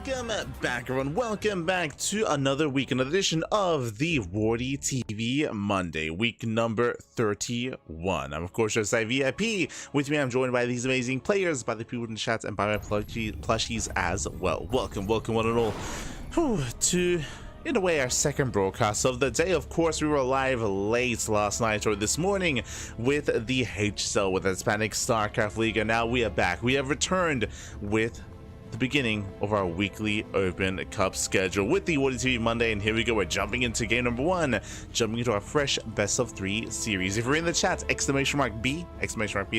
Welcome back, everyone. Welcome back to another week, another edition of the WardiTV Monday, week number 31. I'm, of course, your site VIP. With me, I'm joined by these amazing players, by the people in the chat, and by my plushies as well. Welcome, one and all, to, in a way, our second broadcast of the day. Of course, we were live late last night or this morning with the HCL, with the Hispanic StarCraft League, and now we are back. We have returned with the beginning of our weekly Open Cup schedule with the WardiTV Monday, and here we go. We're jumping into game number one, jumping into our fresh best of 3 series. If you're in the chat, exclamation mark B in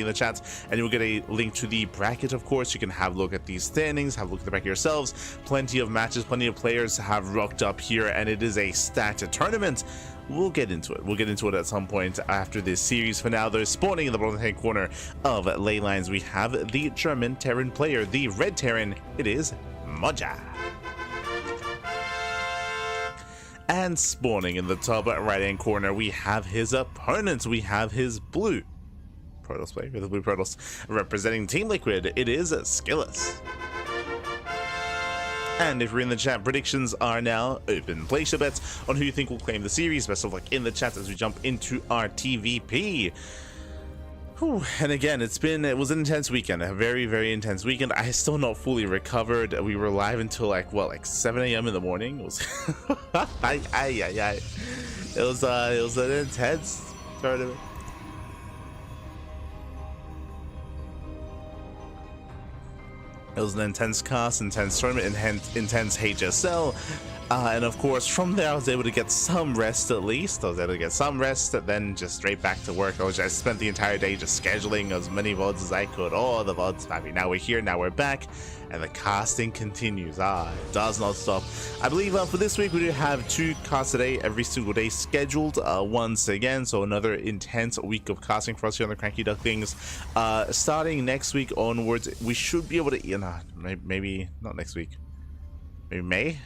the chat, and you'll get a link to the bracket. Of course, you can have a look at these standings, have a look at the bracket yourselves. Plenty of matches, plenty of players have rocked up here, and it is a stacked tournament. We'll get into it. We'll get into it at some point after this series. For now, though, spawning in the bottom hand corner of ley lines, we have the German Terran player, the red Terran. It is Moja. And spawning in the top right hand corner, we have his opponent. We have his blue Protoss player, the blue Protoss, representing Team Liquid. It is Skillus. And if you're in the chat, predictions are now open. Place your bets on who you think will claim the series. Best of luck in the chat as we jump into our TVP. Whew. And again, it was an intense weekend, a very, very intense weekend. I still not fully recovered. We were live until like 7 a.m. in the morning. It was it was an intense tournament. It was an intense cast, intense tournament, intense HSL. And of course, from there, I was able to get some rest at least. Then just straight back to work. I spent the entire day just scheduling as many VODs as I could. Oh, the VODs, happy. Now we're here, now we're back. And the casting continues. It does not stop. I believe for this week, we do have 2 casts a day, every single day scheduled once again. So another intense week of casting for us here on the CranKy Ducklings. Starting next week onwards, we should be able to, maybe not next week. Maybe May?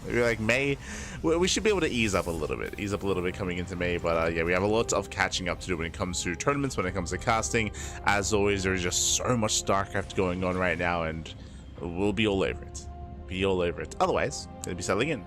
Maybe like May. We should be able to ease up a little bit coming into May. But yeah, we have a lot of catching up to do when it comes to tournaments, when it comes to casting. As always, there's just so much StarCraft going on right now, and we'll be all over it. Otherwise, gonna be settling in.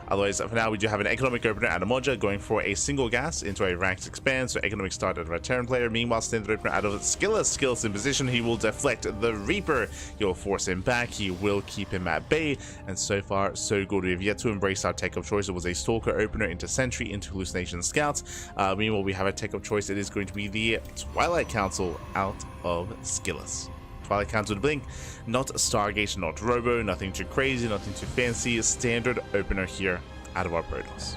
Otherwise, for now, we do have an economic opener out of Moja going for a single gas into a ranked expand. So economic start out of a Terran player. Meanwhile, standard opener out of Skillus in position. He will deflect the Reaper. He'll force him back. He will keep him at bay. And so far, so good. We've yet to embrace our tech of choice. It was a Stalker opener into Sentry, into Hallucination Scouts. Meanwhile, we have a tech of choice. It is going to be the Twilight Council out of Skillus. Twilight Council to blink, not Stargate, not Robo, nothing too crazy, nothing too fancy. Standard opener here out of our Protoss.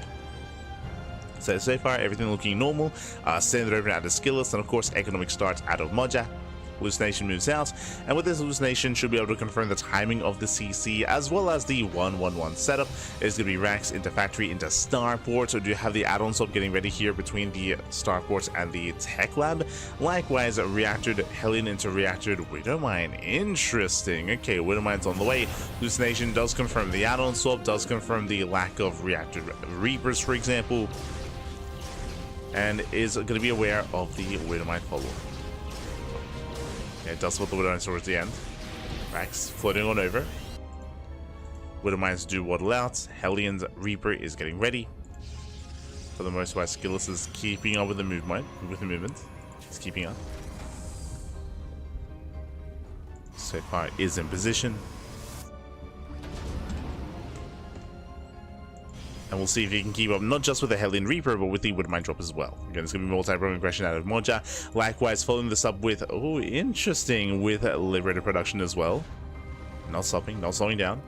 So far, everything looking normal. Standard opener out of Skillus, and of course, economic start out of Moja. Hallucination moves out, and with this Hallucination should be able to confirm the timing of the CC as well as the 1-1-1 setup. It's going to be racks into factory into starport. So do you have the add-on swap getting ready here between the starport and the tech lab? Likewise, reactored Hellion into reactored Widowmine. Interesting. Okay, Widowmine's on the way. Hallucination does confirm the add-on swap, does confirm the lack of reactored Reapers, for example, and is going to be aware of the Widowmine follow-up. It does spot the Widowmines towards the end. Rax floating on over. Widowmines do waddle out. Hellion's Reaper is getting ready. For the most part, Skillus is keeping up with the movement. It's keeping up. So far is in position. And we'll see if he can keep up not just with the Hellion Reaper, but with the Widowmine drop as well. Again, it's going to be multi-roam aggression out of Moja. Likewise, following this up with, interesting, with Liberator production as well. Not stopping, not slowing down.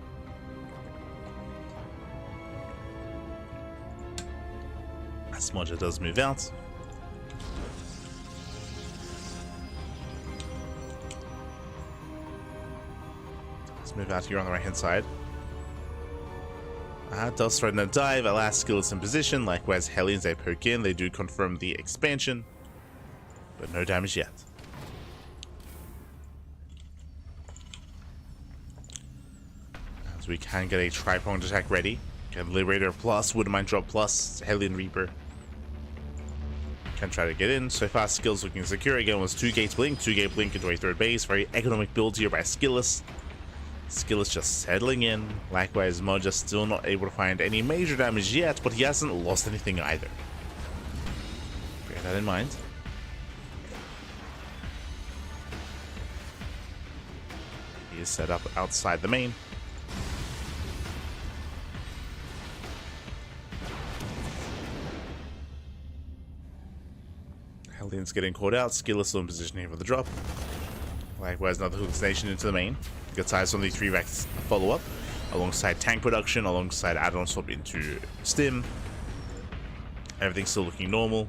As Moja does move out. Let's move out here on the right-hand side. Does threaten a dive, alas, Skillus in position. Likewise, Hellions, they poke in, they do confirm the expansion, but no damage yet. As we can get a tri-pronged attack ready. Get Liberator plus, Widowmine drop plus, Hellion Reaper. Can try to get in. So far, Skills looking secure. Again, was 2 gates blink, 2 gate blink into a third base. Very economic build here by Skillus. Skill is just settling in. Likewise, Moja still not able to find any major damage yet, but he hasn't lost anything either. Bear that in mind. He is set up outside the main. Hellions getting caught out. Skill is still in position here for the drop. Likewise, another hallucination into the main. Gets eyes on the 3-Vex follow-up, alongside tank production, alongside add-on swap into Stim. Everything's still looking normal.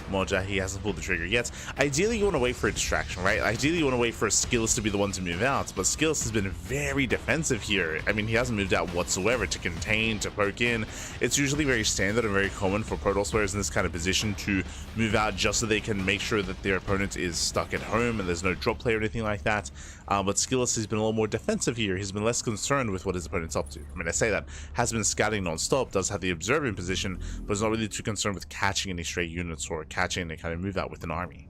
Moja, he hasn't pulled the trigger yet. Ideally, you want to wait for a distraction, right? Ideally, you want to wait for Skillus to be the one to move out, but Skillus has been very defensive here. I mean, he hasn't moved out whatsoever to contain, to poke in. It's usually very standard and very common for Protoss players in this kind of position to move out just so they can make sure that their opponent is stuck at home and there's no drop play or anything like that. But Skillus has been a little more defensive here. He's been less concerned with what his opponent's up to. I mean, I say that, has been scouting non-stop, does have the observing position, but is not really too concerned with catching any stray units or catching any kind of move out with an army.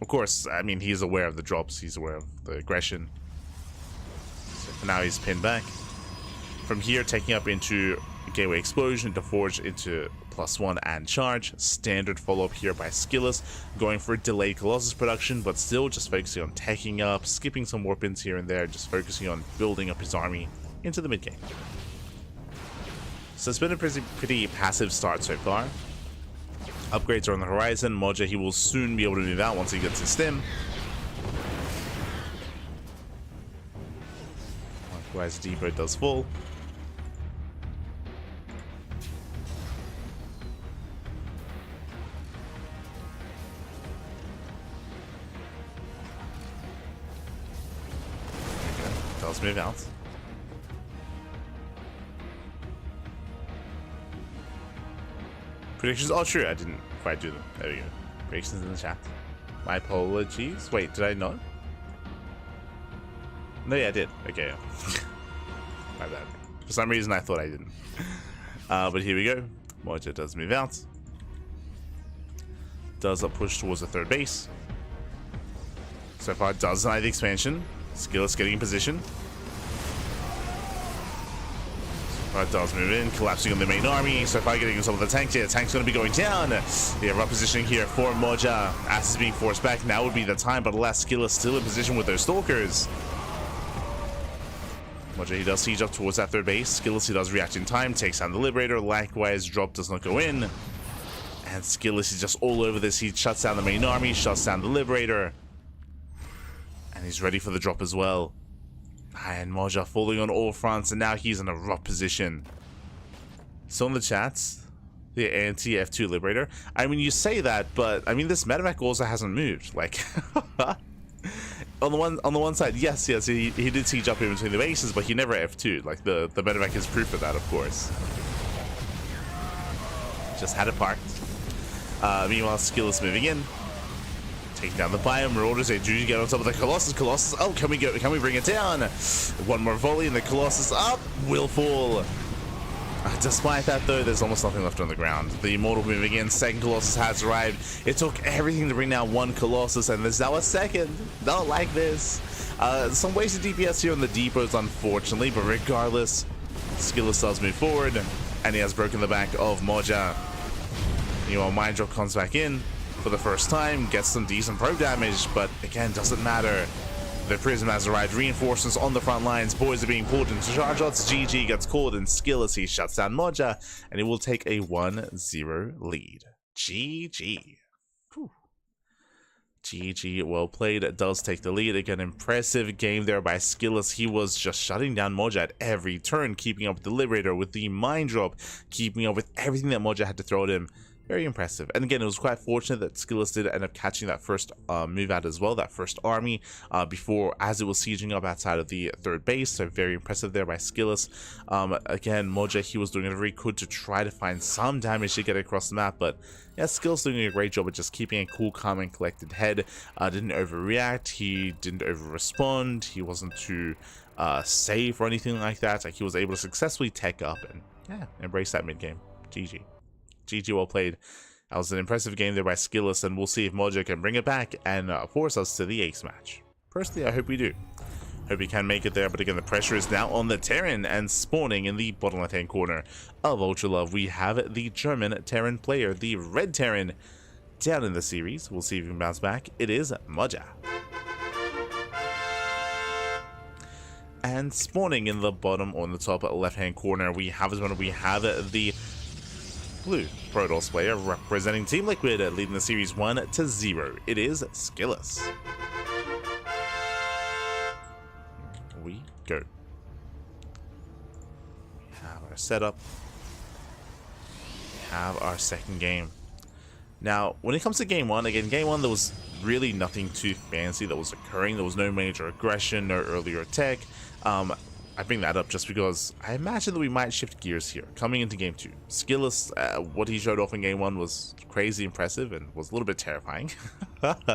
Of course, I mean, he's aware of the drops, he's aware of the aggression. So for now, he's pinned back. From here, taking up into Gateway Explosion, into Forge, into +1 and Charge. Standard follow-up here by Skillus, going for delayed Colossus production, but still just focusing on taking up, skipping some warp ins here and there, just focusing on building up his army into the mid-game. So it's been a pretty passive start so far. Upgrades are on the horizon. Moja, he will soon be able to move out once he gets his stim. Likewise, Depot does fall. Does move out. Predictions? Oh, true. I didn't quite do them. There we go. Predictions in the chat. My apologies. Wait, did I not? No, yeah, I did. Okay. My bad. For some reason, I thought I didn't. But here we go. Moja does move out. Does a push towards the third base. So far, does deny the expansion. Skillus getting in position. Does move in, collapsing on the main army. So far getting some of the tanks here. Tank's going to be going down. We have rough positioning here for Moja. As is being forced back. Now would be the time, but alas, Skillus still in position with those stalkers. Moja, he does siege up towards that third base. Skillus, he does react in time, takes down the Liberator. Likewise, drop does not go in. And Skillus is just all over this. He shuts down the main army, shuts down the Liberator. And he's ready for the drop as well. And Moja falling on all fronts, and now he's in a rough position. So in the chats, the anti-F2 Liberator. I mean, you say that, but I mean, this medevac also hasn't moved. Like, on the one side, yes, he did siege up in between the bases, but he never F2'd. Like, the medevac is proof of that, of course. Just had it parked. Meanwhile, Skillus moving in. Taking down the ByuN. Marauders, they do get on top of the Colossus. Colossus, oh, can we bring it down? One more volley and the Colossus up will fall. Despite that, though, there's almost nothing left on the ground. The Immortal moving in. Second Colossus has arrived. It took everything to bring down one Colossus, and there's now a second. Not like this. Some wasted DPS here on the depots, unfortunately, but regardless, Skillus does move forward, and he has broken the back of Moja. Meanwhile, Mind Drop comes back in for the first time, gets some decent probe damage, but again, doesn't matter. The Prism has arrived, reinforcements on the front lines, boys are being pulled into charge shots, GG gets called, and Skillus, he shuts down Moja, and he will take a 1-0 lead. GG. Whew. GG, well played. It does take the lead. Again, impressive game there by Skillus. He was just shutting down Moja at every turn, keeping up with the Liberator, with the Mind Drop, keeping up with everything that Moja had to throw at him. Very impressive. And again, it was quite fortunate that Skillus did end up catching that first move out as well, that first army, before, as it was sieging up outside of the third base. So very impressive there by Skillus. Again, Moja, he was doing whatever he could to try to find some damage to get across the map, but yeah, Skillus doing a great job of just keeping a cool, calm, and collected head. Didn't overreact, he didn't over-respond, he wasn't too safe or anything like that. Like, he was able to successfully tech up and, yeah, embrace that mid-game. GG. GG, well played. That was an impressive game there by Skillus, and we'll see if Moja can bring it back and force us to the ace match. Personally, I hope we do. Hope he can make it there, but again, the pressure is now on the Terran, and spawning in the bottom left-hand corner of Ultra Love, we have the German Terran player, the Red Terran, down in the series. We'll see if he can bounce back. It is Moja. And spawning in the bottom or in the top left-hand corner, we have the blue Protoss player representing Team Liquid, leading the series 1-0. It is Skillus. We go. We have our setup. We have our second game. Now, when it comes to game one, again, game one, there was really nothing too fancy that was occurring. There was no major aggression, no earlier tech. I bring that up just because I imagine that we might shift gears here coming into game two. Skillus, what he showed off in game one was crazy impressive and was a little bit terrifying.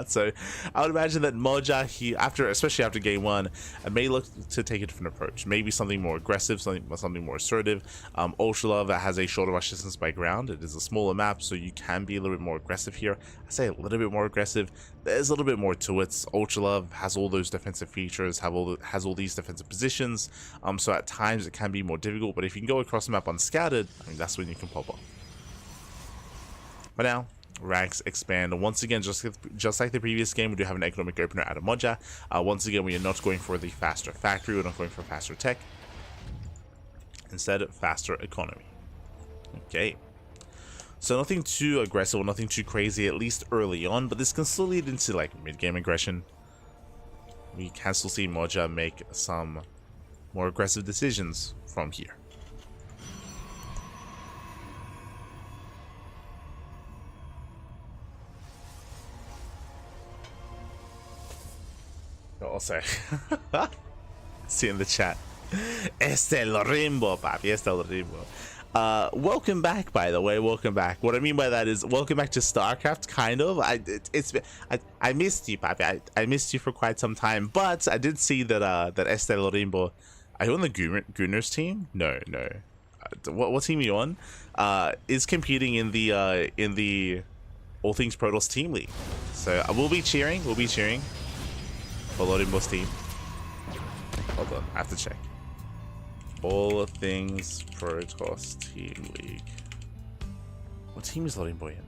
So I would imagine that Moja, especially after game one, may look to take a different approach. Maybe something more aggressive, something more assertive. Ultra Love has a shorter rush distance by ground. It is a smaller map, so you can be a little bit more aggressive here. I say a little bit more aggressive. There's a little bit more to it. Ultra Love has all those defensive features, has all these defensive positions. So at times it can be more difficult, but if you can go across the map unscattered, I mean, that's when you can pop off. But now, ranks expand once again, just like the previous game. We do have an economic opener out of Moja. Once again, we are not going for the faster factory. We're not going for faster tech. Instead, faster economy. Okay. So nothing too aggressive, nothing too crazy, at least early on. But this can still lead into like mid-game aggression. We can still see Moja make some more aggressive decisions from here. Also, see in the chat, este el rimbo, papi, este el rimbo. Welcome back, by the way. Welcome back. What I mean by that is welcome back to StarCraft. Kind of. I missed you, papi. I missed you for quite some time. But I did see that este el rimbo. Are you on the Gunners team? No. What team are you on? Is competing in the All Things Protoss Team League. So we'll be cheering. We'll be cheering. Lorimbo's team. Hold on, I have to check. All Things Protoss Team League. What team is Lorimbo in?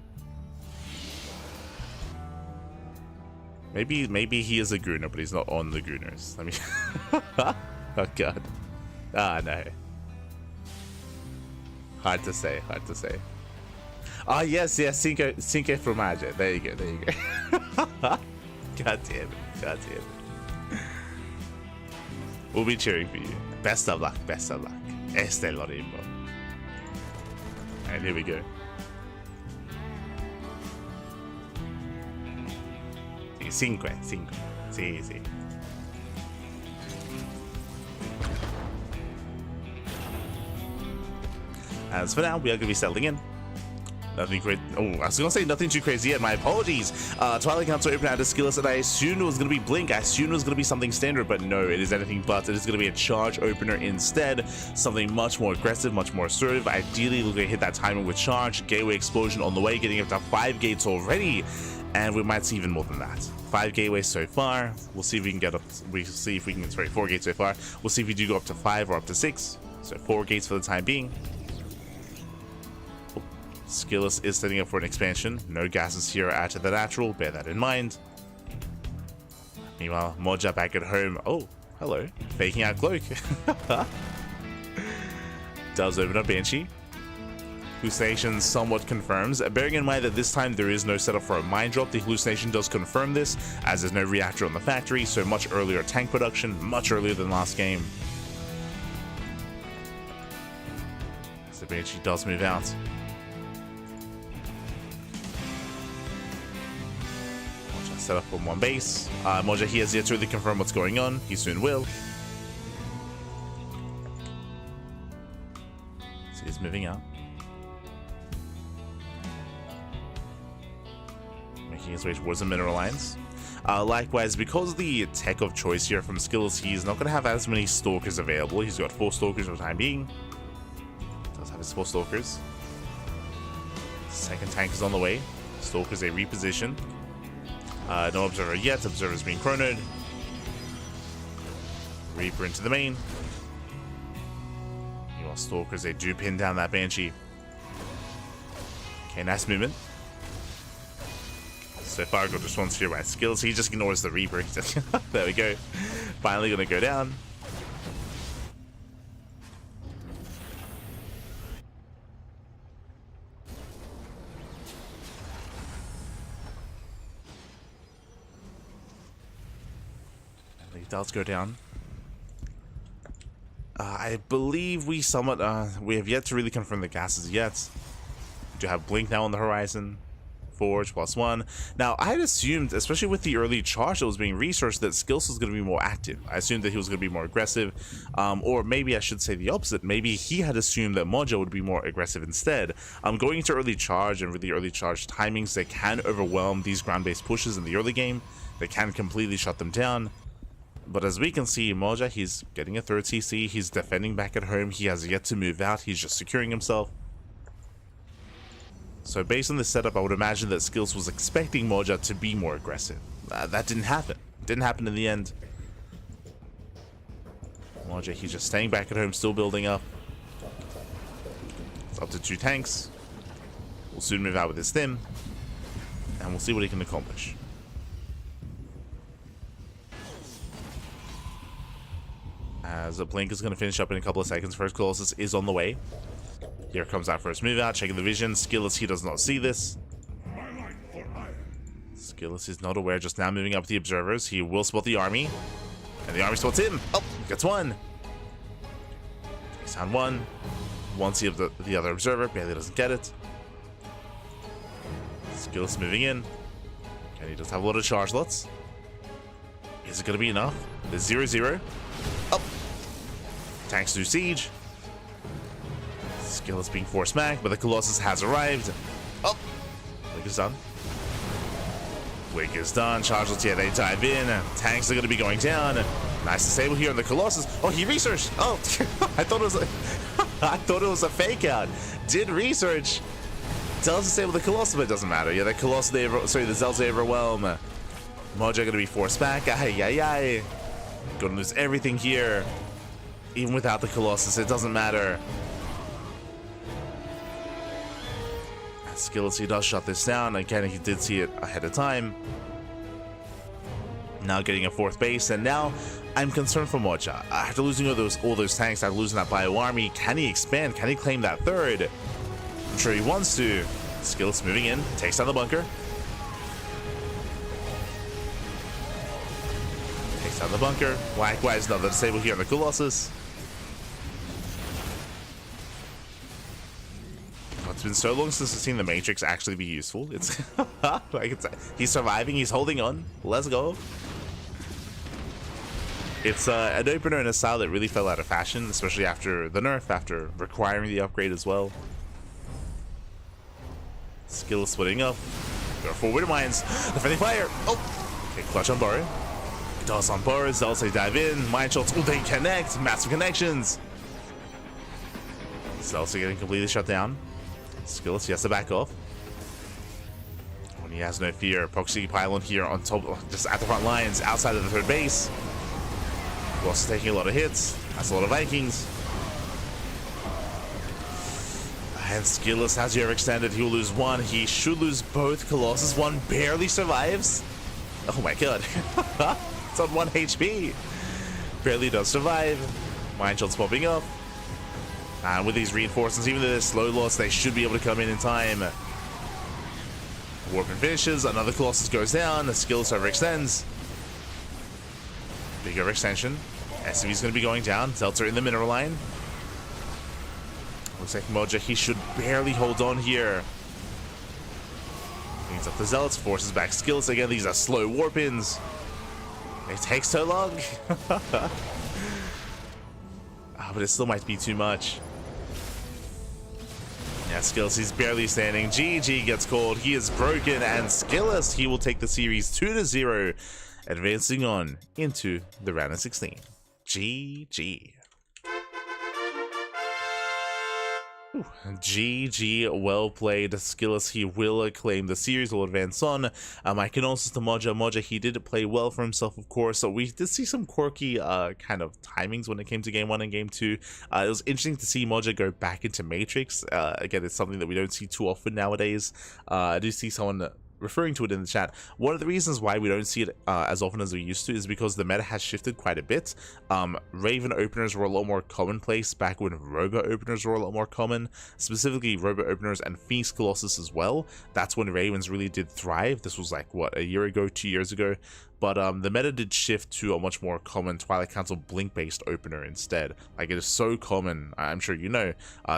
Maybe he is a Gunner, but he's not on the Gunners. Let me. Oh god. Ah no. Hard to say. Ah yes, Cinque Fromage. There you go. God damn it. We'll be cheering for you. Best of luck. Este Lorimbo. And here we go. Cinque. Sí. As for now, we are going to be settling in. Nothing crazy. Oh, I was going to say nothing too crazy yet. My apologies. Twilight Council opened out a Skillus, and I assumed it was going to be Blink. I assumed it was going to be something standard, but no, it is anything but. It is going to be a charge opener instead. Something much more aggressive, much more assertive. Ideally, we're going to hit that timing with charge. Gateway explosion on the way, getting up to 5 gates already. And we might see even more than that. 5 gateways so far. We'll see if we can get up. Sorry, 4 gates so far. We'll see if we do go up to 5 or up to 6. So 4 gates for the time being. Skillus is setting up for an expansion. No gases here at the natural. Bear that in mind. Meanwhile, Moja back at home. Oh, hello. Faking out cloak. Does open up Banshee. Hallucination somewhat confirms. Bearing in mind that this time there is no setup for a mine drop, the hallucination does confirm this, as there's no reactor on the factory, so much earlier tank production, much earlier than last game. So Banshee does move out. Moja set up on one base. Moja he has yet to really confirm what's going on. He soon will. So he's moving out. Making his way towards the mineral lines. Likewise, because of the tech of choice here from Skillus, he's not going to have as many Stalkers available. He's got 4 Stalkers for the time being. Does have his 4 Stalkers. Second tank is on the way. Stalkers a reposition. No Observer yet. Observer's being chronoed. Reaper into the main. Meanwhile, Stalkers, they do pin down that Banshee. Okay, nice movement. So far, good response here by Skills. He just ignores the Reaper. There we go. Finally gonna go down. And he does go down. I believe we somewhat, we have yet to really confirm the gases yet. We do have Blink now on the horizon. Forge +1. Now, I had assumed, especially with the early charge that was being researched, that Skills was going to be more active. I assumed that he was going to be more aggressive, or maybe I should say the opposite. Maybe he had assumed that Mojo would be more aggressive instead. Going into early charge and really early charge timings, they can overwhelm these ground-based pushes in the early game. They can completely shut them down. But as we can see, Moja, he's getting a third CC. He's defending back at home. He has yet to move out. He's just securing himself. So based on this setup, I would imagine that Skills was expecting Moja to be more aggressive. That didn't happen. Didn't happen in the end. Moja, he's just staying back at home, still building up. It's up to 2 tanks. We'll soon move out with his stim. And we'll see what he can accomplish. As the Blink is going to finish up in a couple of seconds. First Colossus is on the way. Here comes our first move out, checking the vision. Skillless, he does not see this. Skillless is not aware, just now moving up the observers. He will spot the army. And the army spots him. Oh, gets one. Takes down one. One see of the other observer, barely doesn't get it. Skillless moving in. And he does have a lot of charge lots. Is it going to be enough? There's 0-0. Oh. Tanks do siege. Skill is being forced back, but the Colossus has arrived. Oh! Blink is done. Blink is done. Chargeless, yeah, they dive in. Tanks are going to be going down. Nice disable here on the Colossus. Oh, he researched. Oh, I thought it was a fake out. Did research. Does disable the Colossus, but it doesn't matter. Yeah, the Colossus, the Zells overwhelm. Mojo going to be forced back. Ay. Going to lose everything here. Even without the Colossus, it doesn't matter. Skillless, he does shut this down. Again, he did see it ahead of time. Now getting a 4th base, and now I'm concerned for Moja. After losing all those tanks, after losing that bio army, can he expand? Can he claim that 3rd? I'm sure he wants to. Skillless moving in, takes down the bunker. Takes down the bunker. Likewise, another disable here on the Colossus. It's been so long since I've seen the Matrix actually be useful. It's like he's surviving, he's holding on. Let's go. It's an opener in a style that really fell out of fashion, especially after the nerf, after requiring the upgrade as well. Skill is splitting up. Go forward mines. The friendly fire. Oh, okay, clutch on Burrow. Does on Burrow. Zells, they dive in. Mine shots. Oh, they connect. Massive connections. Zells are getting completely shut down. Skillless, he has to back off. When he has no fear, proxy pylon here on top, just at the front lines, outside of the 3rd base. Colossus taking a lot of hits. That's a lot of Vikings. And Skillless has here extended. He will lose 1. He should lose both. Colossus 1 barely survives. Oh my god. It's on 1 HP. Barely does survive. Mine shots popping up. And with these reinforcements, even though they're slow loss, they should be able to come in time. Warping finishes, another Colossus goes down, the Skillless overextends. Big overextension. SCV's going to be going down. Zeltzer in the mineral line. Looks like Moja, he should barely hold on here. Brings up the Zealots, forces back Skillless again. These are slow warp-ins. It takes so long. But it still might be too much. Yeah, Skillless, he's barely standing. GG gets called. He is broken, and Skillless, he will take the series 2-0, advancing on into the round of 16. GG. GG, well played. Skillous, he will claim the series, will advance on. I can also to Moja, he did play well for himself, of course. So we did see some quirky kind of timings when it came to game 1 and game 2. It was interesting to see Moja go back into Matrix. Again, it's something that we don't see too often nowadays. I do see someone referring to it in the chat. One of the reasons why we don't see it as often as we used to is because the meta has shifted quite a bit. Raven openers were a lot more commonplace back when Robo openers were a lot more common, specifically Robo openers and Phoenix Colossus as well. That's when Ravens really did thrive. This was like, what, a year ago, 2 years ago? But the meta did shift to a much more common Twilight Council Blink-based opener instead. Like, it is so common, I'm sure you know,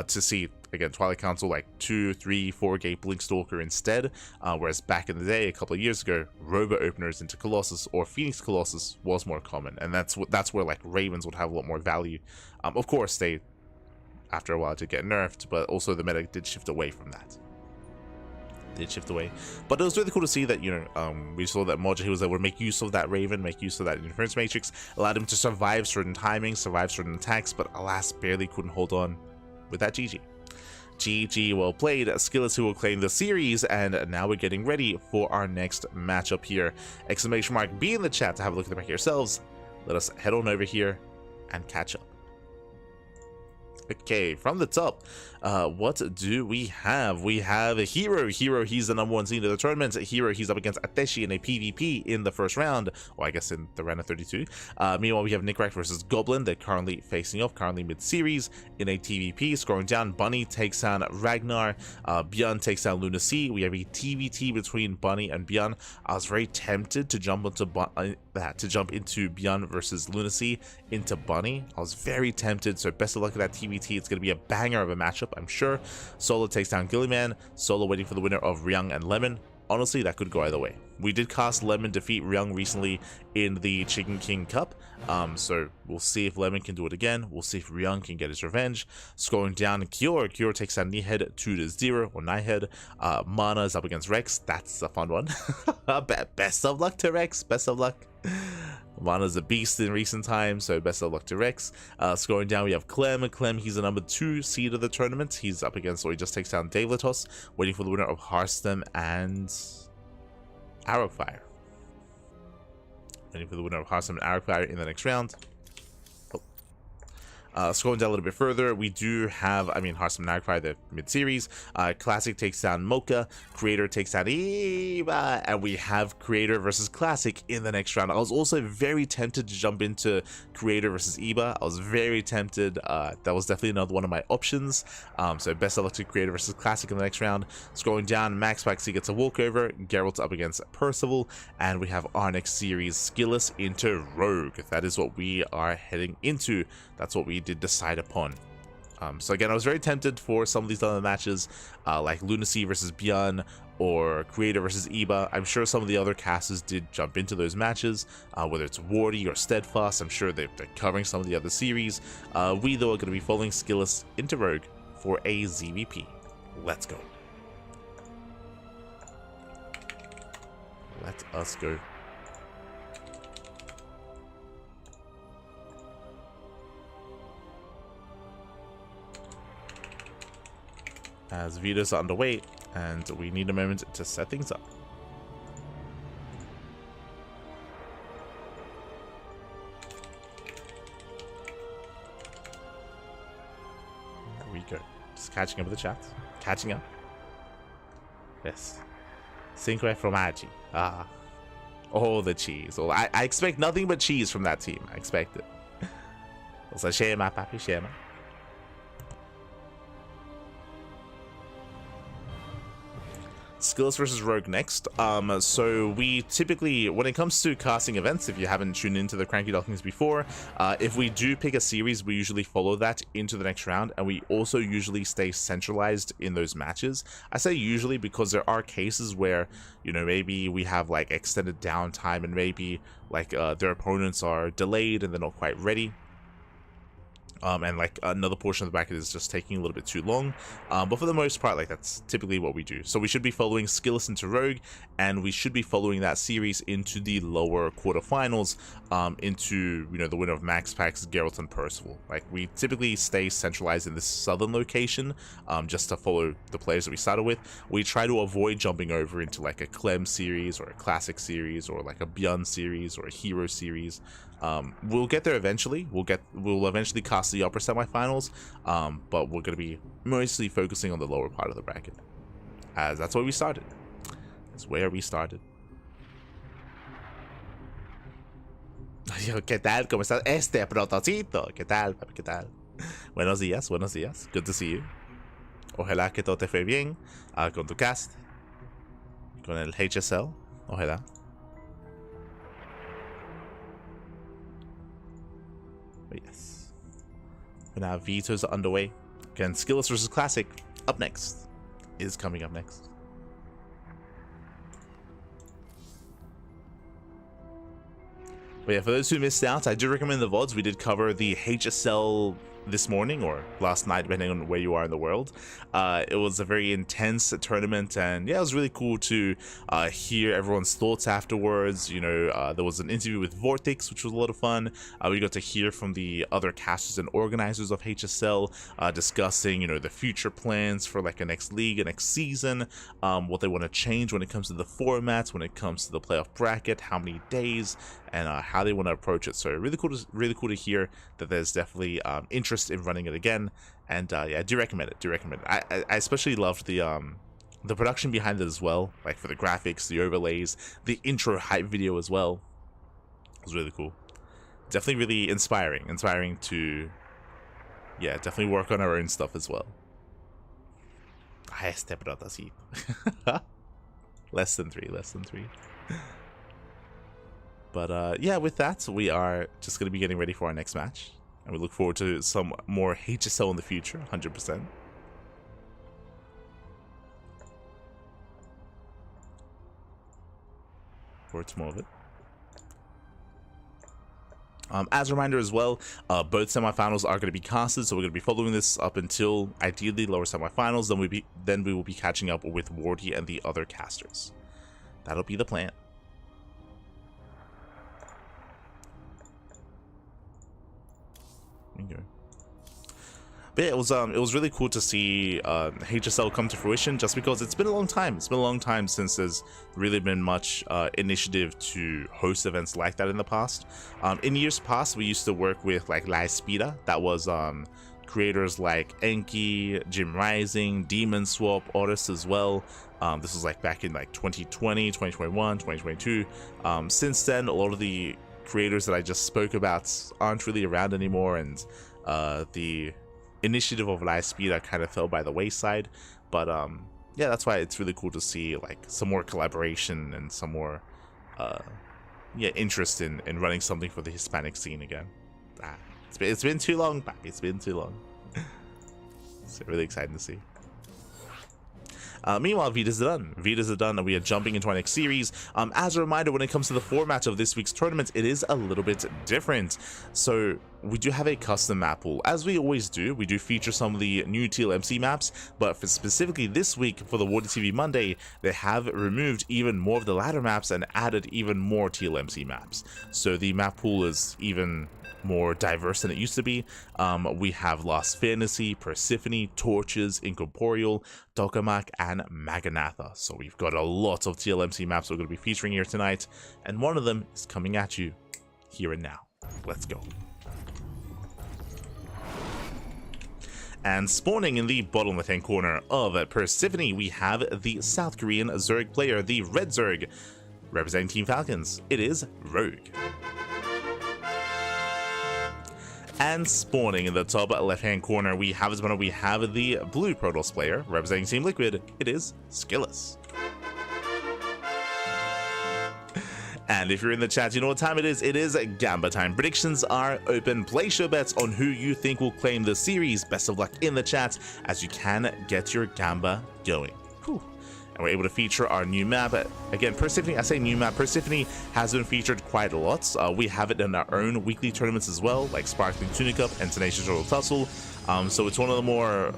to see, again, Twilight Council like 2, 3, 4 gate Blink Stalker instead, whereas back in the day, a couple of years ago, Robo openers into Colossus or Phoenix Colossus was more common, and that's where like Ravens would have a lot more value. Of course, they, after a while, did get nerfed, but also the meta did shift away from that. But it was really cool to see that, you know, we saw that Moja, he was able to make use of that Raven, make use of that Interference Matrix, allowed him to survive certain timings, survive certain attacks, but alas, barely couldn't hold on with that GG. GG, well played. Skillous, who will claim the series, and now we're getting ready for our next matchup here. Exclamation mark B in the chat to have a look at the back yourselves. Let us head on over here and catch up. Okay, from the top, what do we have? We have herO. herO, he's the #1 seed of the tournament. herO, he's up against Ateshi in a PvP in the first round, or I guess in the round of 32. Meanwhile, we have Nickrak versus Goblin. They're currently facing off, currently mid-series in a TvP. Scoring down, Bunny takes down Ragnar. ByuN takes down Lunacy. We have a TvT between Bunny and ByuN. I was very tempted to jump into ByuN versus Lunacy into Bunny. I was very tempted, so best of luck at that TvT. It's going to be a banger of a matchup, I'm sure. Solo takes down Gilliman. Solo waiting for the winner of ryung and Lemon. Honestly, that could go either way. We did cast Lemon defeat ryung recently in the Chicken King Cup, so we'll see if Lemon can do it again. We'll see if ryung can get his revenge. Scoring down Kyor. Kyor takes down Nihead 2-0, or Nihead. Mana is up against Rex. That's a fun one. Best of luck to Rex. Best of luck. Mana's a beast in recent times, so best of luck to Rex. Scoring down, we have Clem. Clem, he's the #2 seed of the tournament. He's up against, or he just takes down Davlatos, waiting for the winner of Hearthstone and Arrowfire. Waiting for the winner of Hearthstone and Arrowfire in the next round. Scrolling down a little bit further, we do have, Hearthstone and Arrowfire, the mid-series. Classic takes down Mocha. Creator takes down Eva. And we have Creator versus Classic in the next round. I was also very tempted to jump into Creator versus Eva. I was very tempted. That was definitely another one of my options. So best of luck to Creator versus Classic in the next round. Scrolling down, MaxPax, he gets a walkover. Geralt up against Percival. And we have our next series, Skillous into Rogue. That is what we are heading into. That's what we did decide upon. So again, I was very tempted for some of these other matches, like Lunacy versus ByuN or Creator versus Eba. I'm sure some of the other casters did jump into those matches, whether it's Wardy or Steadfast. I'm sure they're covering some of the other series. We, though, are going to be following Skillous into Rogue for a ZVP. Let's go. Let us go. As videos are underway, and we need a moment to set things up. There we go. Just catching up with the chat. Catching up. Yes. Cinque formaggi. Ah. Oh, the cheese. Oh, I expect nothing but cheese from that team. I expect it. Also, scema, papi, scema. Skillous versus Rogue next. So we typically, when it comes to casting events, if you haven't tuned into the CranKy Ducklings before, if we do pick a series, we usually follow that into the next round, and we also usually stay centralized in those matches. I say usually because there are cases where, you know, maybe we have like extended downtime and maybe like their opponents are delayed and they're not quite ready. and like another portion of the bracket is just taking a little bit too long, but for the most part, like that's typically what we do. So we should be following Skillous into Rogue, and we should be following that series into the lower quarterfinals, into, you know, the winner of MaxPax, Geralt, and Percival. Like we typically stay centralized in this southern location, just to follow the players that we started with. We try to avoid jumping over into like a Clem series or a classic series or like a ByuN series or a herO series. We'll get there eventually. We'll eventually cast the upper semifinals, but we're gonna be mostly focusing on the lower part of the bracket, as that's where we started. That's where we started. Yo, ¿qué tal? ¿Cómo estás? Este protocito. ¿Qué tal, papi? ¿Qué tal? Buenos días, buenos días. Good to see you. Ojalá que todo te fue bien con tu cast, con el HSL. Ojalá. But yes. And now vetoes are underway. Again, Skillous versus Classic up next. Is coming up next. But yeah, for those who missed out, I do recommend the VODs. We did cover the HSL this morning or last night, depending on where you are in the world. It was a very intense tournament, and yeah, it was really cool to hear everyone's thoughts afterwards. You know, there was an interview with Vortex, which was a lot of fun. We got to hear from the other casters and organizers of HSL, discussing, you know, the future plans for like a next league, a next season, what they want to change when it comes to the formats, when it comes to the playoff bracket, how many days, and how they want to approach it. So really cool to hear that there's definitely interest in running it again, and yeah, I do recommend it. I especially loved the production behind it as well, like for the graphics, the overlays, the intro hype video as well. It was really cool. Definitely really inspiring to, yeah, definitely work on our own stuff as well. Less than three. But yeah, with that, we are just going to be getting ready for our next match. And we look forward to some more HSL in the future, 100%. Forward to more of it. As a reminder as well, both semifinals are going to be casted, so we're going to be following this up until ideally lower semifinals. Then we will be catching up with Wardy and the other casters. That'll be the plan. But yeah, it was really cool to see HSL come to fruition, just because it's been a long time. It's been a long time since there's really been much initiative to host events like that in the past. In years past, we used to work with like La Espida. That was creators like Enki, Jim Rising, Demon Swap, Otis as well. This was like back in like 2020, 2021, 2022. Since then, a lot of the creators that I just spoke about aren't really around anymore, and the initiative of La Espida kind of fell by the wayside. But yeah, that's why it's really cool to see like some more collaboration and some more yeah, interest in running something for the Hispanic scene again. It's been too long, papi. It's been too long. It's really exciting to see. Meanwhile, Vitas are done, and we are jumping into our next series. As a reminder, when it comes to the format of this week's tournament, it is a little bit different. So we do have a custom map pool. As we always do, we do feature some of the new TLMC maps, but for specifically this week for the WardiTV Monday, they have removed even more of the ladder maps and added even more TLMC maps. So the map pool is even more diverse than it used to be. We have Lost Fantasy, Persephone, Torches, Incorporeal, Tokamak, and Maganatha. So we've got a lot of TLMC maps we're going to be featuring here tonight, and one of them is coming at you here and now. Let's go. And spawning in the bottom left-hand corner of Persephone, we have the South Korean Zerg player, the Red Zerg, representing Team Falcons. It is Rogue. And spawning in the top left-hand corner, we have the blue Protoss player, representing Team Liquid. It is Skillous. And if you're in the chat, you know what time it is. It is Gamba time. Predictions are open. Place your bets on who you think will claim the series. Best of luck in the chat, as you can get your Gamba going. Whew. and we're able to feature our new map. Again, Persephone, I say new map, Persephone has been featured quite a lot. We have it in our own weekly tournaments as well, like Sparkling Tunic Cup and Tenacious Royal Tussle. So it's one of the more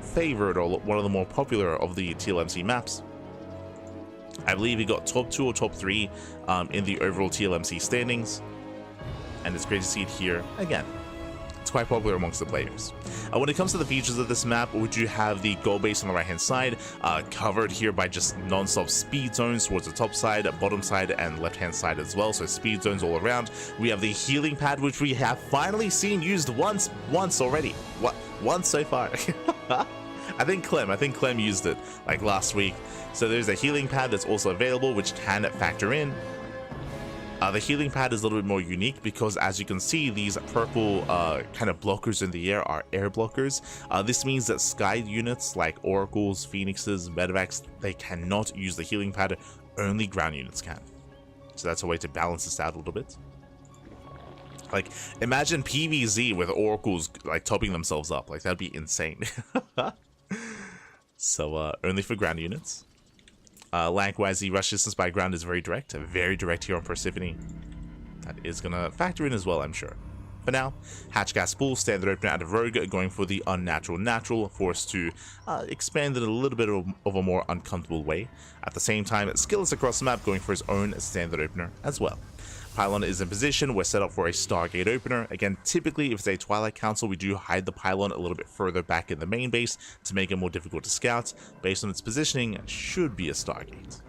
favored, or one of the more popular of the TLMC maps. I believe he got top 2 or top 3 in the overall TLMC standings, and it's great to see it here again. It's quite popular amongst the players. When it comes to the features of this map, we do have the goal base on the right hand side, covered here by just non-stop speed zones towards the top side, bottom side, and left hand side as well, so speed zones all around. We have the healing pad, which we have finally seen used once already. Once so far. I think Clem used it like last week. So there's a healing pad that's also available, which can factor in. The healing pad is a little bit more unique because, as you can see, these purple kind of blockers in the air are air blockers. This means that sky units like oracles, phoenixes, medevacs, they cannot use the healing pad. Only ground units can. So that's a way to balance this out a little bit. Like, imagine PvZ with oracles like topping themselves up. Like, that'd be insane. So only for ground units. Likewise, the rush distance by ground is very direct here on Persephone. That is gonna factor in as well, I'm sure. For now, hatch gas pool, standard opener out of Rogue, going for the unnatural natural, forced to expand in a little bit of a more uncomfortable way. At the same time, Skillus across the map going for his own standard opener as well. Pylon is in position. We're set up for a Stargate opener. Again, typically if it's a Twilight Council, we do hide the Pylon a little bit further back in the main base to make it more difficult to scout. Based on its positioning, it should be a Stargate.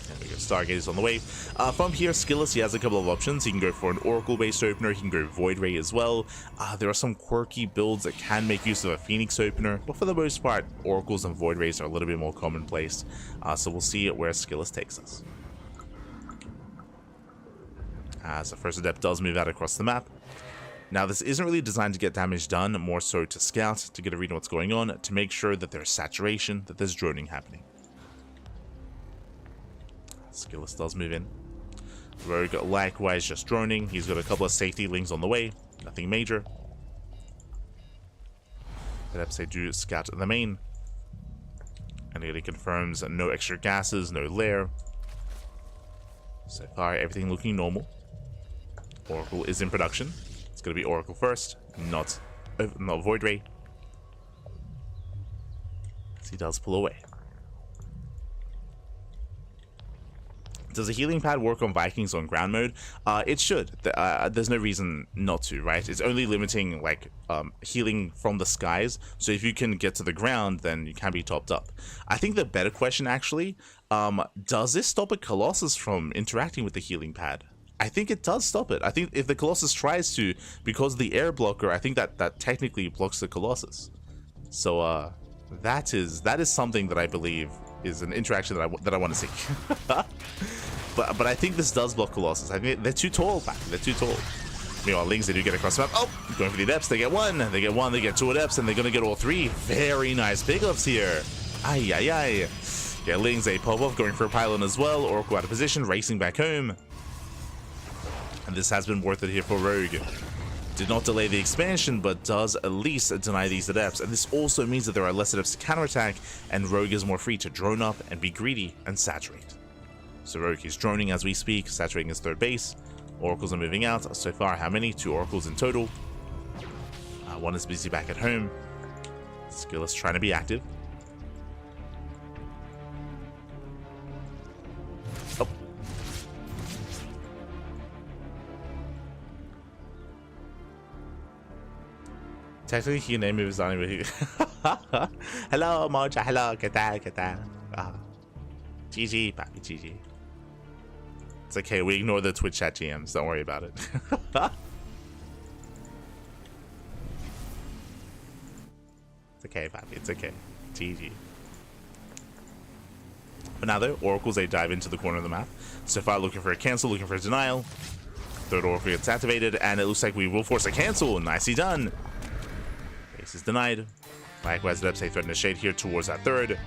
There we go, Stargate is on the way. From here, Skillus, he has a couple of options. He can go for an Oracle-based opener. He can go Void Ray as well. There are some quirky builds that can make use of a Phoenix opener, but for the most part, Oracles and Void Rays are a little bit more commonplace. So we'll see where Skillus takes us. As the first adept does move out across the map. Now, this isn't really designed to get damage done, more so to scout, to get a read on what's going on, to make sure that there's saturation, that there's droning happening. Skillus does move in. Rogue likewise just droning. He's got a couple of safety links on the way, nothing major. Adepts, they do scout the main. And he confirms no extra gases, no lair. So far, everything looking normal. Oracle is in production. It's going to be Oracle first, not Void Ray. As he does pull away. Does a healing pad work on Vikings on ground mode? It should. There's no reason not to, right? It's only limiting like healing from the skies. So if you can get to the ground, then you can be topped up. I think the better question actually, does this stop a Colossus from interacting with the healing pad? I think it does stop it. I think if the Colossus tries to, because of the air blocker, I think that technically blocks the Colossus. So that is something that I believe is an interaction that I want to see. but I think this does block Colossus. I think they're too tall, back. They're too tall. Meanwhile, Lings, they do get across the map. Oh, going for the adepts. They get one. They get one. They get two adepts, and they're gonna get all three. Very nice pickups here. Ay ay ay. Yeah, Lings, they pop off, going for a pylon as well. Oracle out of position, racing back home. And this has been worth it here for Rogue. Did not delay the expansion, but does at least deny these adepts. And this also means that there are less adepts to counterattack, and Rogue is more free to drone up and be greedy and saturate. So Rogue is droning as we speak, saturating his third base. Oracles are moving out. So far, how many? 2 oracles in total. One is busy back at home. Skillus trying to be active. Technically, he name moves on anyway. Hello, Moja. Hello, ¿qué tal? ¿Qué tal? GG, papi, GG. It's okay. We ignore the Twitch chat GMs. Don't worry about it. It's okay, papi. It's okay. GG. But now, though, Oracles, they dive into the corner of the map. So far, looking for a cancel, looking for a denial. Third Oracle gets activated, and it looks like we will force a cancel. Nicely done. Is denied. Likewise, the Adepts threaten to shade here towards that third.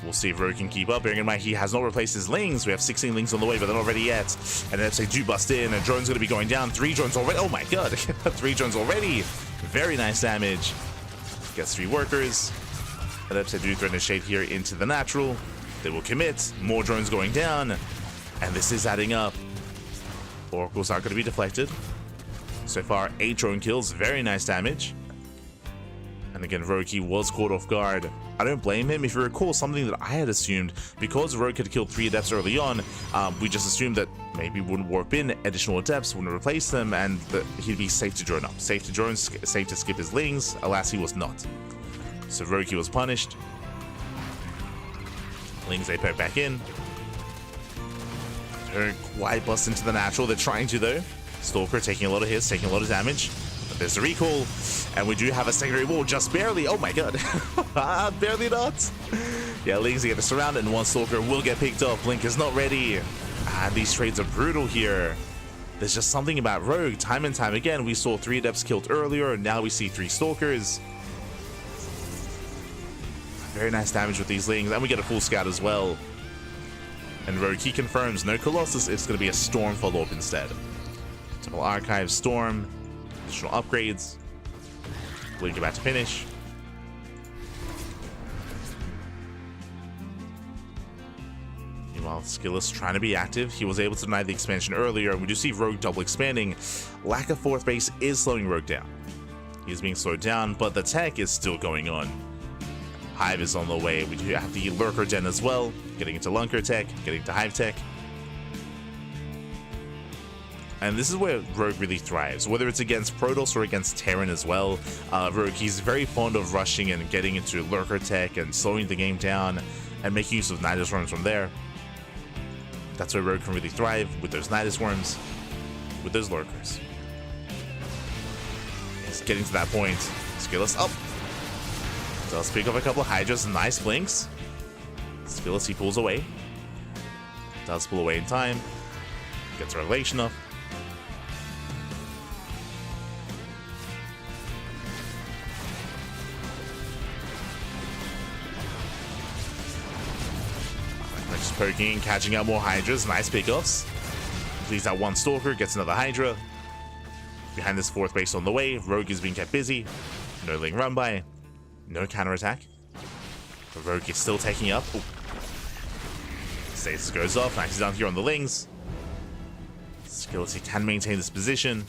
We'll see if Rogue can keep up. Bearing in mind, he has not replaced his Lings. We have 16 Lings on the way, but they're not ready yet. And Adepts do bust in, and drone's going to be going down. 3 drones already. Oh my god. 3 drones already. Very nice damage. Gets 3 workers. Adepts do threaten a shade here into the natural. They will commit. More drones going down. And this is adding up. Oracles are going to be deflected. So far, 8 drone kills. Very nice damage. And again, herO was caught off guard. I don't blame him. If you recall, something that I had assumed, because herO had killed 3 adepts early on, we just assumed that maybe wouldn't warp in, additional adepts wouldn't replace them, and that he'd be safe to drone up. Safe to drone, safe to skip his lings. Alas, he was not. So herO was punished. Lings, they poke back in. Don't quite bust into the natural. They're trying to, though. Stalker taking a lot of hits, taking a lot of damage. But there's a recall. And we do have a secondary wall, just barely. Oh my god. Barely not. Yeah, Lings get surrounded, and one Stalker will get picked off. Link is not ready. And these trades are brutal here. There's just something about Rogue. Time and time again, we saw 3 adepts killed earlier, and now we see 3 Stalkers. Very nice damage with these Lings, and we get a full scout as well. And herO confirms no Colossus, it's going to be a Storm follow-up instead. Temple Archive, Storm, additional upgrades. Blink about to finish. Meanwhile, Skillus trying to be active. He was able to deny the expansion earlier, and we do see Rogue double expanding. Lack of 4th base is slowing Rogue down. He's being slowed down, but the tech is still going on. Hive is on the way. We do have the Lurker Den as well. Getting into Lunker tech, getting to Hive tech. And this is where Rogue really thrives, whether it's against Protoss or against Terran as well. Rogue, he's very fond of rushing and getting into Lurker tech and slowing the game down and making use of Nidus Worms from there. That's where Rogue can really thrive, with those Nidus Worms, with those Lurkers. He's getting to that point. Skillus up. Does pick up a couple of Hydras, nice blinks. Skillus, he pulls away. Does pull away in time. Gets a Revelation up. Just poking, catching up more Hydras, nice pickups. Leaves that one Stalker, gets another Hydra. Behind this 4th base on the way, Rogue is being kept busy. No Ling run by. No counterattack. The Rogue is still taking up. Ooh. Stasis goes off. Nice down here on the Lings. Skillus, he can maintain this position.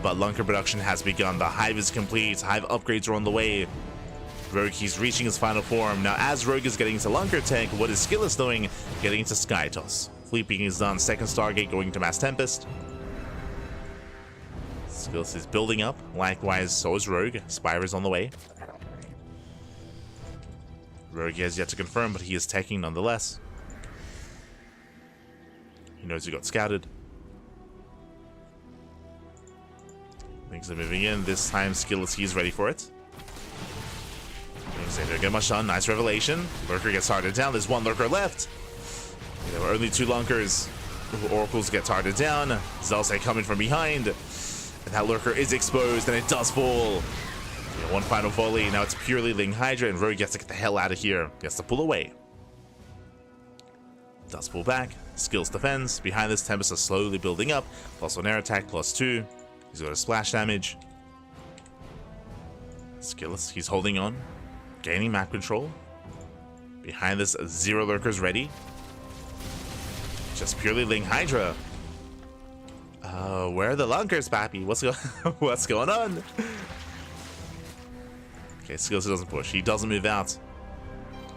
But Lunker production has begun. The Hive is complete. Hive upgrades are on the way. Rogue, he's reaching his final form. Now, as Rogue is getting into Lunker tech, what is Skillus doing? Getting into Sky Toss. Fleet Beacon is done. 2nd Stargate going to Mass Tempest. Skillus is building up. Likewise, so is Rogue. Spire is on the way. Rogue has yet to confirm, but he is taking nonetheless. He knows he got scouted. Things are moving in. This time, Skillus, he's ready for it. Things they don't get much done. Nice revelation. Lurker gets targeted down. There's one Lurker left. There were only 2 Lunkers. Oracles get targeted down. Zelse coming from behind. And that Lurker is exposed, and it does fall. Yeah, one final volley. Now it's purely Ling Hydra, and Rogue gets to get the hell out of here. He has to pull away. Does pull back. Skills defends. Behind this, Tempest is slowly building up. Plus 1 air attack, +2. He's got a splash damage. Skillus, he's holding on. Gaining map control. Behind this, 0 Lurkers ready. Just purely Ling Hydra. Where are the Lunkers, Pappy? What's going on? Okay, Skillus doesn't push. He doesn't move out.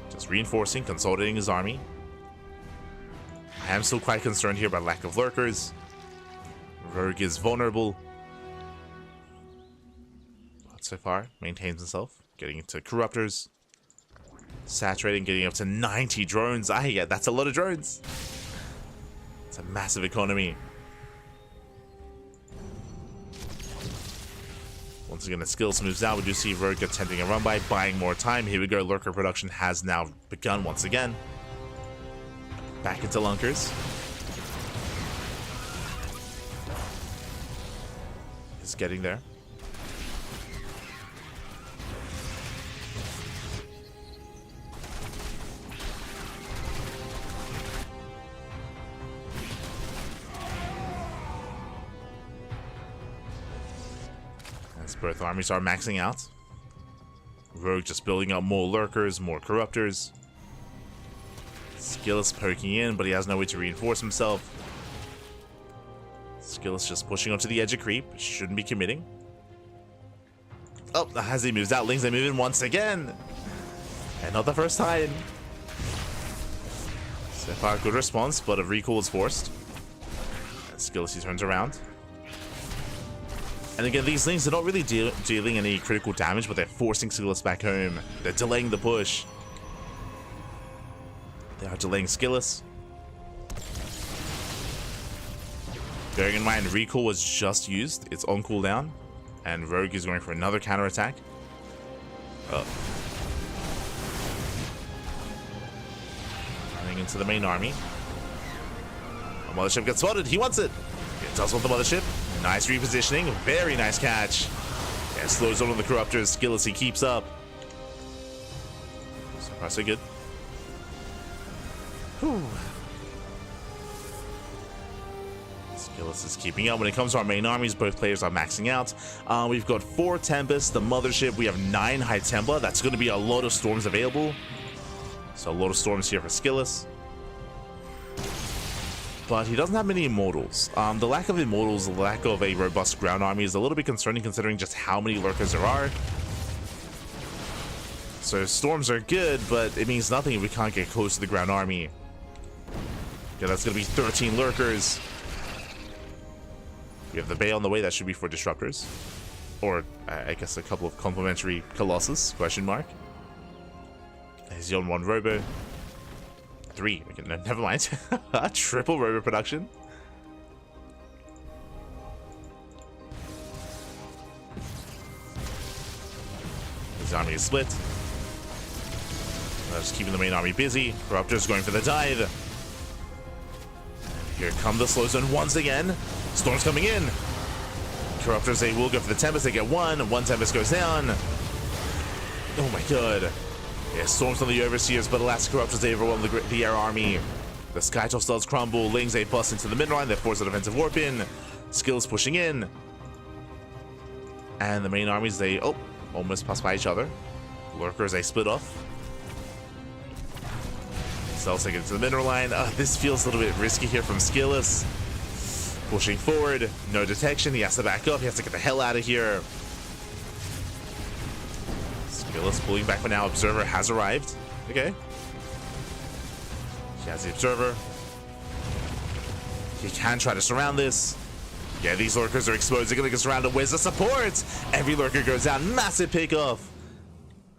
Just reinforcing, consolidating his army. I am still quite concerned here about lack of Lurkers. Rogue is vulnerable. But so far, maintains himself. Getting into Corruptors. Saturating, getting up to 90 drones. Yeah, that's a lot of drones. It's a massive economy. Once again, the Skills moves out. We do see Rogue attempting a run by, buying more time. Here we go. Lurker production has now begun once again. Back into Lunkers. He's getting there. As both armies are maxing out. Rogue just building up more lurkers, more corruptors. Skillus poking in, but he has no way to reinforce himself. Skillus just pushing onto the edge of creep. Shouldn't be committing. Oh, as he moves out, Lings they move in once again. And not the first time. So far, good response, but a recall is forced. And Skillus, he turns around. And again, these Lings are not really dealing any critical damage, but they're forcing Skillus back home. They're delaying the push. They are delaying Skillus. Bearing in mind, recall was just used. It's on cooldown. And Rogue is going for another counterattack. Oh. Running into the main army. The mothership gets spotted. He wants it. It does want the mothership. Nice repositioning. Very nice catch. Yeah, slows down on the corruptors. Skillus, he keeps up. So far, so good. Whew. Skillus is keeping up. When it comes to our main armies, both players are maxing out. We've got 4 Tempests, the mothership. We have 9 High Templar. That's going to be a lot of storms available. So a lot of storms here for Skillus. But he doesn't have many immortals. The lack of immortals, the lack of a robust ground army is a little bit concerning considering just how many lurkers there are. So storms are good, but it means nothing if we can't get close to the ground army. Yeah, that's going to be 13 lurkers. We have the Bay on the way. That should be for disruptors. Or, I guess, a couple of complementary Colossus, question mark. He's on 1 Robo. 3. Okay, no, never mind. Triple Robo production. His army is split. Just keeping the main army busy. Corruptors going for the dive. Here come the slow zone once again. Storm's coming in. Corruptors, they will go for the Tempest. They get 1. 1 Tempest goes down. Oh my god. Yeah, Storms on the Overseers, but alas, Corruptors, they overwhelm the air army. The Skytops does crumble. Lings, they bust into the midline. They force a defensive warp in. Skills pushing in. And the main armies, they, almost pass by each other. Lurkers, they split off. Cells take it to the mineral line. This feels a little bit risky here from Skillus. Pushing forward, no detection. He has to back up. He has to get the hell out of here. Skillus pulling back for now. Observer has arrived. Okay. He has the Observer. He can try to surround this. Yeah, these lurkers are exposed. They're going to get surrounded. Where's the support? Every lurker goes down. Massive pick off.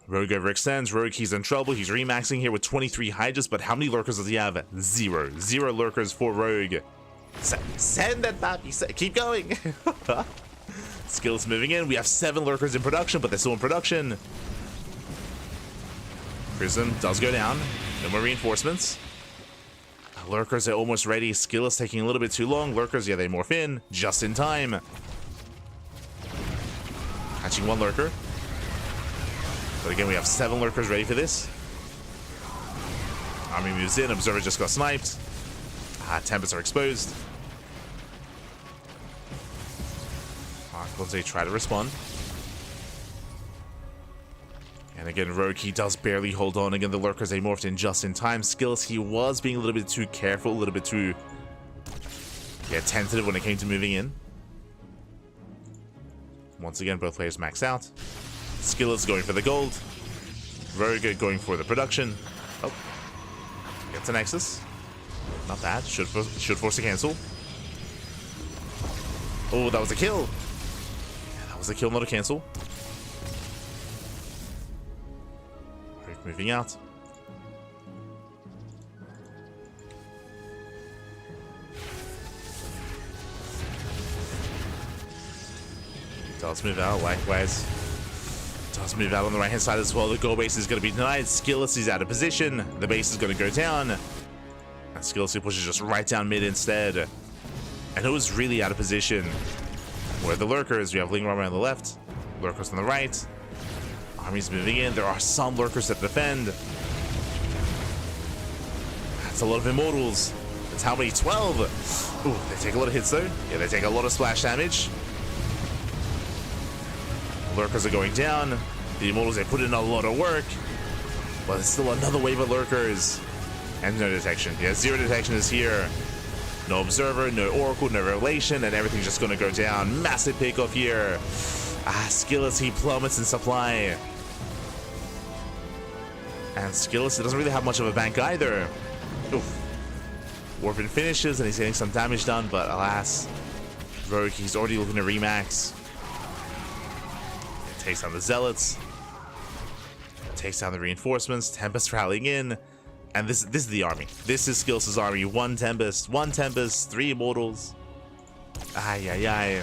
Rogue overextends. Rogue, he's in trouble. He's remaxing here with 23 Hydras, but how many lurkers does he have? 0. 0 lurkers for Rogue. Send that baby. Keep going. Skillus moving in. We have 7 lurkers in production, but they're still in production. Prism does go down. No more reinforcements. Lurkers are almost ready. Skillus taking a little bit too long. Lurkers, yeah, they morph in just in time. Catching 1 lurker. But again, we have 7 lurkers ready for this. Army moves in. Observer just got sniped. Tempests are exposed. They try to respond. And again, Rogue, he does barely hold on. Again, the lurkers, they morphed in just in time. Skillus, he was being a little bit too careful, a little bit too tentative when it came to moving in. Once again, both players max out. Skillus going for the gold. Rogue going for the production. Oh, gets a Nexus. Not bad. Should force a cancel. Oh, that was a kill. Yeah, that was a kill, not a cancel. Rogue moving out. Does move out, likewise. Does move out on the right hand side as well. The goal base is going to be denied. Skillus is out of position. The base is going to go down. And Skillus pushes just right down mid instead. And it was really out of position. Where the lurkers, we have Ling Armor on the left. Lurkers on the right. Army's moving in. There are some lurkers that defend. That's a lot of immortals. That's how many? 12. Ooh, they take a lot of hits though. Yeah, they take a lot of splash damage. Lurkers are going down. The Immortals, they put in a lot of work, but it's still another wave of lurkers. And no detection. Yeah, zero detection is here. No Observer, no Oracle, no Revelation, and everything's just going to go down. Massive pickoff here. Skillous, he plummets in supply. And Skillous doesn't really have much of a bank either. Oof. Warpin finishes, and he's getting some damage done, but alas, roRo, he's already looking to remax. Takes down the Zealots. Takes down the reinforcements. Tempest rallying in. And this is the army. This is Skillous' army. One Tempest, 3 Immortals. Ay.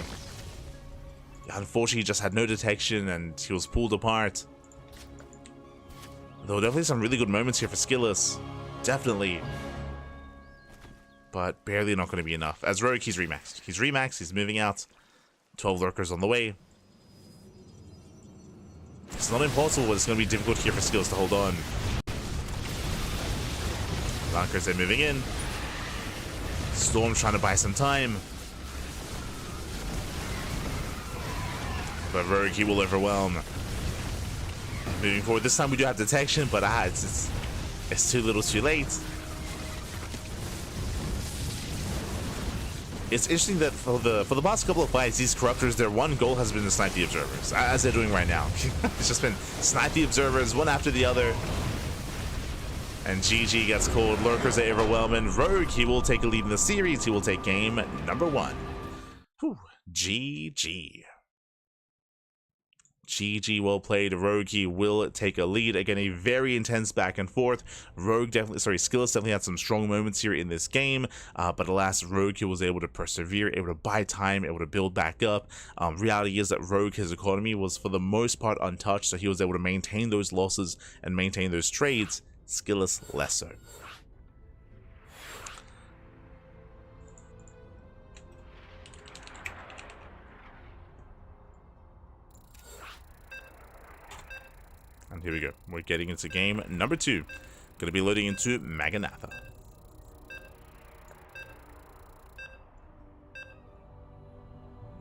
Unfortunately, he just had no detection and he was pulled apart. Though definitely some really good moments here for Skillous. Definitely. But barely not going to be enough. As roRo, he's remaxed. He's moving out. 12 lurkers on the way. It's not impossible, but it's going to be difficult here for Skillous to hold on. Lankers, they're moving in. Storm's trying to buy some time. But roRo, he will overwhelm. Moving forward, this time we do have detection, but it's too little too late. It's interesting that for the past couple of fights, these Corruptors, their one goal has been to snipe the Observers, as they're doing right now. It's just been snipe the Observers, one after the other. And GG gets called. Lurkers are overwhelming. roRo, he will take a lead in the series. He will take game number 1. Whew. GG. GG, well played. roRo will take a lead. Again, a very intense back and forth. Skillous definitely had some strong moments here in this game, but alas, roRo was able to persevere, able to buy time, able to build back up. Reality is that roRo, his economy was for the most part untouched, so he was able to maintain those losses and maintain those trades. Skillous less so. And here we go. We're getting into game number 2. Going to be loading into Maganatha.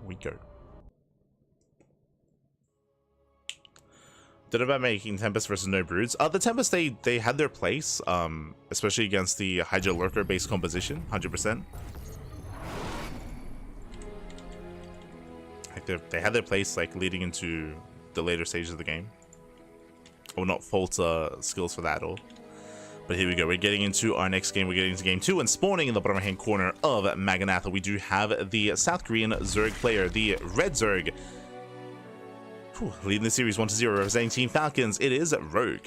We go. Don't know about making Tempest versus no Broods. The Tempest, they had their place, especially against the Hydra Lurker based composition, 100%. Like they had their place, like leading into the later stages of the game. I will not fault Skills for that at all. But here we go. We're getting into our next game. We're getting into game 2, and spawning in the bottom right-hand corner of Maganatha, we do have the South Korean Zerg player, the Red Zerg. Leading the series 1-0, representing Team Falcons, it is roRo.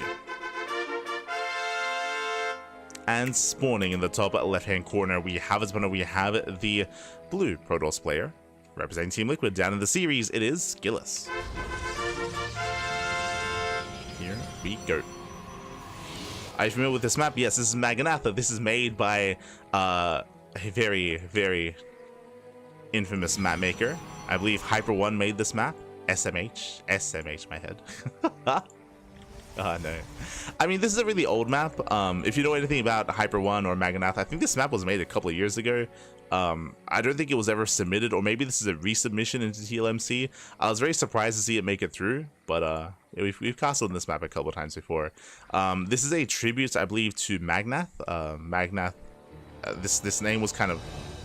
And spawning in the top left-hand corner, we have the blue Protoss player, representing Team Liquid. Down in the series, it is Skillous. Here we go. Are you familiar with this map? Yes, this is Maganatha. This is made by a very, very infamous map maker. I believe HyperOne made this map. SMH, my head. Oh no. I mean, this is a really old map. If you know anything about HyperOne or Maganatha, I think this map was made a couple of years ago. I don't think it was ever submitted, or maybe this is a resubmission into TLMC. I was very surprised to see it make it through, but we've castled in this map a couple of times before. This is a tribute, I believe, to Magnath. Magnath. This name was kind of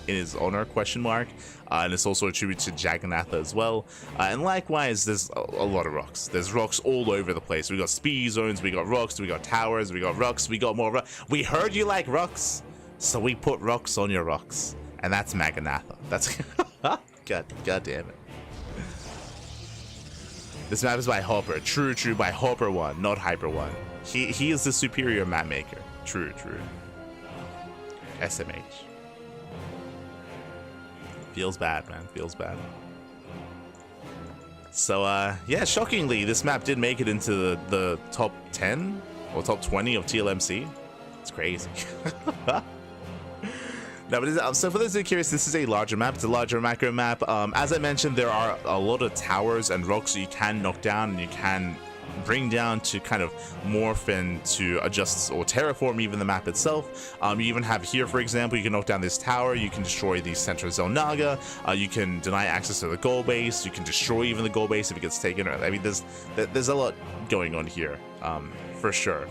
in his honor, question mark, and it's also a tribute to Jagannatha as well. And likewise, there's a lot of rocks. There's rocks all over the place. We got speed zones, we got rocks, we got towers, we got rocks, we got more rocks. We heard you like rocks, so we put rocks on your rocks, and that's Maganatha. That's God damn it. This map is by Hopper. True, by HyperOne, not HyperOne. He is the superior map maker. True. SMH. Feels bad, man. Feels bad. So, yeah, shockingly, this map did make it into the top 10 or top 20 of TLMC. It's crazy. No, but so for those who are curious, this is a larger map. It's a larger macro map. As I mentioned, there are a lot of towers and rocks that you can knock down and you can bring down to kind of morph and to adjust or terraform even the map itself. You even have here, for example, you can knock down this tower, you can destroy the center of Zelnaga, you can deny access to the goal base, you can destroy even the goal base if it gets taken. I mean, there's a lot going on here, for sure.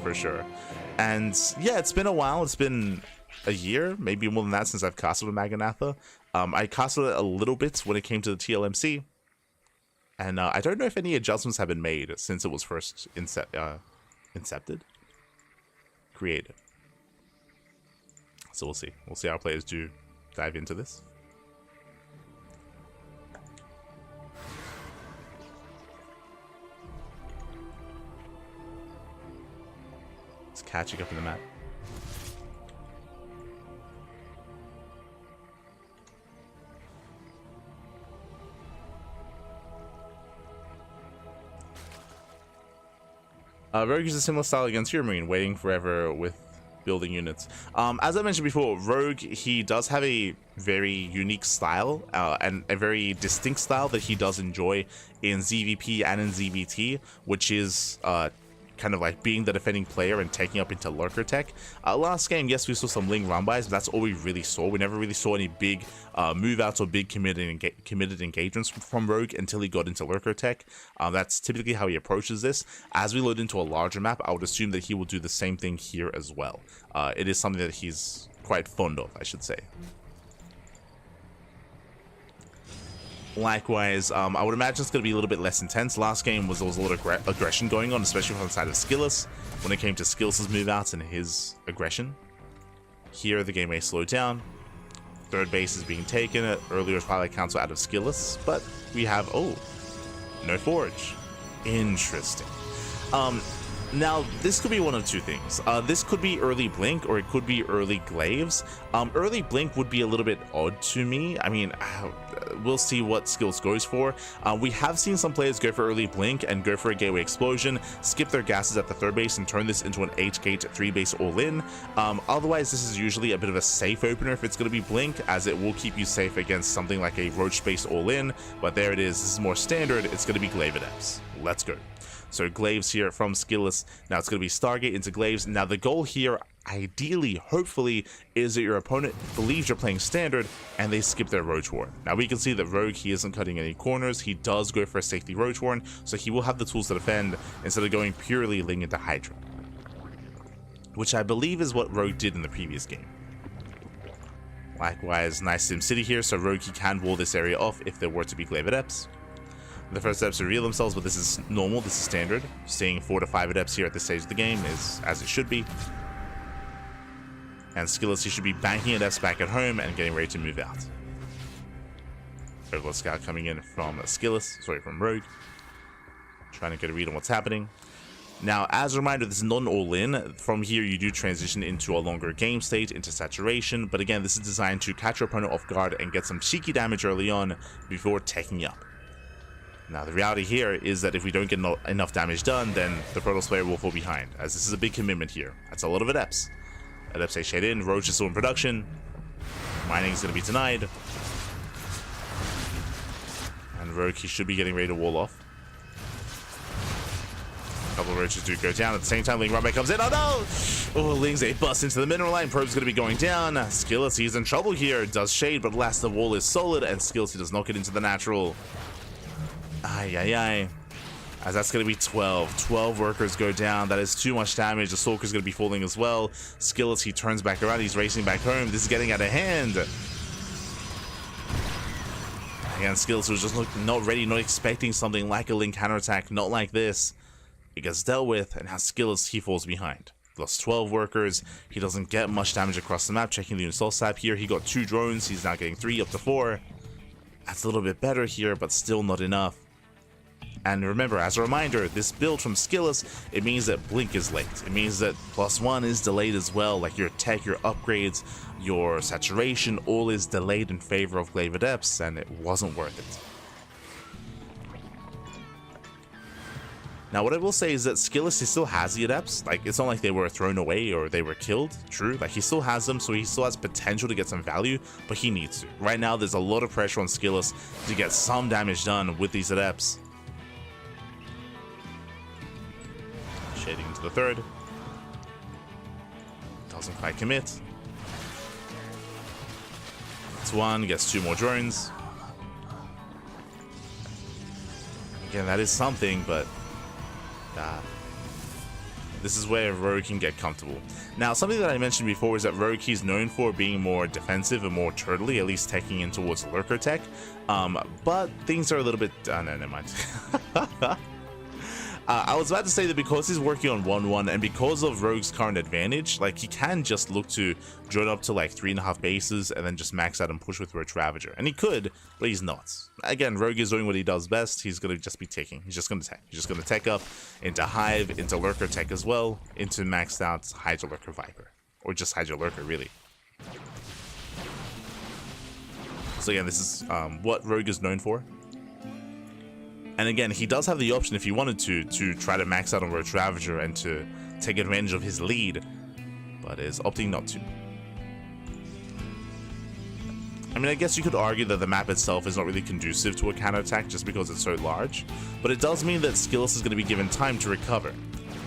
And yeah, it's been a while. It's been a year, maybe more than that, since I've castled a Maganatha. I castled it a little bit when it came to the TLMC. And I don't know if any adjustments have been made since it was first created. So we'll see. We'll see how players do dive into this. It's catching up in the map. Rogue uses a similar style against Hero Marine, waiting forever with building units. As I mentioned before, Rogue, he does have a very unique style and a very distinct style that he does enjoy in ZVP and in ZVT, which is kind of like being the defending player and taking up into lurker tech. Last game, yes, we saw some Ling run-bys, but that's all we really saw. We never really saw any big move-outs or big committed engagements from Rogue until he got into lurker tech. That's typically how he approaches this. As we load into a larger map, I would assume that he will do the same thing here as well. It is something that he's quite fond of, I should say. Likewise, I would imagine it's going to be a little bit less intense. Last game there was a lot of aggression going on, especially from the side of Skillus, when it came to Skillus' move-outs and his aggression. Here, the game may slow down. Third base is being taken. Earlier Twilight Council out of Skillus, but we have, oh, no Forge. Interesting. Now, this could be one of two things. This could be early Blink, or it could be early Glaives. Early Blink would be a little bit odd to me. I mean, we'll see what Skills goes for. We have seen some players go for early Blink and go for a Gateway Explosion, skip their gases at the third base, and turn this into an 8-gate 3-base all-in. Otherwise, this is usually a bit of a safe opener if it's going to be Blink, as it will keep you safe against something like a Roach-based all-in. But there it is. This is more standard. It's going to be Glaive Adepts. Let's go. So Glaives here from Skillus. Now it's going to be Stargate into Glaives. Now the goal here, ideally, hopefully, is that your opponent believes you're playing standard and they skip their Roach Warren. Now we can see that Rogue, he isn't cutting any corners. He does go for a safety Roach Warren, so he will have the tools to defend instead of going purely Ling into Hydra, which I believe is what Rogue did in the previous game. Likewise, nice SimCity here, so Rogue, he can wall this area off if there were to be Glaive Adepts. The first Adepts reveal themselves, but this is normal, this is standard. Seeing 4 to 5 Adepts here at this stage of the game is as it should be. And Skillus, he should be banking Adepts back at home and getting ready to move out. Overlord Scout coming in from Skillus, sorry, from Rogue. Trying to get a read on what's happening. Now, as a reminder, this is not an all-in. From here, you do transition into a longer game state, into saturation. But again, this is designed to catch your opponent off guard and get some cheeky damage early on before taking up. Now, the reality here is that if we don't get enough damage done, then the Protoss player will fall behind, as this is a big commitment here. That's a lot of Adepts. Adepts stay shade in, Roach is still in production. Mining is going to be denied. And Rogue, he should be getting ready to wall off. A couple of Roaches do go down. At the same time, Ling Runback comes in. Oh no! Oh, Ling's a bust into the mineral line. Probe's going to be going down. Skillus, he's in trouble here. Does shade, but last the wall is solid, and Skillus, he does not get into the natural. Ay. As that's going to be 12. 12 workers go down. That is too much damage. The Stalker's going to be falling as well. Skillus, he turns back around. He's racing back home. This is getting out of hand. Again, Skillus was just not ready, not expecting something like a Ling counterattack. Not like this. It gets dealt with, and now Skillus, he falls behind. Lost 12 workers. He doesn't get much damage across the map. Checking the Unisol Sap here. He got 2 drones. He's now getting 3 up to 4. That's a little bit better here, but still not enough. And remember, as a reminder, this build from Skillus, it means that Blink is late. It means that +1 is delayed as well, like your tech, your upgrades, your saturation, all is delayed in favor of Glaive Adepts, and it wasn't worth it. Now, what I will say is that Skillus, he still has the Adepts. Like, it's not like they were thrown away or they were killed. True, like, he still has them, so he still has potential to get some value, but he needs to. Right now, there's a lot of pressure on Skillus to get some damage done with these Adepts. Shading into the third. Doesn't quite commit. Gets one, gets two more drones. Again, that is something, but this is where herO can get comfortable. Now, something that I mentioned before is that herO is known for being more defensive and more turtly, at least teching in towards lurker tech. But things are a little bit... no, never mind. I was about to say that because he's working on 1-1 and because of Rogue's current advantage, like, he can just look to drone up to like 3.5 bases and then just max out and push with Roach Ravager. And he could, but he's not. Again, Rogue is doing what he does best. He's going to just be taking. He's just going to tech. He's just going to tech up into Hive, into Lurker tech as well, into maxed out Hydra Lurker Viper. Or just Hydra Lurker, really. So again, this is what Rogue is known for. And again, he does have the option, if he wanted to try to max out on Roach Ravager and to take advantage of his lead, but is opting not to. I mean, I guess you could argue that the map itself is not really conducive to a counterattack just because it's so large, but it does mean that Skillous is going to be given time to recover.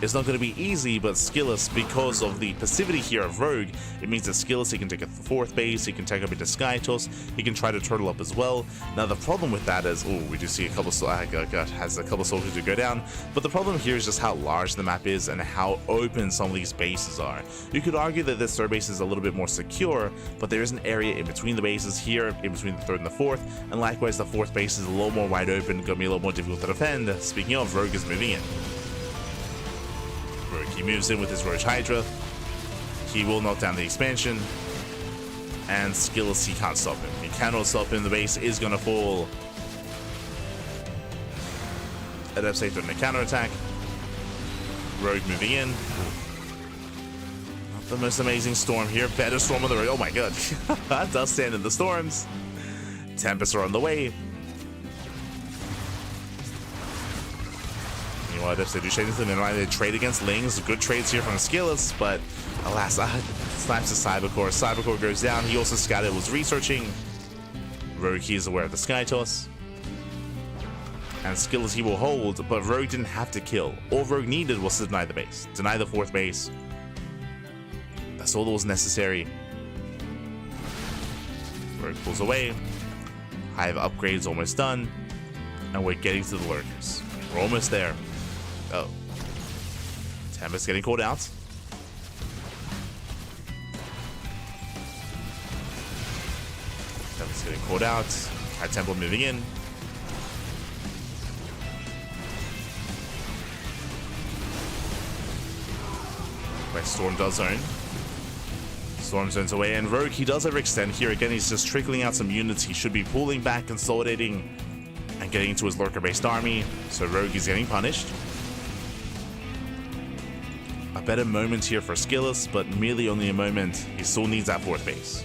It's not going to be easy, but Skillous, because of the passivity here of Rogue, it means that Skillous, he can take a 4th base, he can take up into Sky Toss, he can try to turtle up as well. Now the problem with that is, oh, we do see a couple has a couple soldiers to go down, but the problem here is just how large the map is and how open some of these bases are. You could argue that this 3rd base is a little bit more secure, but there is an area in between the bases here, in between the 3rd and the 4th, and likewise the 4th base is a little more wide open, going to be a little more difficult to defend. Speaking of, Rogue is moving in. He moves in with his Roach Hydra. He will knock down the expansion. And Skillous, he can't stop him. He cannot stop him. The base is going to fall. Adept safe during the counterattack. Rogue moving in. Not the most amazing storm here. Better storm on the road. Oh my god. Does stand in the storms. Tempests are on the way. Adepts, they do shade into the minimize. They trade against Lings. Good trades here from Skillous, but alas, snaps to Cybercore. Cybercore goes down. He also scattered, was researching. Rogue, he is aware of the Sky Toss. And Skillous, he will hold, but Rogue didn't have to kill. All Rogue needed was to deny the base. Deny the 4th base. That's all that was necessary. Rogue pulls away. Hive upgrades almost done. And we're getting to the lurkers. We're almost there. Oh. Tempest getting called out. Tempest getting called out. High Temple moving in. Where Storm does zone. Storm zones away, and Rogue, he does overextend here. Again, he's just trickling out some units. He should be pulling back, consolidating, and getting into his lurker-based army. So Rogue is getting punished. A better moment here for Skillous, but merely only a moment. He still needs that 4th base.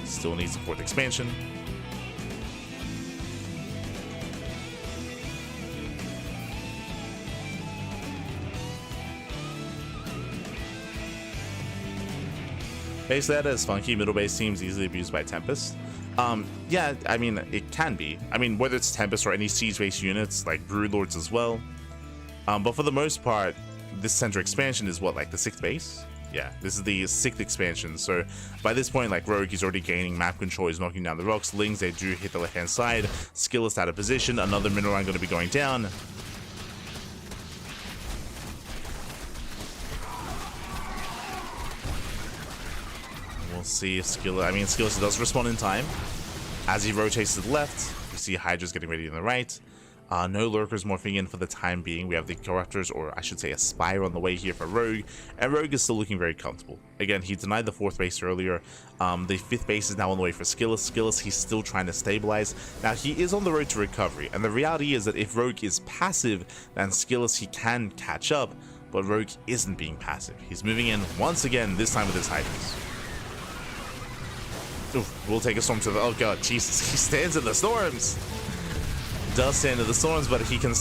Still needs the 4th expansion. Base that is funky. Middle base seems easily abused by Tempest. Yeah, I mean, it can be. I mean, whether it's Tempest or any siege-based units, like Broodlords as well. But for the most part, this center expansion is what, like the 6th base? Yeah, this is the 6th expansion. So by this point, like Rogue, he's already gaining map control. He's knocking down the rocks. Lings, they do hit the left-hand side. Skillous out of position. Another mineral line going to be going down. We'll see if Skillous does respond in time. As he rotates to the left, we see Hydra's getting ready on the right. No lurkers morphing in for the time being. We have the Corruptors, or I should say Aspire, on the way here for Rogue, and Rogue is still looking very comfortable. Again, he denied the 4th base earlier. The 5th base is now on the way for Skillous. Skillous, he's still trying to stabilize. Now, he is on the road to recovery, and the reality is that if Rogue is passive, then Skillous, he can catch up, but Rogue isn't being passive. He's moving in once again, this time with his Hydras. Oof, we'll take a storm to the... Oh god, Jesus, he stands in the storms! Does stand in the storms, but he can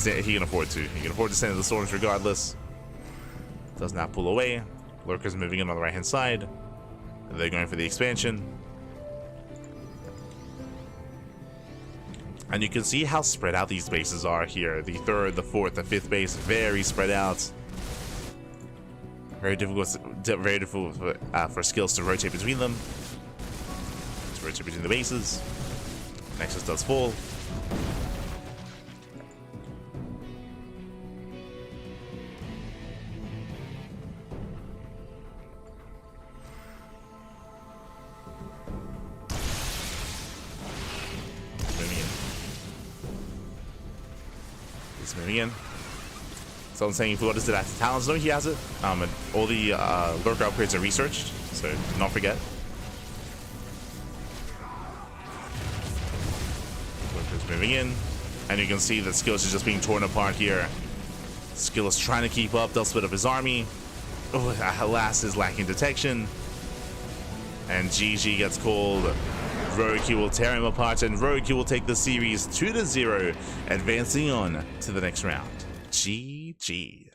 afford to. He can afford to stand in the storms regardless. Does not pull away. Lurkers moving in on the right hand side. They're going for the expansion. And you can see how spread out these bases are here. The third, the fourth, the fifth base, very spread out. Very difficult for skills to rotate between them. To rotate between the bases. Nexus does fall. Moving in. Someone's saying if we just did that to talents, no, he has it. And all the lurker upgrades are researched, so do not forget. Lurker's moving in, and you can see that Skills is just being torn apart here. Skill is trying to keep up, they'll split up his army. Oh, alas, is lacking detection. And GG gets called. herO will tear him apart, and herO will take the series 2-0, advancing on to the next round. GG.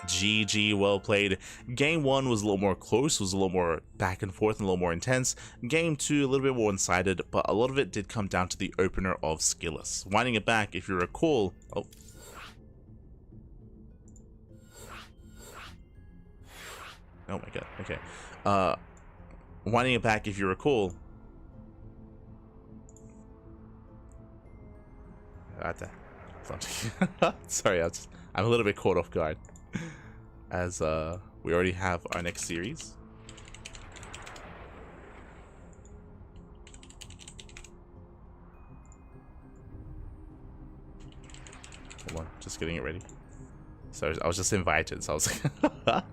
GG, well played. Game 1 was a little more close, was a little more back and forth and a little more intense. Game 2, a little bit more one-sided, but a lot of it did come down to the opener of Skilless. Winding it back, if you recall... Oh my god, okay. Winding it back, if you recall, sorry, I'm a little bit caught off guard, as we already have our next series. Hold on, just getting it ready. So I was just invited, so I was like.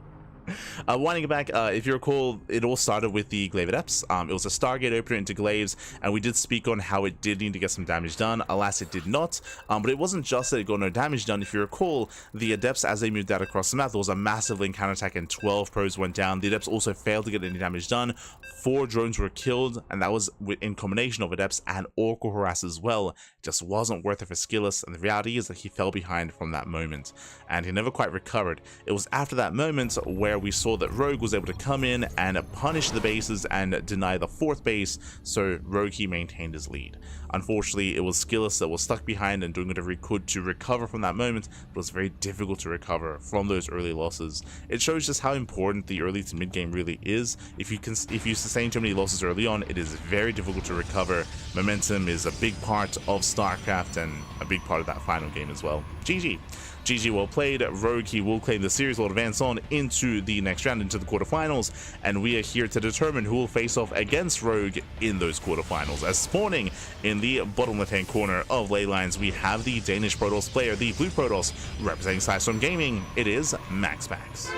Winding it back, if you recall, it all started with the Glaive Adepts. It was a Stargate opener into Glaives, and we did speak on how it did need to get some damage done. Alas, it did not. But it wasn't just that it got no damage done. If you recall, the Adepts, as they moved out across the map, there was a massive link counterattack and 12 pros went down. The Adepts also failed to get any damage done. 4 drones were killed, and that was in combination of Adepts and Oracle Harass as well. It just wasn't worth it for Skilless, and the reality is that he fell behind from that moment, and he never quite recovered. It was after that moment where we saw that herO was able to come in and punish the bases and deny the 4th base, so herO maintained his lead. Unfortunately, it was Skilless that was stuck behind and doing whatever he could to recover from that moment, but it was very difficult to recover from those early losses. It shows just how important the early to mid game really is. If you sustain too many losses early on, it is very difficult to recover. Momentum is a big part of StarCraft and a big part of that final game as well. GG. GG, well played. herO will claim the series, will advance on into the next round, into the quarterfinals, and we are here to determine who will face off against herO in those quarterfinals. As spawning in the bottom left-hand corner of ley lines, we have the Danish Protoss player, the Blue Protoss, representing Sidestorm Gaming. It is MaxPax.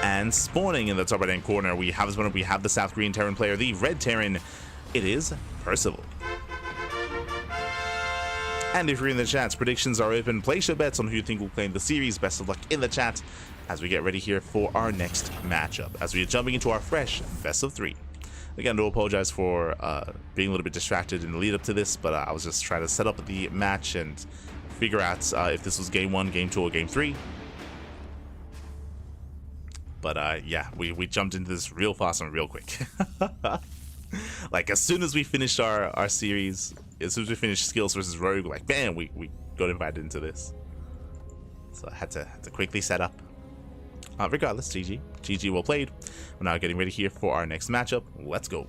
And spawning in the top right-hand corner, we have the South Korean Terran player, the Red Terran. It is Percival. And if you're in the chat, predictions are open. Place your bets on who you think will claim the series. Best of luck in the chat as we get ready here for our next matchup, as we are jumping into our fresh best of 3. Again, do apologize for being a little bit distracted in the lead up to this, but I was just trying to set up the match and figure out if this was game 1, game 2, or game 3. But yeah, we jumped into this real fast and real quick. Like, as soon as we finished our series, as soon as we finished Skills versus herO, like, bam, we got invited into this. So I had to quickly set up. Regardless, GG. GG, well played. We're now getting ready here for our next matchup. Let's go.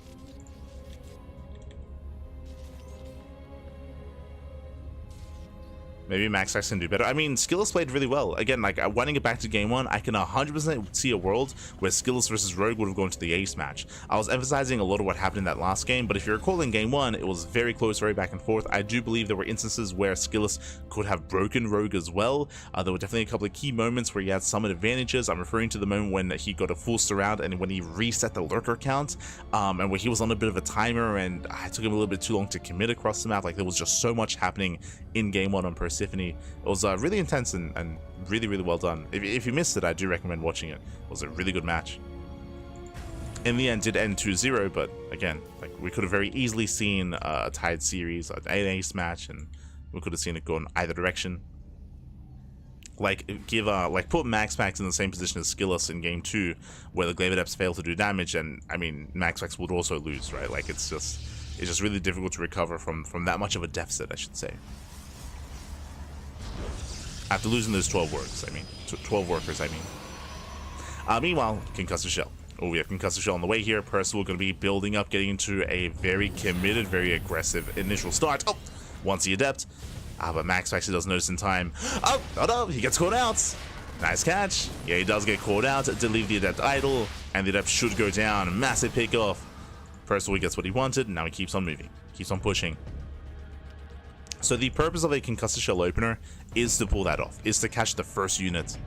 Maybe MaxPax can do better. I mean, Skilless played really well. Again, like, winding it back to game 1, I can 100% see a world where Skilless versus herO would have gone to the ace match. I was emphasizing a lot of what happened in that last game, but if you recall in game 1, it was very close, very back and forth. I do believe there were instances where Skilless could have broken herO as well. There were definitely a couple of key moments where he had some advantages. I'm referring to the moment when he got a full surround and when he reset the lurker count, and where he was on a bit of a timer, and it took him a little bit too long to commit across the map. Like, there was just so much happening in game 1 on Persephone. It was really intense and really, really well done. If you missed it, I do recommend watching it. It was a really good match. In the end, it did end 2-0, but again, like, we could have very easily seen a tied series, an ace match, and we could have seen it go in either direction. like put MaxPax in the same position as Skillus in game 2, where the Glaive Adepts fail to do damage, and I mean MaxPax would also lose, right? Like it's just really difficult to recover from that much of a deficit, I should say. After losing those 12 workers, I mean. Meanwhile, Concussive Shell. Oh, we have Concussive Shell on the way here. Percival going to be building up, getting into a very committed, very aggressive initial start. Oh, once the Adept. But Max actually does notice in time. Oh no, he gets caught out. Nice catch. Yeah, he does get caught out to leave the Adept idle, and the Adept should go down. Massive pick off. Percival gets what he wanted, and now he keeps on moving, keeps on pushing. So the purpose of a Concussive Shell opener is to pull that off, is to catch the first unit.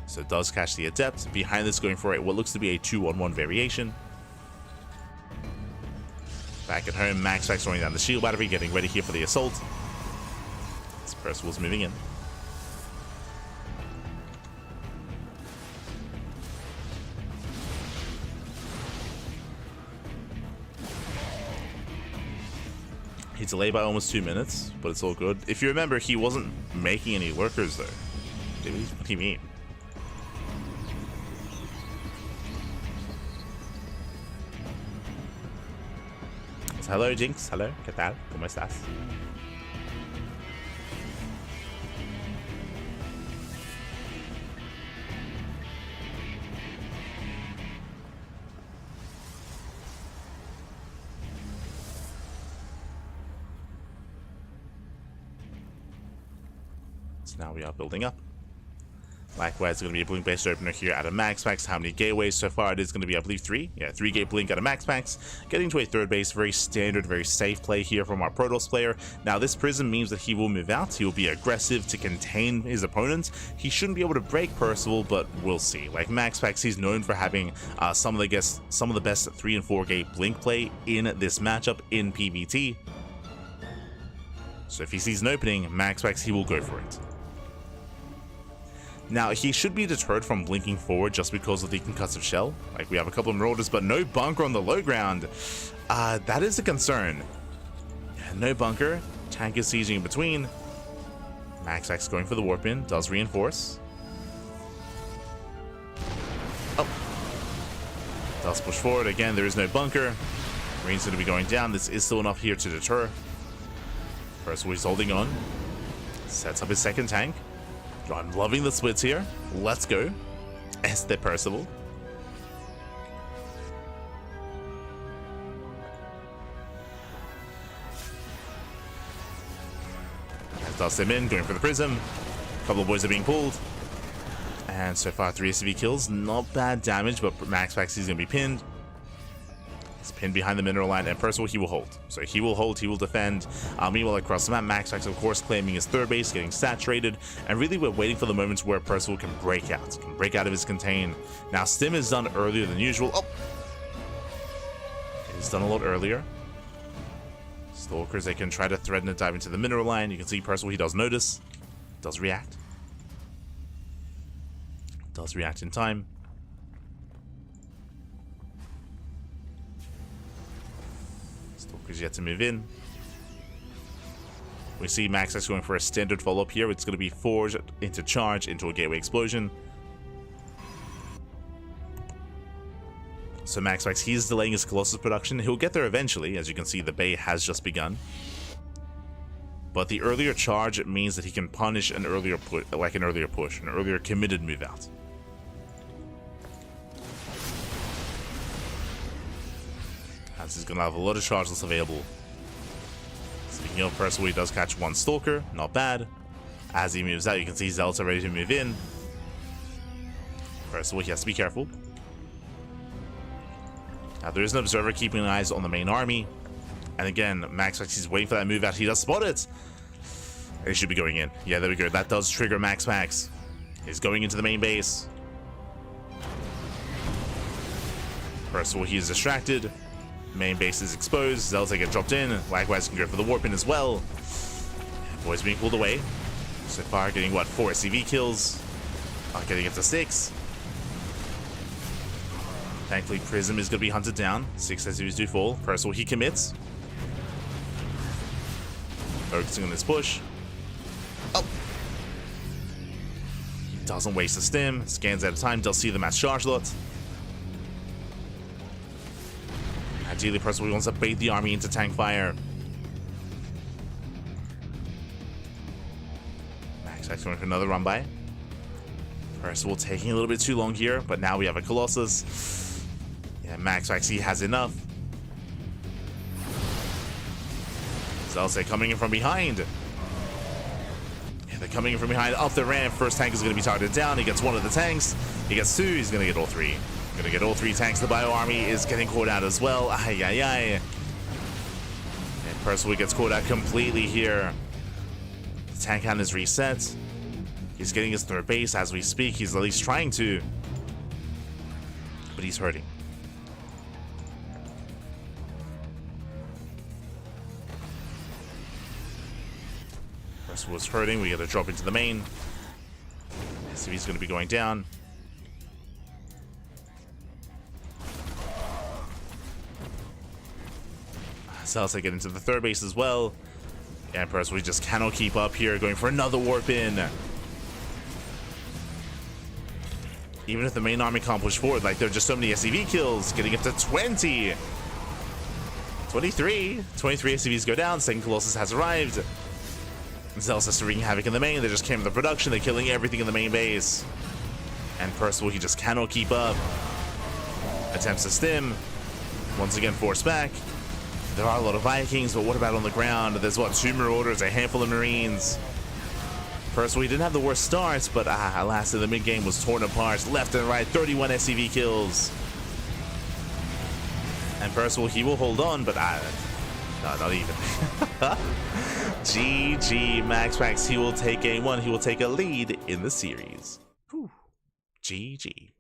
So it does catch the Adept. Behind this, going for what looks to be a 2-on-1 variation. Back at home, MaxPax running down the shield battery, getting ready here for the assault. Percival's moving in. He's delayed by almost 2 minutes, but it's all good. If you remember, he wasn't making any lurkers though. What do you mean? Hello Jinx, hello, ¿qué tal? ¿Cómo estás? So now we are building up. Likewise, it's going to be a blink-based opener here out of MaxPax. How many gateways so far? It is going to be, I believe, 3. Yeah, 3-gate blink out of MaxPax. Getting to a third base, very standard, very safe play here from our Protoss player. Now, this Prism means that he will move out. He will be aggressive to contain his opponents. He shouldn't be able to break Percival, but we'll see. Like MaxPax, he's known for having some of the best 3- and 4-gate blink play in this matchup in PvT. So if he sees an opening, MaxPax, he will go for it. Now, he should be deterred from blinking forward just because of the Concussive Shell. Like, we have a couple of Marauders, but no bunker on the low ground. That is a concern. Yeah, no bunker. Tank is sieging in between. MaxPax going for the warp in. Does reinforce. Oh. Does push forward. Again, there is no bunker. Marine's going to be going down. This is still enough here to deter. First, he's holding on. Sets up his second tank. I'm loving the splits here. Let's go. Este Percival. Does him in, going for the Prism. A couple of boys are being pulled. And so far, 3 SCV kills. Not bad damage, but MaxPax is going to be pinned. He's pinned behind the mineral line, and Percival, he will hold. So he will hold, he will defend. Meanwhile, across the map, MaxPax, of course, claiming his third base, getting saturated. And really, we're waiting for the moments where Percival can break out of his contain. Now, Stim is done earlier than usual. Oh! It's done a lot earlier. Stalkers, they can try to threaten and dive into the mineral line. You can see Percival, he does notice. Does react. Does react in time. Stalker's yet to move in. We see MaxPax going for a standard follow-up here. It's going to be forged into charge into a gateway explosion. So MaxPax, he's delaying his Colossus production. He'll get there eventually. As you can see, the Bay has just begun. But the earlier charge means that he can punish an earlier push, an earlier committed move out. As he's going to have a lot of chargeless available. Speaking of Percival, he does catch one Stalker. Not bad. As he moves out, you can see Zealots are ready to move in. Percival, he has to be careful. Now, there is an Observer keeping eyes on the main army. And again, MaxPax, he's waiting for that move out. He does spot it. And he should be going in. Yeah, there we go. That does trigger MaxPax. He's going into the main base. Percival, he is distracted. Main base is exposed. Zealots get dropped in. Likewise, can go for the warp in as well. Boys being pulled away. So far, getting what, 4 SCV kills. Getting it to 6. Thankfully, Prism is going to be hunted down. 6 SCVs do fall. Percival, he commits. Focusing on this push. Oh! Doesn't waste a stim. Scans at a time. Does see them as charge lot. Ideally, Percival wants to bait the army into tank fire. MaxPax going for another run by. Percival taking a little bit too long here, but now we have a Colossus. Yeah, MaxPax, he has enough. Zelse coming in from behind. Yeah, they're coming in from behind up the ramp. First tank is going to be targeted down. He gets one of the tanks. He gets two. He's going to get all three. Going to get all three tanks. The ByuN army is getting caught out as well. Ay, ay, ay. And Percival gets caught out completely here. The tank count is reset. He's getting his third base as we speak. He's at least trying to. But he's hurting. Percival was hurting. We got to drop into the main. SCV's going to be going down. Zelse get into the third base as well. And Percival just cannot keep up here. Going for another warp in. Even if the main army can't push forward, like there are just so many SCV kills, getting up to 20. 23 SCVs go down. Second Colossus has arrived. Zelse is wreaking havoc in the main. They just came to the production. They're killing everything in the main base. And Percival, he just cannot keep up. Attempts to stim. Once again, forced back. There are a lot of Vikings, but what about on the ground? There's what, 2 Marauders, a handful of Marines. Percival, he didn't have the worst starts, but alas, in the mid-game was torn apart. Left and right, 31 SCV kills. And Percival, he will hold on, but no, not even. GG, MaxPax, he will take game 1. He will take a lead in the series. Whew. GG.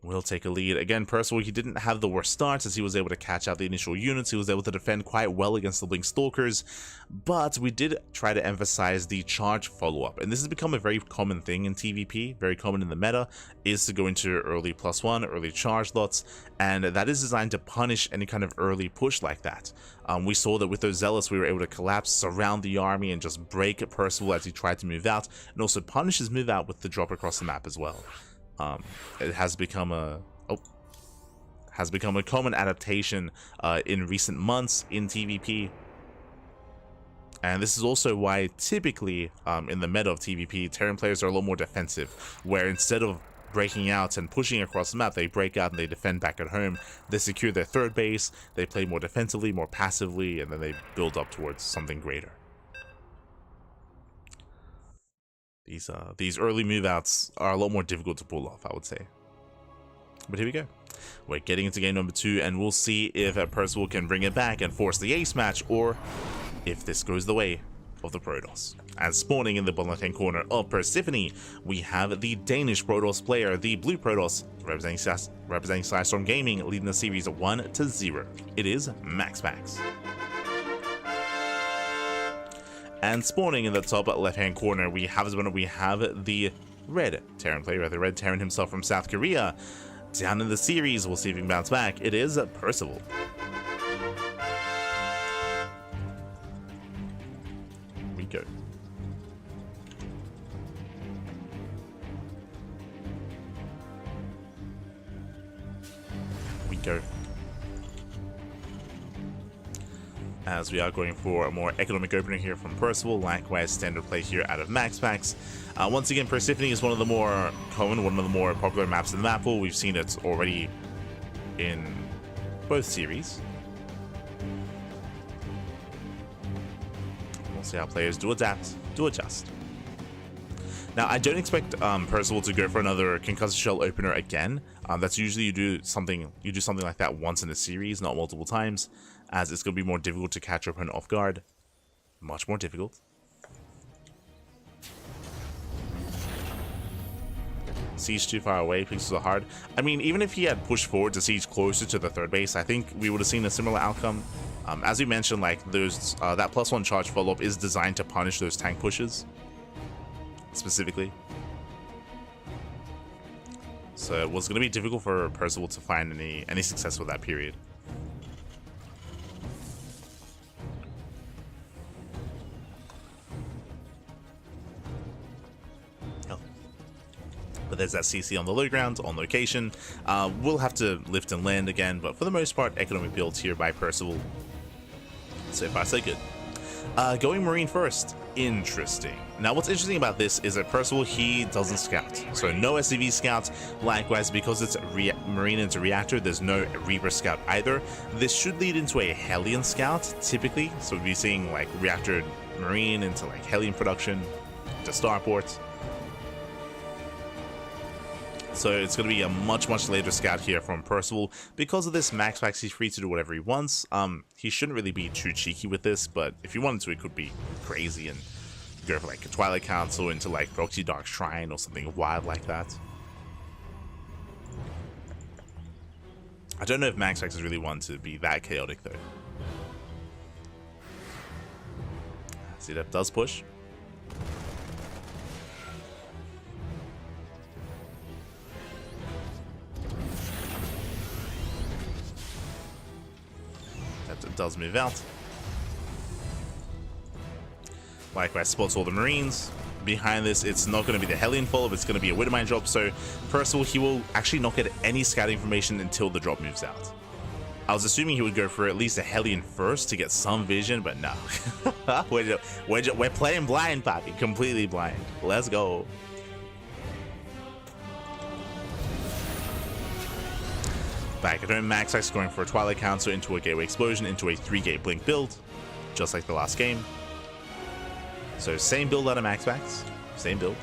Will take a lead. Again, Percival, he didn't have the worst starts as he was able to catch out the initial units. He was able to defend quite well against the Blink Stalkers, but we did try to emphasize the charge follow-up. And this has become a very common thing in TVP, very common in the meta, is to go into early +1, early charge lots, and that is designed to punish any kind of early push like that. We saw that with those Zealots, we were able to collapse, surround the army, and just break Percival as he tried to move out, and also punish his move out with the drop across the map as well. It has become a common adaptation in recent months in TVP, and this is also why typically in the meta of TVP, Terran players are a lot more defensive, where instead of breaking out and pushing across the map, they break out and they defend back at home. They secure their third base, they play more defensively, more passively, and then they build up towards something greater. These early move outs are a lot more difficult to pull off, I would say. But here we go. We're getting into game number 2, and we'll see if Percival can bring it back and force the ace match, or if this goes the way of the Protoss. As spawning in the bottom left-hand corner of Persephone, we have the Danish Protoss player, the Blue Protoss, representing Sidestorm Gaming, leading the series 1-0. It is MaxPax. And spawning in the top left-hand corner, we have the red Terran player, the red Terran himself from South Korea. Down in the series, we'll see if he can bounce back. It is Percival. We go. We go. As we are going for a more economic opener here from Percival, likewise standard play here out of MaxPax. Once again, Persephone is one of the more common, one of the more popular maps in the map pool. We've seen it already in both series. We'll see how players do adapt, do adjust. Now, I don't expect Percival to go for another concussive shell opener again. That's usually you do something like that once in a series, not multiple times, as it's going to be more difficult to catch your opponent off guard. Much more difficult. Siege too far away, pixels are hard. I mean, even if he had pushed forward to siege closer to the third base, I think we would have seen a similar outcome. As we mentioned, like those that +1 charge follow-up is designed to punish those tank pushes specifically. So it was going to be difficult for Percival to find any success with that period. Oh, There's that CC on the low ground, on location. We'll have to lift and land again, but for the most part, economic builds here by Percival. So far, so good. Going Marine first. Interesting. Now, what's interesting about this is that Percival, he doesn't scout. So no SCV scout. Likewise, because it's Marine into Reactor, there's no Reaper scout either. This should lead into a Hellion scout, typically. So we'll be seeing like Reactor Marine into like Hellion production, to Starport. So it's going to be a much later scout here from Percival. Because of this, MaxPax, he's free to do whatever he wants. He shouldn't really be too cheeky with this, but if he wanted to, it could be crazy and go for like a Twilight Council into like Proxy Dark Shrine or something wild like that. I don't know if MaxPax is really one to be that chaotic though. See, that does push. That does move out. Likewise, spots all the Marines. Behind this, it's not going to be the Hellion follow-up, it's going to be a Widowmine drop, so Percival, he will actually not get any scout information until the drop moves out. I was assuming he would go for at least a Hellion first to get some vision, but no. we're playing blind, Poppy. Completely blind. Let's go. Back at home, MaxPax going for a Twilight Council into a Gateway Explosion into a 3-gate Blink build, just like the last game. So same build out of MaxPax, same build.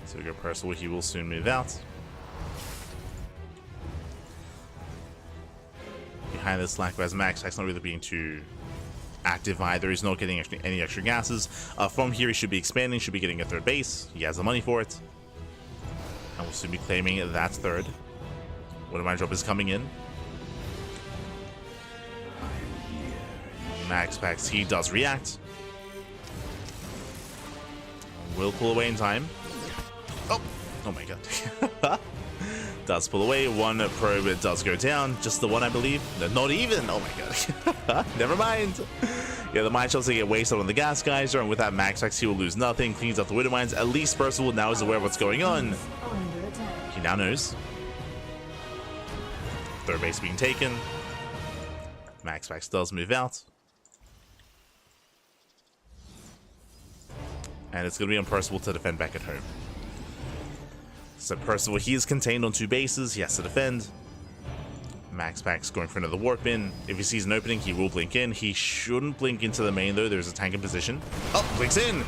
So we go Percival, he will soon move out. Behind this, likewise, MaxPax not really being too active either. He's not getting any extra gases. From here, he should be expanding, should be getting a third base. He has the money for it. And we'll soon be claiming that third. Widowmine drop is coming in. MaxPax, he does react. Will pull away in time. Oh my god. Does pull away. One probe does go down. Just the one, I believe. No, not even. Oh my god. Never mind. Yeah, the mine shots get wasted on the gas geyser, and with that MaxPax, he will lose nothing. Cleans up the Widow Mines. At least Percival now is aware of what's going on. He now knows. Third base being taken. MaxPax does move out. And it's going to be on Percival to defend back at home. So Percival, he is contained on 2 bases. He has to defend. MaxPax going for another warp in. If he sees an opening, he will blink in. He shouldn't blink into the main, though. There's a tank in position. Oh, blinks in.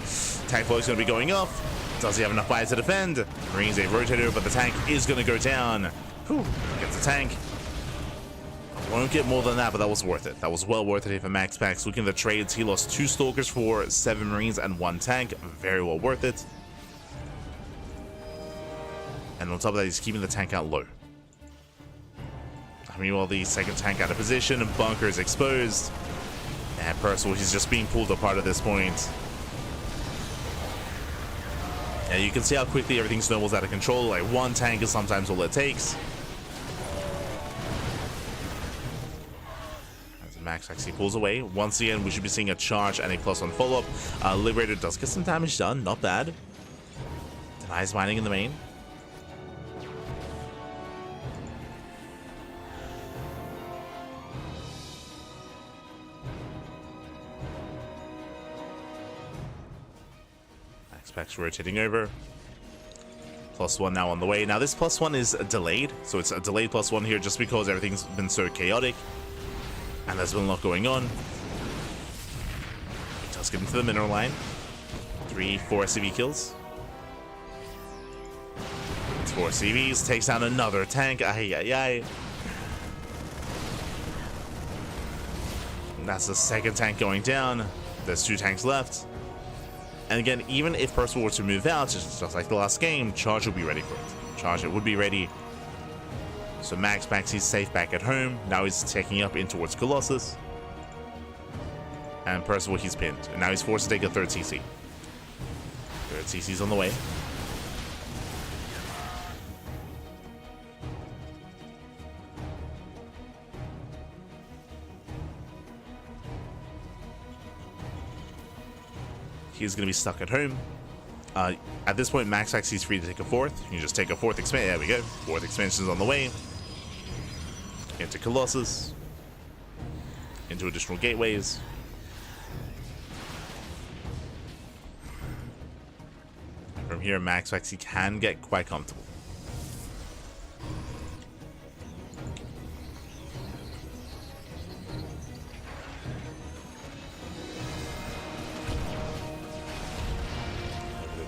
Tank flow is going to be going off. Does he have enough fire to defend? Marines a rotator, but the tank is going to go down. Whew. Gets the tank. Won't get more than that, but that was worth it. That was well worth it here for MaxPax. Looking at the trades, he lost 2 Stalkers for 7 Marines and 1 tank. Very well worth it. And on top of that, he's keeping the tank out low. Meanwhile, the second tank out of position, bunker is exposed. And Percival, he's just being pulled apart at this point. And you can see how quickly everything snowballs out of control. Like, 1 tank is sometimes all it takes. As Max actually pulls away. Once again, we should be seeing a charge and a +1 follow-up. Liberator does get some damage done, not bad. Denies mining in the main. MaxPax rotating over. +1 now on the way. Now this +1 is delayed, so it's a delayed +1 here just because everything's been so chaotic and there's been a lot going on. It does get into the mineral line. 3, 4 SCV kills. It's 4 CVs, takes down another tank. Ay, ay, ay. And that's the second tank going down. There's 2 tanks left. And again, even if Percival were to move out, just like the last game, Charge will be ready for it. Charge it would be ready. So MaxPax, he's safe back at home. Now he's taking up in towards Colossus. And Percival, he's pinned. And now he's forced to take a third CC. Third CC's on the way. He's going to be stuck at home. At this point, MaxPax, he's free to take a fourth. You just take a fourth expansion. There we go. Fourth expansion's on the way. Into Colossus. Into additional gateways. And from here, MaxPax, he can get quite comfortable.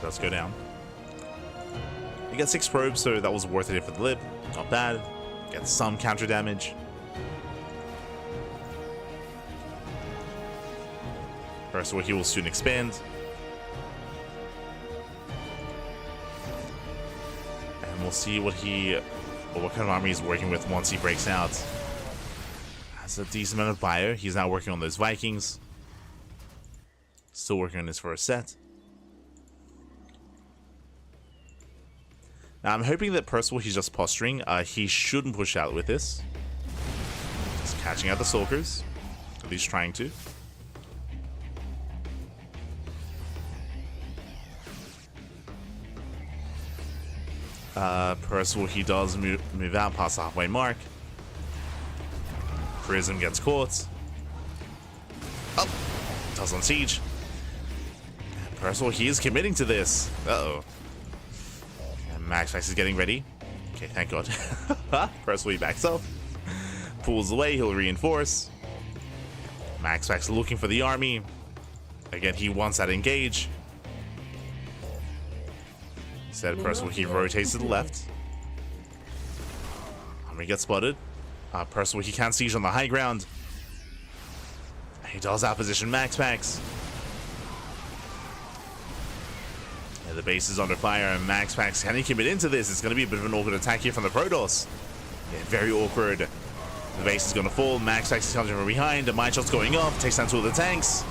Does go down. He got 6 probes, so that was worth it for the lib. Not bad. Gets some counter damage. First of all, he will soon expand. And we'll see what kind of army he's working with once he breaks out. Has a decent amount of bio. He's now working on those Vikings. Still working on his first set. Now, I'm hoping that Percival, he's just posturing. He shouldn't push out with this. Just catching out the Stalkers. At least trying to. Percival, he does move out past the halfway mark. Prism gets caught. Oh! Does on siege. Percival, he is committing to this. Uh-oh. MaxPax is getting ready. Okay, thank God. Percival, he backs up. Pulls away, he'll reinforce. MaxPax looking for the army. Again, he wants that engage. Instead, Percival, he rotates to the left. Army gets spotted. Percival, he can't siege on the high ground. He does outposition MaxPax. The base is under fire, and MaxPax, can he commit into this? It's going to be a bit of an awkward attack here from the Protoss. Yeah, very awkward. The base is going to fall. MaxPax is coming from behind. The mine shot's going off. Takes down 2 of the tanks.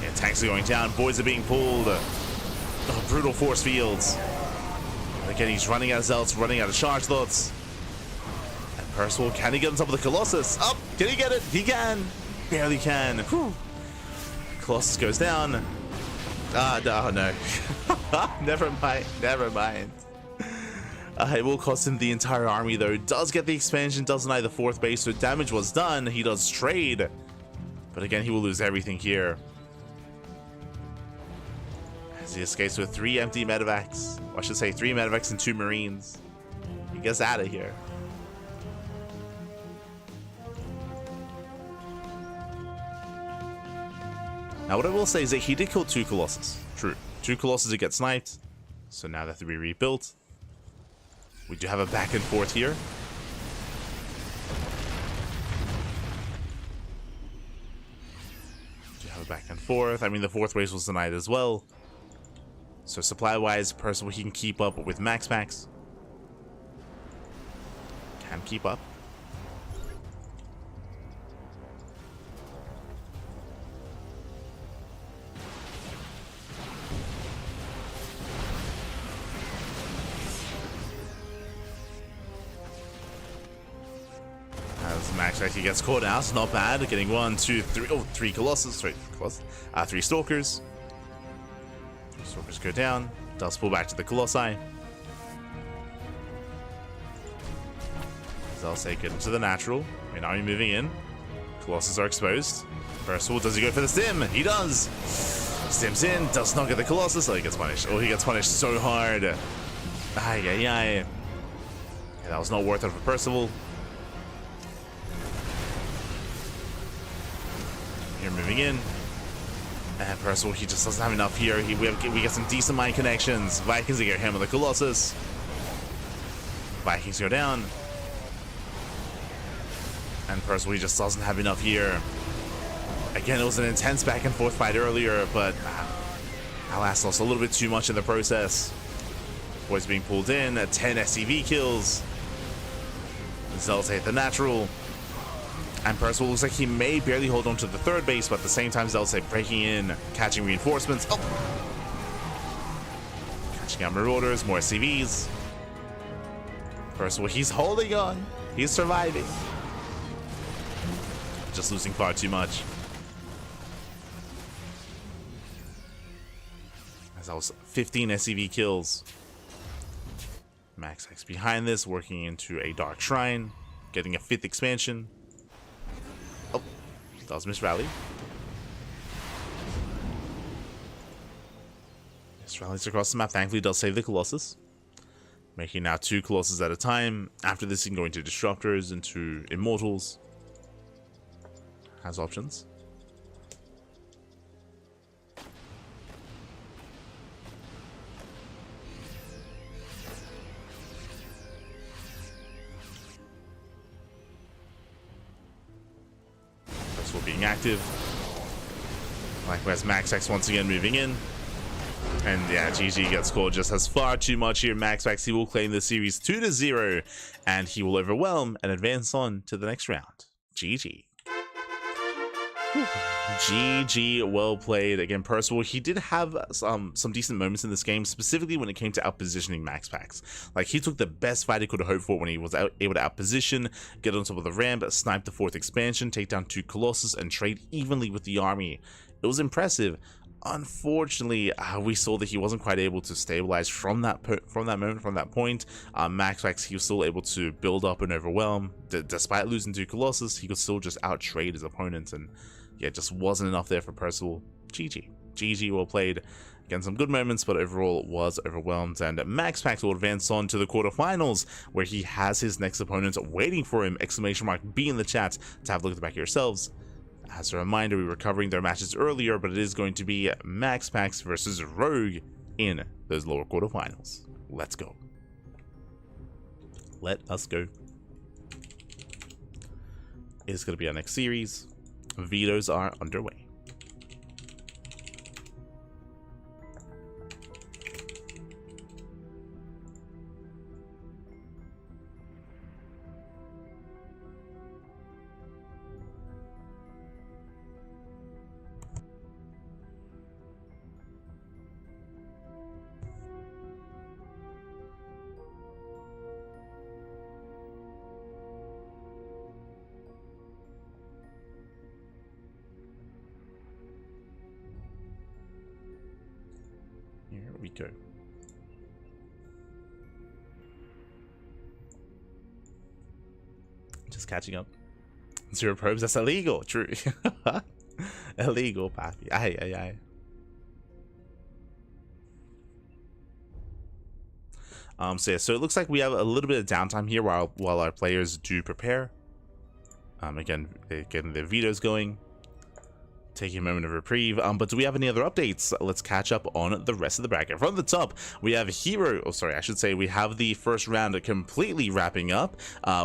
Yeah, tanks are going down. Boys are being pulled. Oh, brutal force fields. Again, he's running out of Zealots, running out of charge lots. And Percival, can he get on top of the Colossus? Oh, can he get it? He can. Barely can. Whew. Colossus goes down. Oh no. Never mind. It will cost him the entire army, though. Does get the expansion, does deny the 4th base, so damage was done. He does trade. But again, he will lose everything here. As he escapes with 3 empty medevacs. Or I should say 3 medevacs and 2 Marines. He gets out of here. Now, what I will say is that he did kill 2 Colossus. True. 2 Colossus that get sniped. So now they have to be rebuilt. We do have a back and forth here. We do have a back and forth. I mean, the 4th base was denied as well. So supply-wise, Percival, he can keep up with MaxPax. Can keep up. MaxPax, he gets caught out, not bad. Getting 1, 2, 3, 3 Colossus, 3 Stalkers. Stalkers go down. Does pull back to the Colossi. Zealots take it into the natural. And now he's moving in. Colossus are exposed. First of all, does he go for the stim? He does. Stims in, does not get the Colossus. Oh, he gets punished. Oh, he gets punished so hard. Ay. Yeah, that was not worth it for Percival. Here moving in. And Percival, he just doesn't have enough here. We get some decent mine connections. Vikings get him with the Colossus. Vikings go down. And Percival, he just doesn't have enough here. Again, it was an intense back and forth fight earlier, but alas, lost a little bit too much in the process. Boys being pulled in at 10 SCV kills. Zealots hit the natural. And Percival looks like he may barely hold on to the third base, but at the same time, Zelda breaking in, catching reinforcements. Oh! Catching out Marauders, more SCVs. Percival, he's holding on. He's surviving. Just losing far too much. As that was 15 SCV kills. MaxPax behind this, working into a Dark Shrine, getting a 5th expansion. Oh, that was Miss Rally. Miss Rallies across the map. Thankfully, does save the Colossus. Making now 2 Colossus at a time. After this, he can go into Disruptors, into Immortals. Has options. Percival being active. Likewise, MaxPax once again moving in. And yeah, GG gets scored, just has far too much here. MaxPax, he will claim the series 2-0, and he will overwhelm and advance on to the next round. GG. GG, well played. Again, Percival, he did have some decent moments in this game, specifically when it came to outpositioning MaxPax. Like, he took the best fight he could have hoped for when he was able to outposition, get on top of the ramp, snipe the 4th expansion, take down 2 Colossus, and trade evenly with the army. It was impressive. Unfortunately, we saw that he wasn't quite able to stabilize from that point. MaxPax, he was still able to build up and overwhelm. Despite losing 2 Colossus, he could still just out-trade his opponents, and yeah, it just wasn't enough there for Percival. GG, well played. Again, some good moments, but overall was overwhelmed, and MaxPax will advance on to the quarterfinals, where he has his next opponent waiting for him. !B in the chat to have a look at the back of yourselves. As a reminder, we were covering their matches earlier, but it is going to be MaxPax versus Rogue in those lower quarterfinals. Let's go. Let us go. It's going to be our next series. Vetoes are underway. Here we go. Just catching up. 0 probes, that's illegal. True. Illegal, papi. Aye. So it looks like we have a little bit of downtime here while our players do prepare. Again, they're getting their vetoes going. Taking a moment of reprieve, but do we have any other updates? Let's catch up on the rest of the bracket. From the top, we have herO. Oh, sorry, I should say we have the first round completely wrapping up.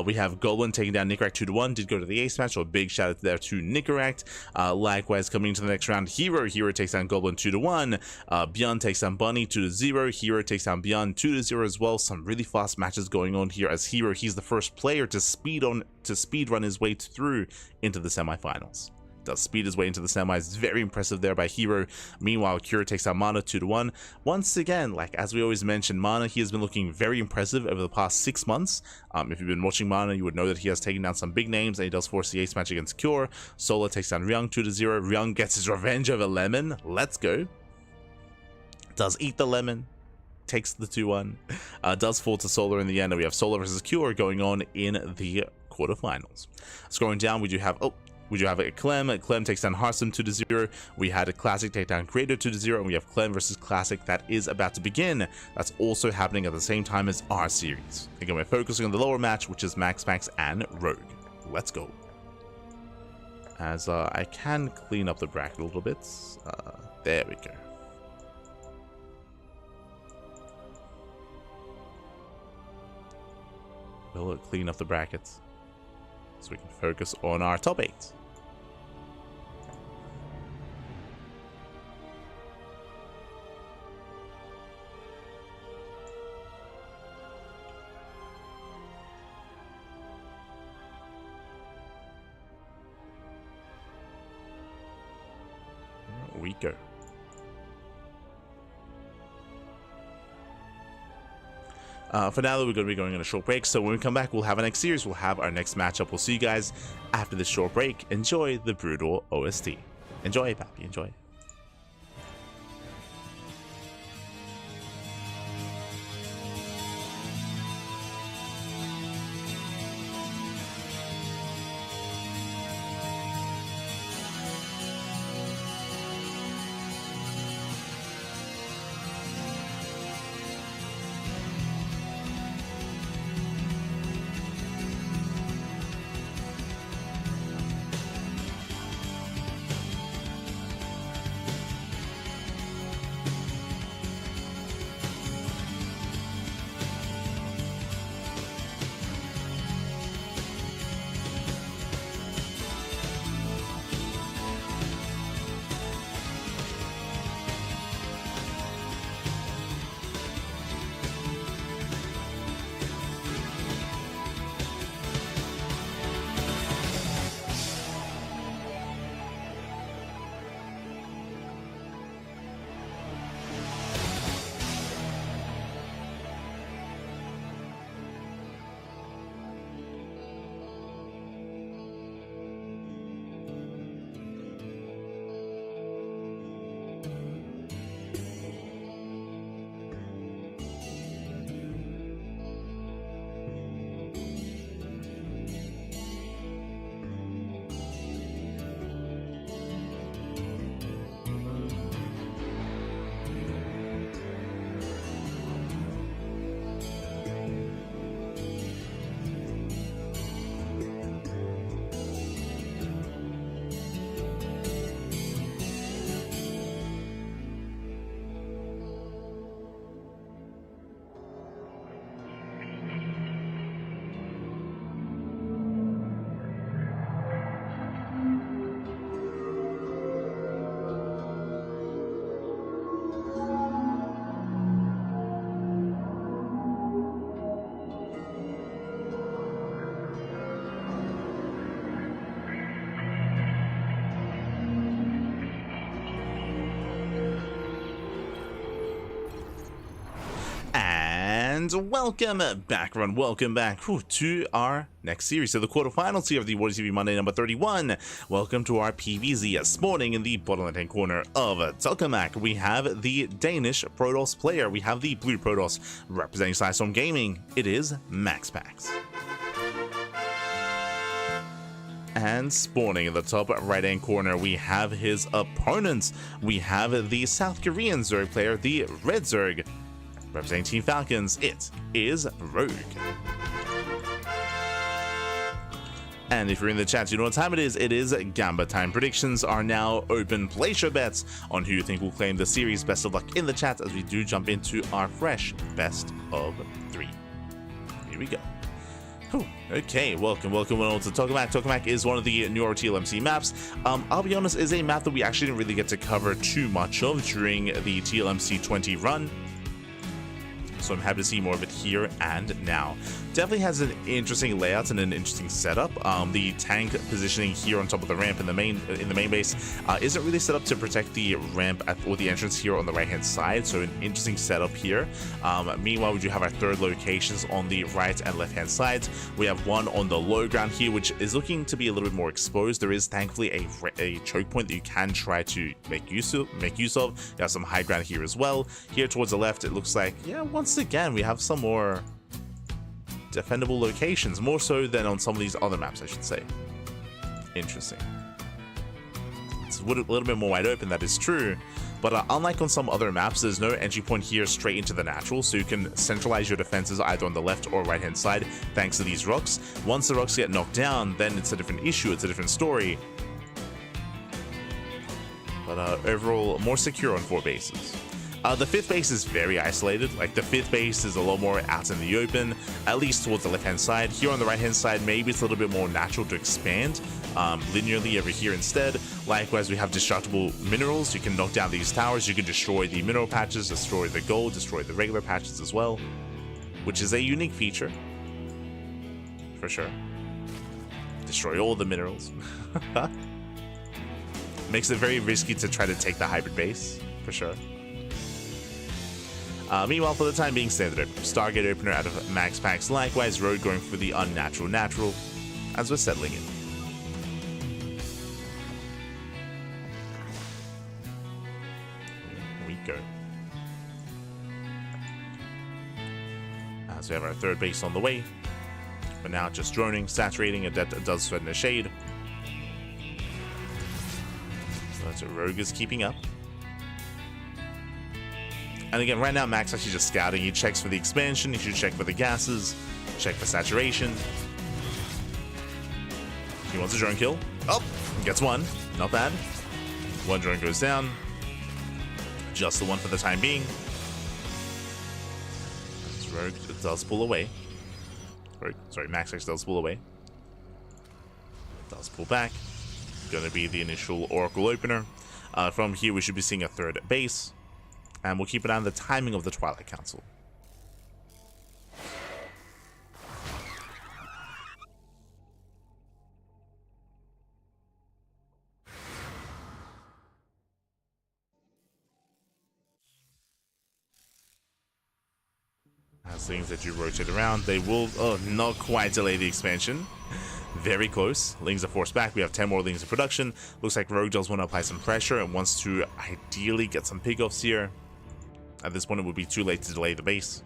We have Goblin taking down Nickeract 2-1. Did go to the ace match, so a big shout out there to Nickeract. Likewise, coming into the next round, herO takes down Goblin 2-1. ByuN takes down Bunny 2-0. herO takes down ByuN 2-0 as well. Some really fast matches going on here as herO, he's the first player to speed run his way through into the semifinals. Does speed his way into the semis. Very impressive there by herO. Meanwhile, Cure takes out Mana 2-1. Once again, like as we always mention, Mana, he has been looking very impressive over the past 6 months. If you've been watching Mana, you would know that he has taken down some big names, and he does force the ace match against Cure. Solar takes down ryung 2-0. ryung gets his revenge over Lemon. Let's go. Does eat the lemon. Takes the 2-1. Does fall to Solar in the end, and we have Solar versus Cure going on in the quarterfinals. Scrolling down, we do have a Clem. Clem takes down herSim 2-0. We had a Classic take down Creator 2-0, and we have Clem versus Classic that is about to begin. That's also happening at the same time as our series. Again, we're focusing on the lower match, which is MaxPax and Rogue. Let's go. As I can clean up the bracket a little bit. There we go. We'll clean up the brackets so we can focus on our top 8. we go. For now, though, we're going to be going on a short break, so when we come back, we'll have our next series, we'll have our next matchup. We'll see you guys after this short break. Enjoy the Brutal OST. Enjoy, Pappy, enjoy. And welcome back, everyone. Welcome back to our next series, so the quarterfinals here of the WardiTV Monday number 31. Welcome to our PVZ this morning. In the bottom left-hand corner of Ducklings, we have the Danish Protoss player. We have the blue Protoss representing Sidestorm Gaming. It is MaxPax. And spawning in the top right-hand corner, we have his opponents. We have the South Korean Zerg player, the Red Zerg. Representing Team Falcons, it is Rogue. And if you're in the chat, you know what time it is. It is Gamba time. Predictions are now open. Place your bets on who you think will claim the series. Best of luck in the chat as we do jump into our fresh best of 3. Here we go. Okay, welcome on to Tokamak. Tokamak is one of the newer TLMC maps. I'll be honest, is a map that we actually didn't really get to cover too much of during the TLMC 20 run. So I'm happy to see more of it here and now. Definitely has an interesting layout and an interesting setup. The tank positioning here on top of the ramp in the main base isn't really set up to protect the ramp or the entrance here on the right hand side. So an interesting setup here. Meanwhile, we do have our third locations on the right and left hand sides. We have one on the low ground here, which is looking to be a little bit more exposed. There is thankfully a choke point that you can try to make use of. You have some high ground here as well. Here towards the left, it looks like, yeah, once again we have some more defendable locations, more so than on some of these other maps, I should say. Interesting. It's a little bit more wide open, that is true, but unlike on some other maps, there's no entry point here straight into the natural, so you can centralize your defenses either on the left or right hand side thanks to these rocks. Once the rocks get knocked down, then it's a different issue, it's a different story. But overall, more secure on 4 bases. The 5th base is very isolated. Like, the 5th base is a lot more out in the open, at least towards the left-hand side. Here on the right-hand side, maybe it's a little bit more natural to expand linearly over here instead. Likewise, we have destructible minerals. You can knock down these towers. You can destroy the mineral patches, destroy the gold, destroy the regular patches as well, which is a unique feature, for sure. Destroy all the minerals. Makes it very risky to try to take the hybrid base, for sure. Meanwhile, for the time being, standard Stargate opener out of MaxPax. Likewise, Road going for the unnatural natural as we're settling in. Here we go. As we have our third base on the way. But now just droning, saturating. Adept does threaten a shade. So that's what Rogue is keeping up. And again, right now, Max actually just scouting. He checks for the expansion. He should check for the gases. Check for saturation. He wants a drone kill. Oh, gets one. Not bad. One drone goes down. Just the one for the time being. This Rogue does pull away. Sorry, MaxPax does pull away. Does pull back. Gonna be the initial Oracle opener. From here, we should be seeing a third base. And we'll keep an eye on the timing of the Twilight Council. As things that you rotate around, they will not quite delay the expansion. Very close. Lings are forced back. We have 10 more Lings in production. Looks like Rogue does want to apply some pressure and wants to ideally get some pickoffs here. At this point, it would be too late to delay the base.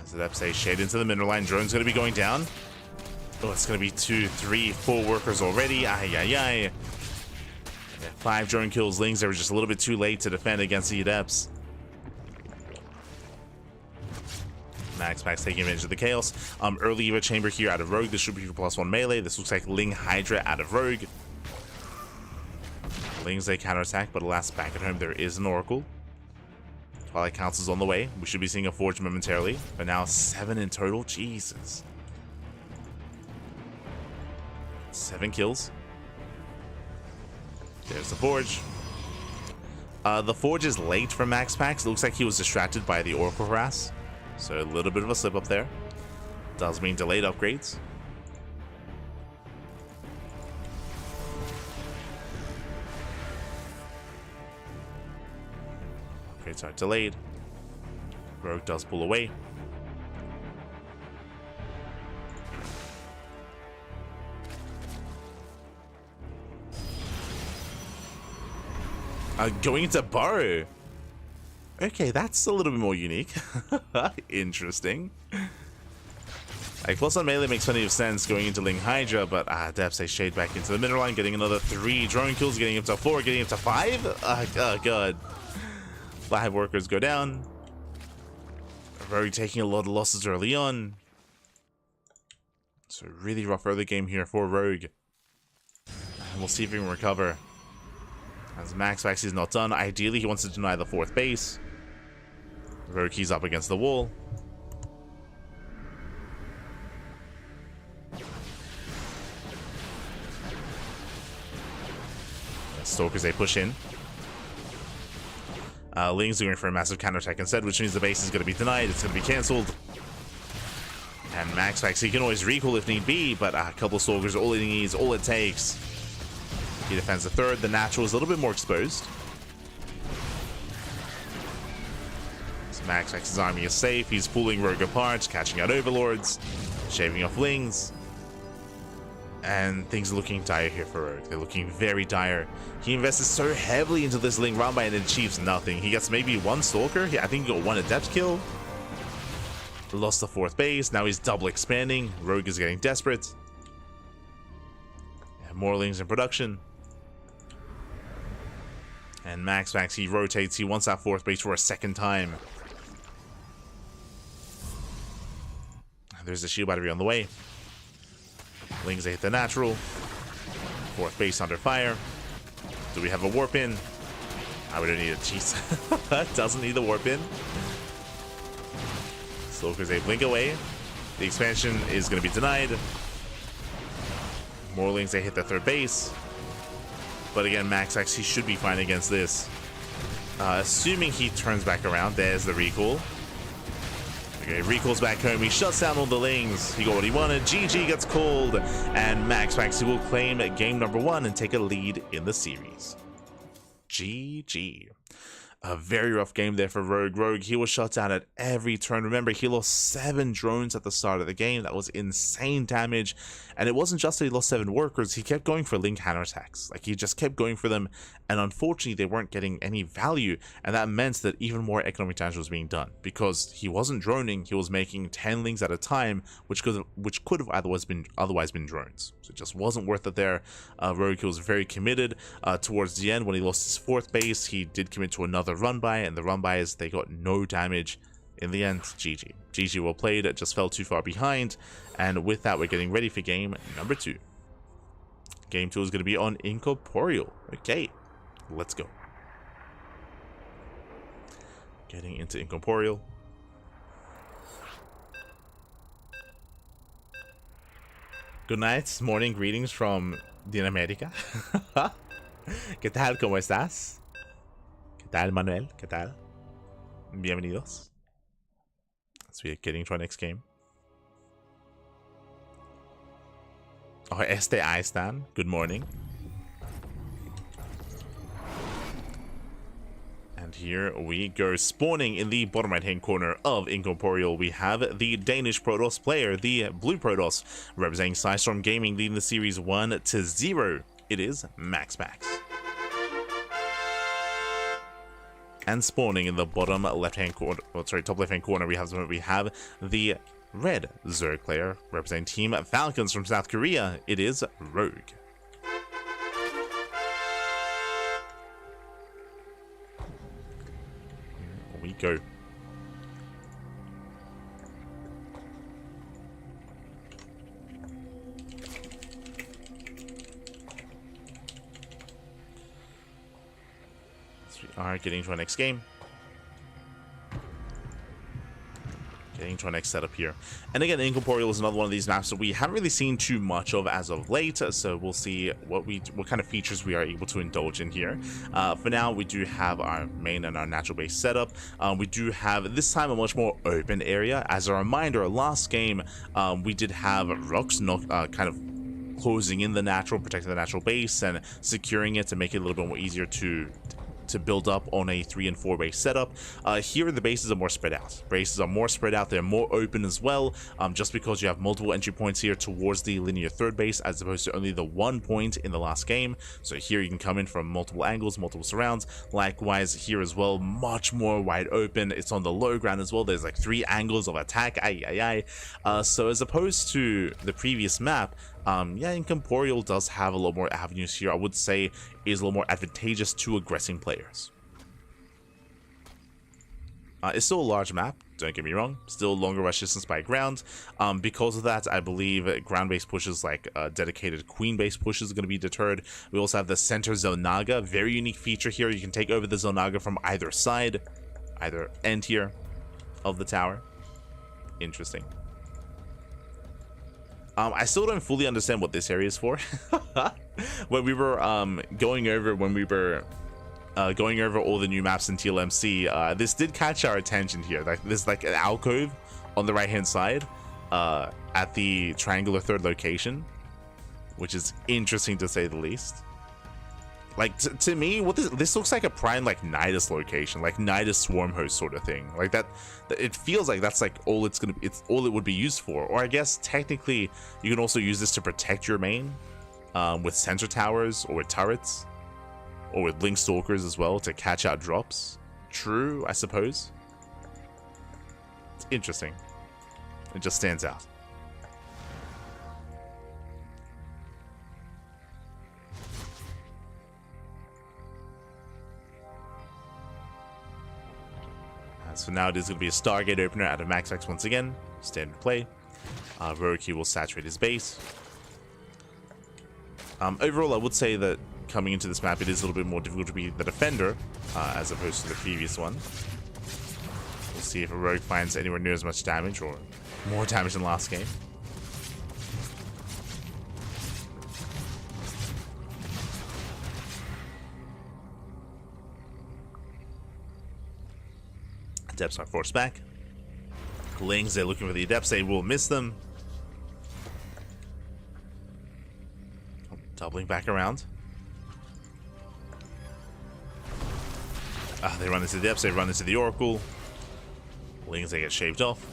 As the Depth says, shade into the mineral line. Drone's going to be going down. Oh, it's going to be 2, 3, 4 workers already. Ay, ay, ay. Yeah, 5 drone kills. Lings, they were just a little bit too late to defend against the Adepts. MaxPax taking advantage of the chaos. Early Eva Chamber here out of Rogue. This should be for +1 melee. This looks like Ling Hydra out of Rogue. Lings, they counterattack, but alas, back at home there is an Oracle. Twilight Council's on the way. We should be seeing a Forge momentarily, but now 7 in total. Jesus. 7 kills. There's the Forge. The Forge is late for MaxPax. Looks like he was distracted by the Oracle harass. So a little bit of a slip up there. Does mean delayed upgrades. Upgrades are delayed. Rogue does pull away. Going into burrow. Okay, that's a little bit more unique. Interesting. Like, plus on melee makes plenty of sense going into Ling Hydra, but Depth say shade back into the mineral line, getting another 3 drone kills, getting him to 4, getting him to 5. Oh god. 5 workers go down. Rogue taking a lot of losses early on. So really rough early game here for Rogue. And we'll see if he can recover. As MaxPax is not done. Ideally, he wants to deny the 4th base. Rogue keys up against the wall. Stalkers, they push in. Ling's going for a massive counterattack instead, which means the base is going to be denied. It's going to be cancelled. And MaxPax, he can always recall if need be, but a couple of Stalkers, all he needs, all it takes. He defends the 3rd. The natural is a little bit more exposed. So MaxPax's army is safe. He's pulling Rogue apart, catching out Overlords, shaving off Lings. And things are looking dire here for Rogue. They're looking very dire. He invested so heavily into this Ling round and achieves nothing. He gets maybe 1 Stalker. I think he got 1 Adept kill. Lost the 4th base. Now he's double expanding. Rogue is getting desperate. More Lings in production. And MaxPax, he rotates. He wants that 4th base for a 2nd time. There's a shield battery on the way. Lings, they hit the natural. 4th base under fire. Do we have a warp in? We don't need it. Jeez. Doesn't need the warp in. Stalkers, they blink away. The expansion is going to be denied. More Lings, they hit the 3rd base. But again, MaxPax, he should be fine against this. Assuming he turns back around, there's the recall. Okay, recalls back home. He shuts down all the lanes. He got what he wanted. GG gets called, and MaxPax will claim game number 1 and take a lead in the series. GG. A very rough game there for Rogue. Rogue, he was shut down at every turn. Remember, he lost 7 drones at the start of the game. That was insane damage. And it wasn't just that he lost 7 workers. He kept going for link counterattacks. Like, he just kept going for them. And unfortunately, they weren't getting any value. And that meant that even more economic damage was being done. Because he wasn't droning, he was making 10 links at a time, which could have otherwise been drones. So it just wasn't worth it there. Rogue, he was very committed. Towards the end, when he lost his 4th base, he did commit to another run by, and the run bys, they got no damage. In the end, GG. GG well played, it just fell too far behind, and with that, we're getting ready for game number 2. Game 2 is going to be on Incorporeal. Okay, let's go. Getting into Incorporeal. Good night, morning greetings from Dinamérica. ¿Qué tal? ¿Cómo estás? ¿Qué tal, Manuel? ¿Qué tal? Bienvenidos. So we're getting to our next game. Oh, ahí están. Good morning. And here we go. Spawning in the bottom right hand corner of Incorporeal, we have the Danish Protoss player, the Blue Protoss, representing Psystorm Gaming, leading the series 1-0. It is MaxPax. And spawning in the bottom left hand corner, top left hand corner, we have the red Zerg player representing Team Falcons from South Korea. It is Rogue. Here we go. Are getting to our next game. Getting to our next setup here. And again, Incorporeal is another one of these maps that we haven't really seen too much of as of late, so we'll see what kind of features we are able to indulge in here. For now, we do have our main and our natural base setup. We do have this time a much more open area. As a reminder, last game we did have rocks kind of closing in the natural, protecting the natural base and securing it to make it a little bit more easier to build up on a 3 and 4 base setup. Here the bases are more spread out. They're more open as well, just because you have multiple entry points here towards the linear 3rd base as opposed to only the 1 point in the last game. So here you can come in from multiple angles, multiple surrounds. Likewise here as well, much more wide open. It's on the low ground as well. There's like 3 angles of attack. So as opposed to the previous map, yeah, Incorporeal does have a lot more avenues here. I would say is a little more advantageous to aggressing players. It's still a large map, don't get me wrong. Still longer rush distance by ground. Because of that, I believe ground-based pushes like dedicated queen-based pushes are going to be deterred. We also have the center Zonaga, very unique feature here. You can take over the Zonaga from either side, either end here of the tower. Interesting. I still don't fully understand what this area is for. When we were going over all the new maps in TLMC, this did catch our attention here. Like there's like an alcove on the right hand side at the triangular 3rd location, which is interesting to say the least. Like to me, what this looks like a prime like Nidus location, like Nidus swarm host sort of thing. Like that, it feels like that's like all it's all it would be used for. Or I guess technically you can also use this to protect your main with sensor towers or with turrets or with blink stalkers as well to catch out drops. True, I suppose. It's interesting. It just stands out. So now it is going to be a Stargate opener out of MaxPax once again. Standard play. Rogue will saturate his base. Overall, I would say that coming into this map, it is a little bit more difficult to be the defender as opposed to the previous one. We'll see if a Rogue finds anywhere near as much damage or more damage than last game. Depths are forced back. Lings, they're looking for the Adepts. They will miss them. Oh, doubling back around. They run into the Adepts. They run into the Oracle. Lings, they get shaved off.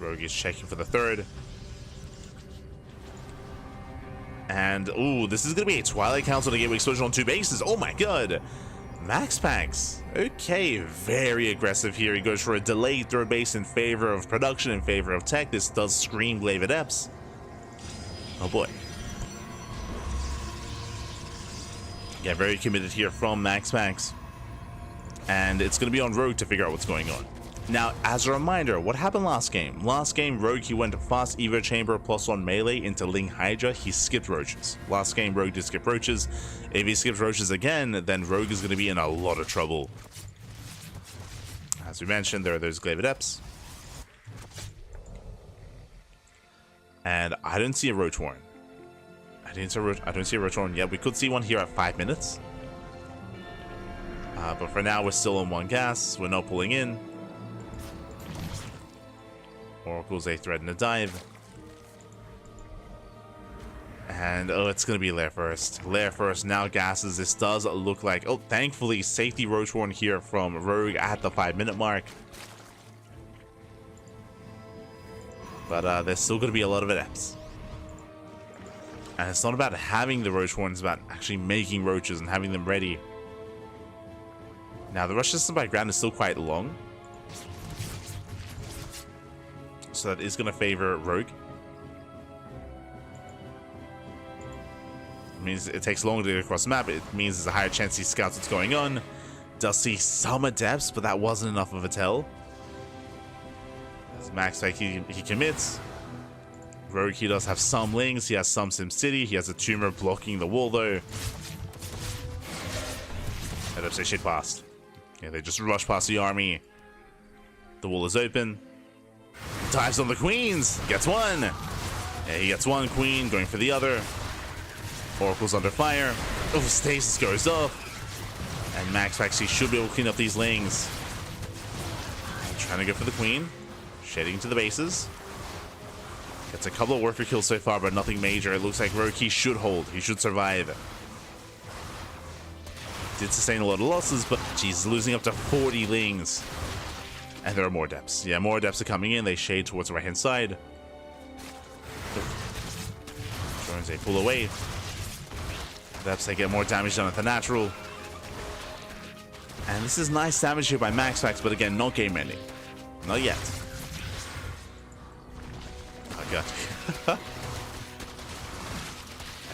Rogue is checking for the third. And, ooh, this is going to be a Twilight Council to Gateway Explosion on 2 bases. Oh my god. MaxPax. Okay, very aggressive here. He goes for a delayed third base in favor of production, in favor of tech. This does scream Glaive Adepts. Oh boy. Yeah, very committed here from MaxPax. And it's going to be on Rogue to figure out what's going on. Now, as a reminder, what happened last game? Last game, Rogue, he went fast Evo Chamber plus on melee into Ling Hydra. He skipped Roaches. Last game, Rogue did skip Roaches. If he skips Roaches again, then Rogue is going to be in a lot of trouble. As we mentioned, there are those Glaive Adepts. And I don't see a Roach Warren. I don't see a Roach Warren yet. We could see one here at 5 minutes. But for now, we're still on 1 gas. We're not pulling in. Oracles, they threaten to dive. And, oh, it's going to be Lair first. Lair first, now gases. This does look like... Oh, thankfully, safety Roach Warren here from Rogue at the 5-minute mark. But there's still going to be a lot of Adepts. And it's not about having the Roach Warren, it's about actually making Roaches and having them ready. Now, the rush distance by ground is still quite long. So that is going to favor Rogue. It means it takes longer to get across the map. It means there's a higher chance he scouts what's going on. Does see some Adepts, but that wasn't enough of a tell. As MaxPax, he commits. Rogue, he does have some Lings. He has some SimCity. He has a Tumor blocking the wall, though. Adepts, they shit past. Yeah, they just rush past the army. The wall is open. Dives on the Queens. Gets one. Yeah, he gets one Queen. Going for the other. Oracle's under fire. Oh, Stasis goes off. And MaxPax, he should be able to clean up these Lings. Trying to go for the Queen. Shedding to the bases. Gets a couple of worker kills so far, but nothing major. It looks like Rogue, he should hold. He should survive. Did sustain a lot of losses, but geez, losing up to 40 Lings. And there are more Adepts. Yeah, more Adepts are coming in. They shade towards the right-hand side. Drones, they pull away. Adepts, they get more damage done at the natural. And this is nice damage here by MaxPax, but again, not game ending. Not yet. Oh, God.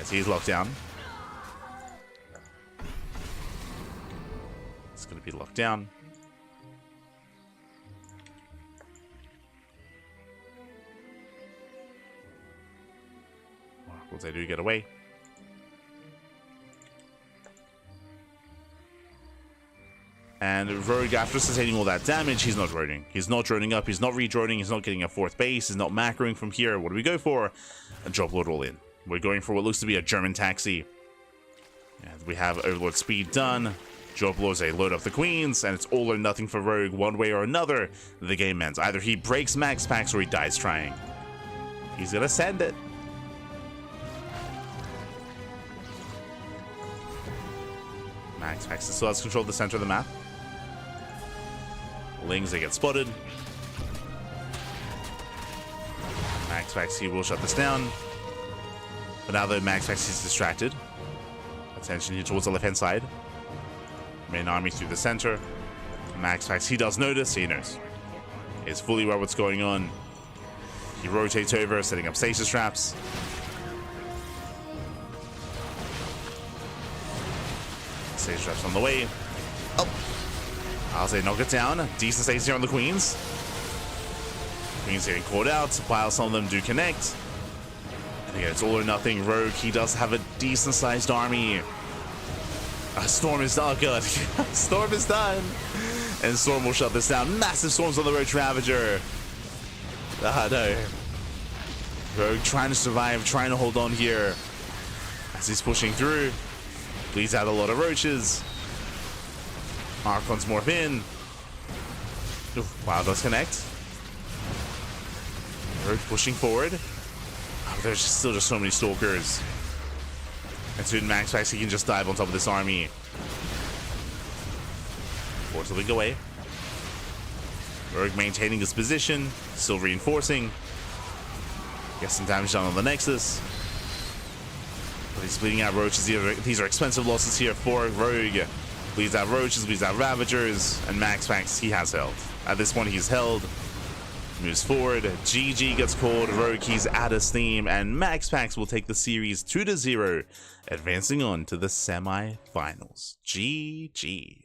As he's locked down. It's going to be locked down. They do get away. And Rogue, after sustaining all that damage, he's not droning. He's not droning up. He's not re-droning. He's not getting a 4th base. He's not macroing from here. What do we go for? A Drop Lord all in. We're going for what looks to be a German taxi. And we have Overlord speed done. Drop Lords, they load up the Queens, and it's all or nothing for Rogue. One way or another, the game ends. Either he breaks MaxPax or he dies trying. He's gonna send it. MaxPax still has control of the center of the map. Lings, they get spotted. MaxPax, he will shut this down. But now that MaxPax is distracted, attention here towards the left-hand side. Main army through the center. MaxPax, he does notice, he knows. He's fully aware what's going on. He rotates over, setting up stasis traps. Stasis traps on the way. Oh! I'll say knock it down. Decent stasis here on the Queens. Queens getting caught out, while some of them do connect. And again, it's all or nothing. Rogue, he does have a decent sized army. Storm is done. Good. Storm is done. And Storm will shut this down. Massive storms on the Roach Ravager. Ah, no. Rogue trying to survive, trying to hold on here. As he's pushing through. Bleeds out a lot of Roaches. Archons morph in. Oof, wow, does connect. Rogue pushing forward. Oh, there's still just so many stalkers. And soon MaxPax, he can just dive on top of this army. Force a link away. Rogue maintaining his position, still reinforcing. Gets some damage done on the Nexus. But he's bleeding out roaches. These are expensive losses here for Rogue. Bleeds out roaches, bleeds out ravagers, and MaxPax, he has held. At this point, he's held. Moves forward. GG gets called. Rogue, he's out of steam, and MaxPax will take the series 2-0, advancing on to the semi-finals. GG.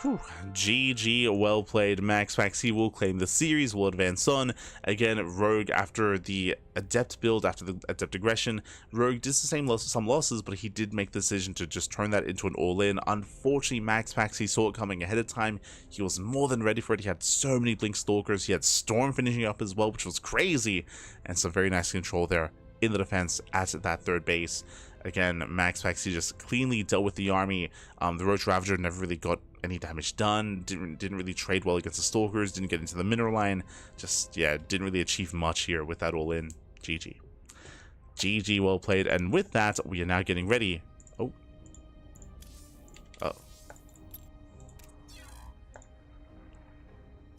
Whew. GG, well played. MaxPax, he will claim the series, will advance on. Again, Rogue, after the Adept build, after the Adept aggression, Rogue did sustain some losses, but he did make the decision to just turn that into an all-in. Unfortunately, MaxPax, he saw it coming ahead of time. He was more than ready for it. He had so many Blink Stalkers. He had Storm finishing up as well, which was crazy. And some very nice control there in the defense at that third base. Again, MaxPax, he just cleanly dealt with the army. The Roach Ravager never really got any damage done, didn't really trade well against the Stalkers, didn't get into the mineral line, just, yeah, didn't really achieve much here with that all-in. GG. GG, well played, and with that, we are now getting ready.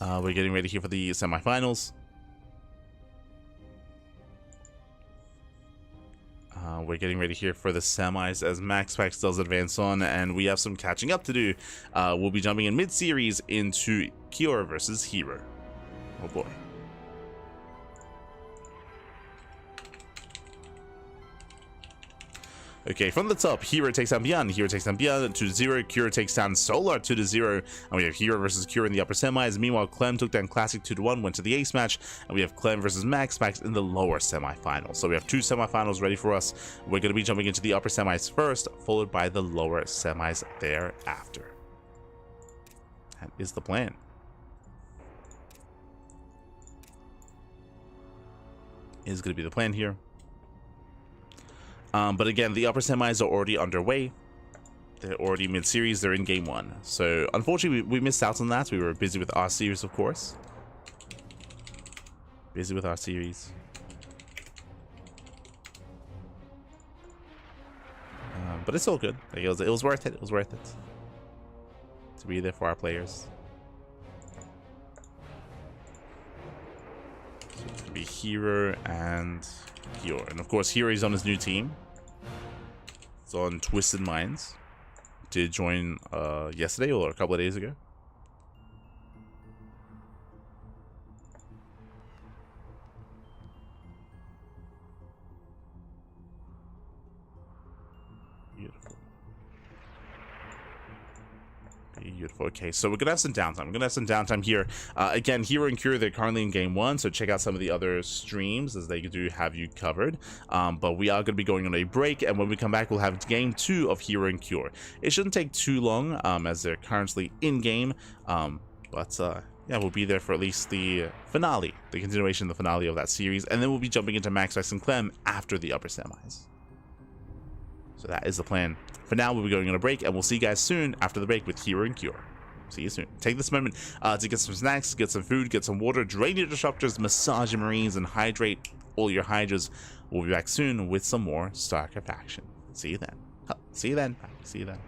We're getting ready here for the semifinals. We're getting ready here for the semis as MaxPax does advance on, and we have some catching up to do. We'll be jumping in mid-series into herO versus herO. Oh boy. Okay, from the top, herO takes down ByuN, herO takes down ByuN 2-0, herO takes down Solar 2-0, and we have herO versus herO in the upper semis. Meanwhile, Clem took down Classic 2-1, went to the ace match, and we have Clem versus MaxPax in the lower semifinals. So we have two semifinals ready for us. We're going to be jumping into the upper semis first, followed by the lower semis thereafter. That is the plan. Is going to be the plan here. But again, the upper semis are already underway. They're already mid-series. They're in game 1. So unfortunately, we missed out on that. We were busy with our series, of course. Busy with our series. But it's all good. Like, it was worth it. It was worth it to be there for our players. So it's gonna be herO and herO, and of course herO is on his new team. It's on Twisted Minds. Did join yesterday or a couple of days ago. Beautiful. Beautiful. Okay, so we're gonna have some downtime. We're gonna have some downtime here. Again, herO and herO, they're currently in game 1, so check out some of the other streams as they do have you covered. But we are gonna be going on a break, and when we come back, we'll have game 2 of herO and herO. It shouldn't take too long, as they're currently in game. Yeah, we'll be there for at least the finale, the continuation of the finale of that series, and then we'll be jumping into MaxPax and Clem after the upper semis. So that is the plan. For now, we'll be going on a break, and we'll see you guys soon after the break with herO and herO. See you soon. Take this moment to get some snacks, get some food, get some water, drain your disruptors, massage your marines, and hydrate all your hydras. We'll be back soon with some more StarCraft action. See you then. See you then. See you then.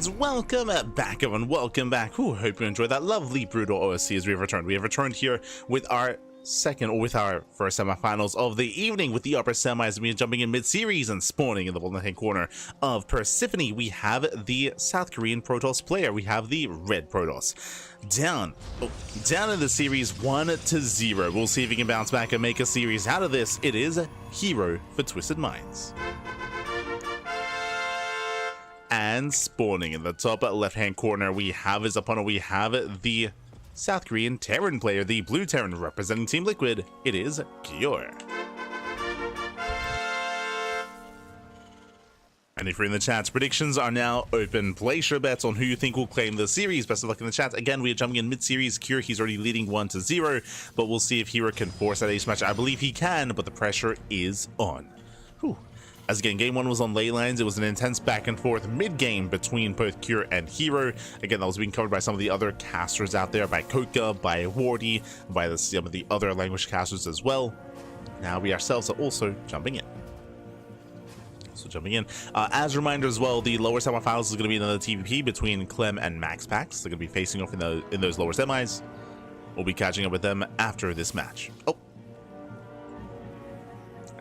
fans, welcome back, everyone. Welcome back. Ooh, hope you enjoyed that lovely brutal OSC as we have returned. We have returned here with our first semifinals of the evening with the upper semis. We are jumping in mid-series and spawning in the bottom hand corner of Persephone. We have the South Korean Protoss player. We have the red Protoss. Down in the series 1-0. We'll see if he can bounce back and make a series out of this. It is herO for Twisted Minds. And spawning in the top left-hand corner, we have his opponent. We have the South Korean Terran player, the blue Terran representing Team Liquid. It is Kyor. And if you're in the chat, predictions are now open. Place your bets on who you think will claim the series. Best of luck in the chat. Again, we are jumping in mid-series. Kyor, he's already leading 1-0, but we'll see if herO can force that ace match. I believe he can, but the pressure is on. Whew. As again, game one was on ley lines. It was an intense back and forth mid-game between both Kyor and herO. Again, that was being covered by some of the other casters out there, by Koka, by Wardy, by some of the other language casters as well. Now we ourselves are also jumping in. As a reminder as well, the lower semifinals is going to be another TVP between Clem and MaxPax. They're going to be facing off in those lower semis. We'll be catching up with them after this match. Oh,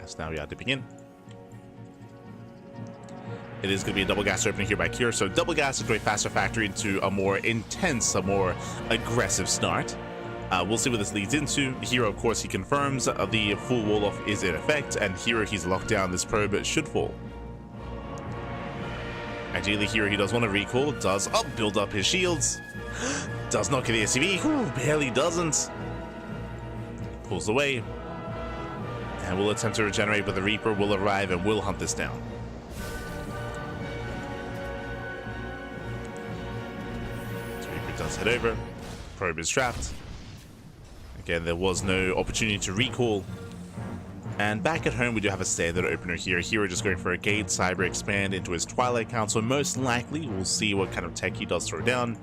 as now we are dipping in. It is going to be a double gas opening here by Kyor. So double gas into a faster factory into a more intense, a more aggressive start. We'll see what this leads into. herO, of course, he confirms the full wall-off is in effect, and herO, he's locked down. This probe should fall. Ideally, herO, he does want to recall, does build up his shields, does not get the SCV, ooh, barely doesn't. Pulls away, and will attempt to regenerate, but the Reaper will arrive and will hunt this down. Does head over. Probe is trapped. Again, there was no opportunity to recall. And back at home, we do have a standard opener here. herO just going for a Gate, Cyber Expand into his Twilight Council. Most likely, we'll see what kind of tech he does throw down,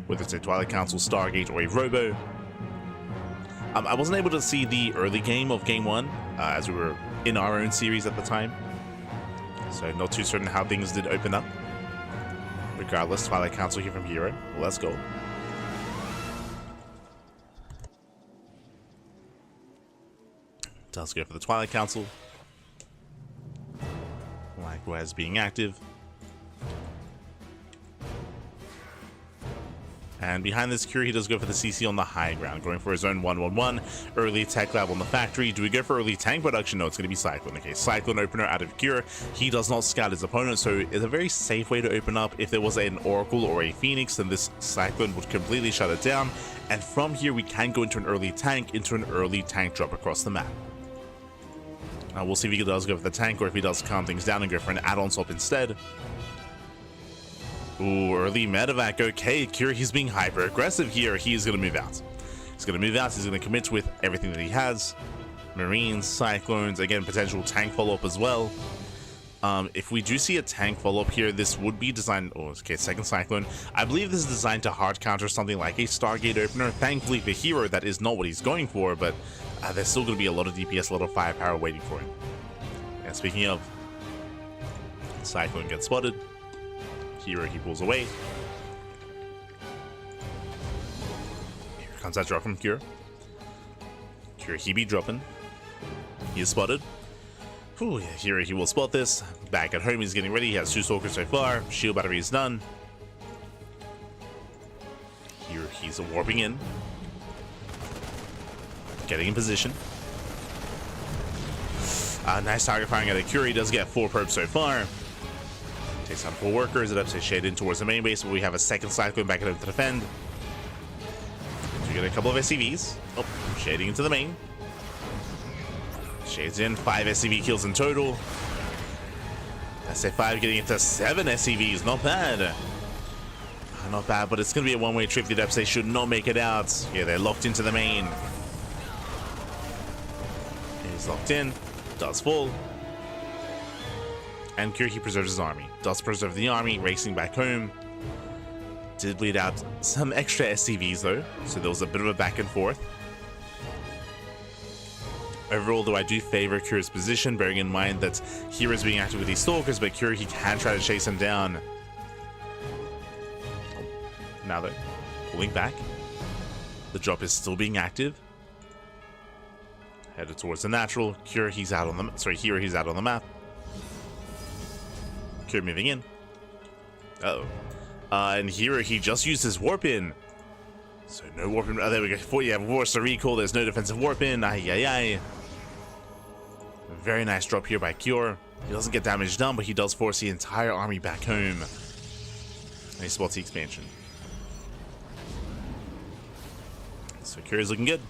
whether it's a Twilight Council, Stargate, or a Robo. I wasn't able to see the early game of game one, as we were in our own series at the time. So not too certain how things did open up. Regardless, Twilight Council here from herO. Let's go. Does go for the Twilight Council. Likewise being active. And behind this Kyor, he does go for the CC on the high ground, going for his own 1-1-1. Early tech lab on the factory. Do we go for early tank production? No, it's going to be Cyclone. Okay, Cyclone opener out of Kyor. He does not scout his opponent, so it's a very safe way to open up. If there was an Oracle or a Phoenix, then this Cyclone would completely shut it down. And from here, we can go into an early tank drop across the map. We'll see if he does go for the tank, or if he does calm things down and go for an add-on swap instead. Ooh, early medevac. Okay, Kyor, he's being hyper aggressive here. He's going to move out. He's going to commit with everything that he has. Marines, Cyclones, again, potential tank follow-up as well. If we do see a tank follow-up here, this would be designed... Oh, okay, second Cyclone. I believe this is designed to hard counter something like a Stargate opener. Thankfully for herO, that is not what he's going for, but there's still going to be a lot of DPS, a lot of firepower waiting for him. And speaking of, Cyclone gets spotted. herO, he pulls away. Here comes that drop from Kyor. Kyor, he be dropping. He is spotted. Ooh, yeah, herO, he will spot this. Back at home, he's getting ready. He has 2 Stalkers so far. Shield battery is done. Here, he's warping in. Getting in position. Nice target firing at a Kyor. He does get 4 probes so far. Takes on 4 workers. It ups his shade in towards the main base, but we have a second Cyclone back at home to defend. So we get a couple of SCVs. Oh, shading into the main. Shades in, 5 SCV kills in total. SF5 getting into 7 SCVs, not bad. Not bad, but it's going to be a one-way trip. The Depths, they should not make it out. Yeah, they're locked into the main. He's locked in, does fall. And Kyor, he preserves his army. Does preserve the army, racing back home. Did bleed out some extra SCVs though, so there was a bit of a back and forth. Overall, though, I do favor Kyor's position, bearing in mind that herO's being active with these Stalkers, but Kyor, he can try to chase him down. now though. Pulling back. The drop is still being active. Headed towards the natural. Cure, he's out on the... Sorry, here he's out on the map. Cure moving in. Uh-oh. And here he just used his warp in. So no warp in. Oh, there we go. Force the recall. There's no defensive warp in. Ay. Very nice drop here by Cure. He doesn't get damage done, but he does force the entire army back home. And he spots the expansion. So Cure is looking good.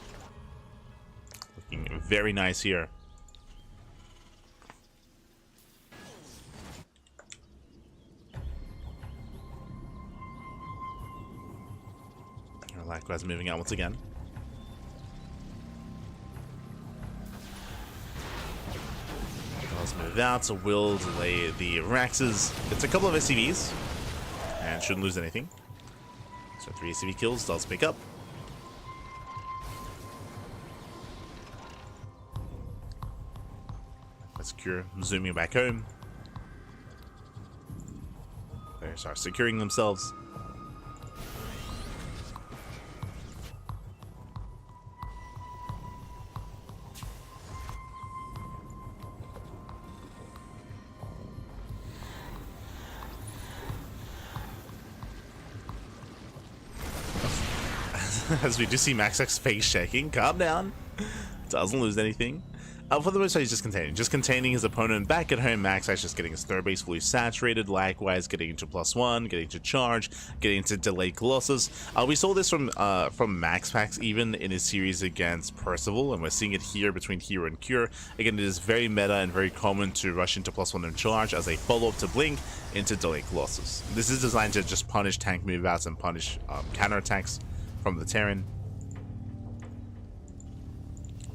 Looking very nice here. Likewise moving out once again. Does move out, so will delay the Raxes. It's a couple of SCVs. And shouldn't lose anything. So 3 SCV kills, does pick up. Let's Cure zooming back home. They start securing themselves. As we do see MaxPax face shaking. Calm down. Doesn't lose anything. For the most part, he's just containing. Just containing his opponent back at home. MaxPax just getting his third base fully saturated. Likewise, getting into +1, getting to charge, getting to delay Colossus. We saw this from MaxPax even in his series against Percival, and we're seeing it here between herO and Cure. Again, it is very meta and very common to rush into +1 and charge as a follow-up to Blink into delay Colossus. This is designed to just punish tank move-outs and punish counterattacks from the Terran.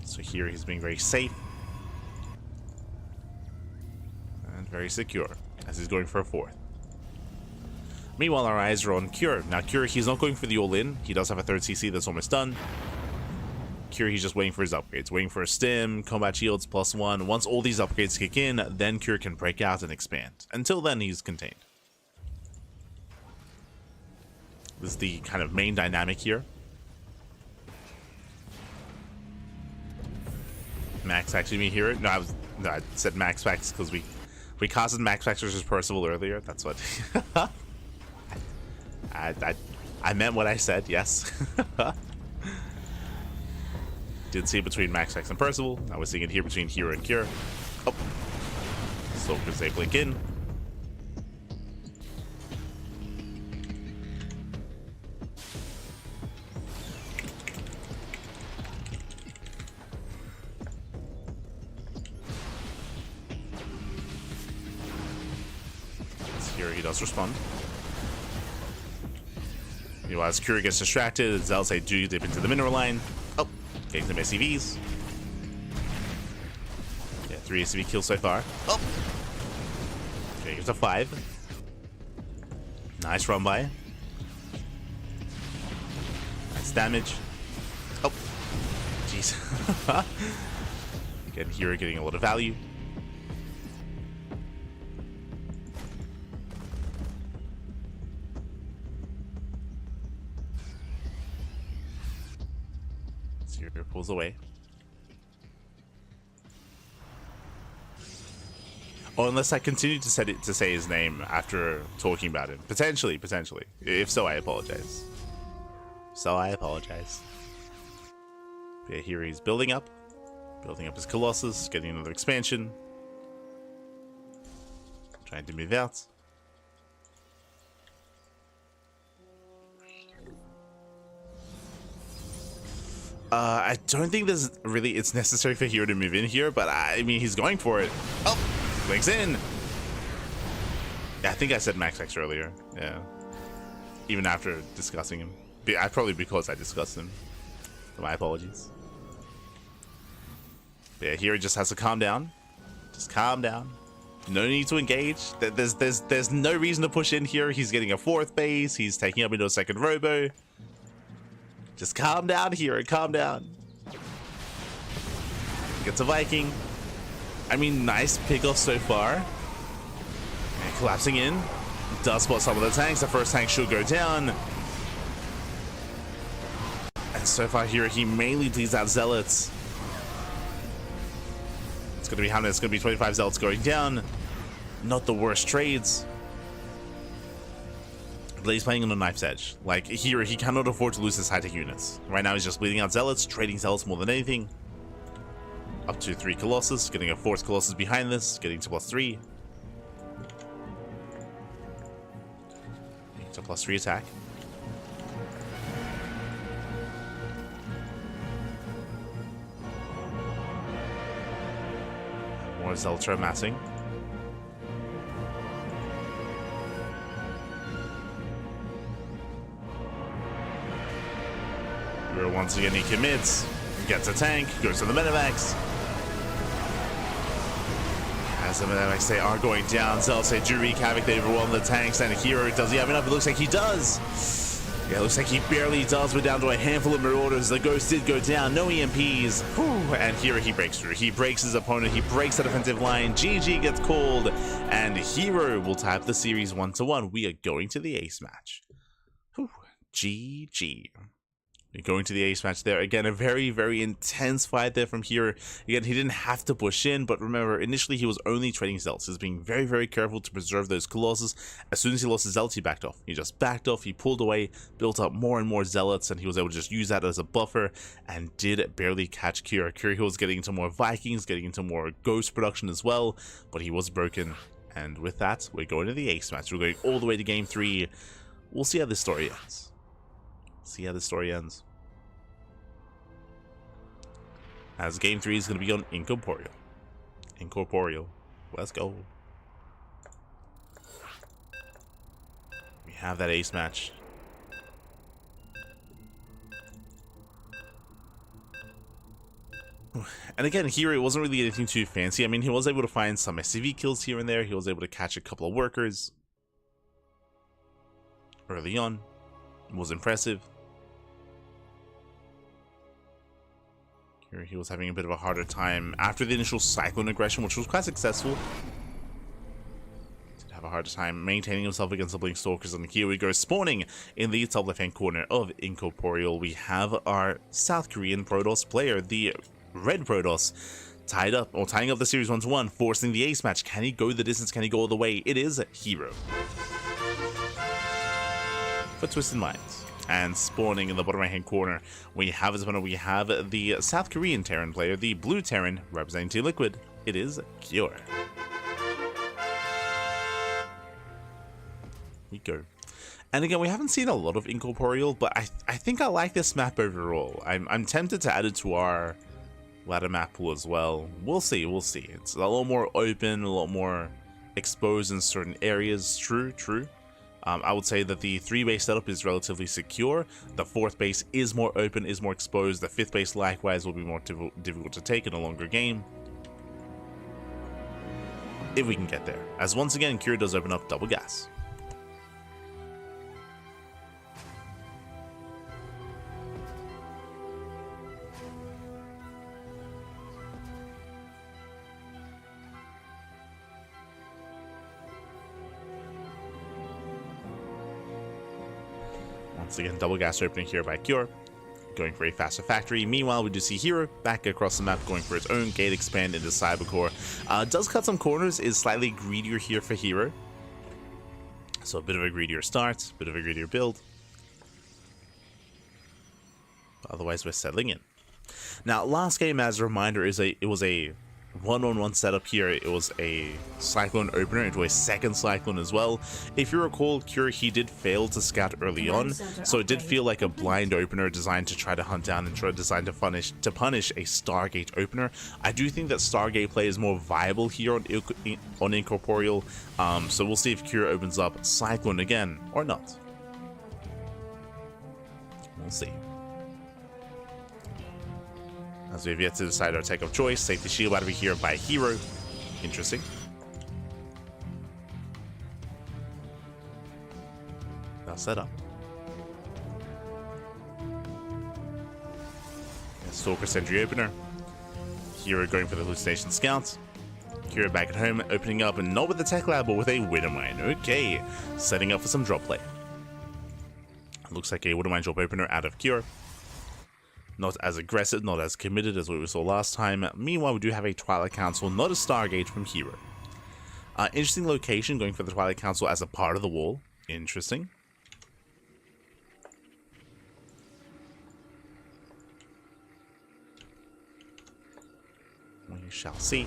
So here he's being very safe and very secure as he's going for a 4th. Meanwhile, our eyes are on Cure. Now Cure, he's not going for the all-in. He does have a 3rd CC that's almost done. Cure, he's just waiting for his upgrades, waiting for a stim, combat shields +1. Once all these upgrades kick in, then Cure can break out and expand. Until then, he's contained. This is the kind of main dynamic here. MaxPax, you mean here? No, I said MaxPax because we casted MaxPax versus Percival earlier. That's what I meant what I said. Yes. Did see it between MaxPax and Percival. Now we're seeing it here between herO and Cure. Oh, so because they blink in. He does respond. Meanwhile, as Cure gets distracted, Zell's say do dip into the mineral line. Oh, getting some SCVs. Yeah, 3 SCV kills so far. Oh, okay, here's a 5. Nice run by. Nice damage. Oh, jeez. Again, here getting a lot of value. Pulls away. Oh, unless I continue to say his name after talking about him. Potentially. If so, I apologize. Yeah, here he's building up his Colossus, getting another expansion. Trying to move out. I don't think it's necessary for herO to move in here, but I mean, he's going for it. Oh, blinks in. Yeah, I think I said MaxPax earlier. Yeah. Even after discussing him. Probably because I discussed him. So my apologies. But yeah, herO just has to calm down. Just calm down. No need to engage. There's no reason to push in here. He's getting a 4th base. He's taking up into a 2nd robo. Just calm down here and calm down. Gets a Viking. I mean, nice pickoff so far. And collapsing in. Does spot some of the tanks. The first tank should go down. So far here, he mainly bleeds out Zealots. It's going to be how many? It's going to be 25 Zealots going down. Not the worst trades. But he's playing on a knife's edge. Like, here, he cannot afford to lose his high-tech units. Right now, he's just bleeding out Zealots, trading Zealots more than anything. Up to 3 Colossus, getting a 4th Colossus behind this, getting to +3. Getting to +3 attack. More Zealots are amassing. Once again, he commits, gets a tank, goes to the Medivacs. As the Medivacs, they are going down. Zealots, they do wreak havoc, they overwhelm the tanks, and herO, does he have enough? It looks like he does. Yeah, it looks like he barely does. We're down to a handful of Marauders. The Ghost did go down, no EMPs. Whew. And herO, he breaks through. He breaks his opponent, he breaks the defensive line. GG gets called, and herO will type the series 1-1. We are going to the ace match. Whew. GG. Going to the ace match there. Again, a very, very intense fight there from herO. Again, he didn't have to push in, but remember, initially he was only trading Zealots. He was being very, very careful to preserve those Colossus. As soon as he lost his Zealots, he backed off. He just backed off, he pulled away, built up more and more Zealots, and he was able to just use that as a buffer, and did barely catch herO. herO was getting into more Vikings, getting into more Ghost production as well, but he was broken. And with that, we're going to the ace match. We're going all the way to game 3. We'll see how this story ends. See how the story ends. As game 3 is going to be on Incorporeal. Incorporeal. Let's go. We have that ace match. And again, here it wasn't really anything too fancy. I mean, he was able to find some SCV kills here and there. He was able to catch a couple of workers early on. It was impressive. Here he was having a bit of a harder time after the initial Cyclone aggression, which was quite successful. Did have a harder time maintaining himself against the Blink Stalkers, and here we go, spawning in the top left-hand corner of Incorporeal. We have our South Korean Protoss player, the Red Protoss, tying up the series 1-1, forcing the ace match. Can he go the distance? Can he go all the way? It is herO. For Twisted Minds. And spawning in the bottom right-hand corner, we have the South Korean Terran player, the Blue Terran, representing Team Liquid. It is Cure. We go. And again, we haven't seen a lot of Incorporeal, but I think I like this map overall. I'm tempted to add it to our ladder map pool as well. We'll see, we'll see. It's a lot more open, a lot more exposed in certain areas. True. I would say that the 3-base setup is relatively secure. The 4th base is more open, is more exposed. The 5th base likewise will be more difficult to take in a longer game. If we can get there. As once again, herO does open up double gas. Once again, double gas opening here by herO, going for a faster factory. Meanwhile, we do see herO back across the map going for its own gate expand into Cybercore. Does cut some corners, is slightly greedier here for herO. So a bit of a greedier start, a bit of a greedier build. Otherwise, we're settling in. Now, last game, as a reminder, it was a one-on-one setup here. It was a Cyclone opener into a second Cyclone as well. If you recall, herO, he did fail to scout early on, so it did feel like a blind opener designed to try to hunt down and designed to punish a Stargate opener. I do think that Stargate play is more viable here on Incorporeal, so we'll see if herO opens up Cyclone again or not. We'll see. As we have yet to decide our tech of choice, take the shield out of here by herO. Interesting. Now set up. Stalker Sentry opener. herO going for the hallucination scouts. herO back at home, opening up, and not with the tech lab, but with a Widow Mine. Okay, setting up for some drop play. Looks like a Widow Mine drop opener out of herO. Not as aggressive, not as committed as what we saw last time. Meanwhile, we do have a Twilight Council, not a Stargate from herO. Interesting location, going for the Twilight Council as a part of the wall. Interesting. We shall see.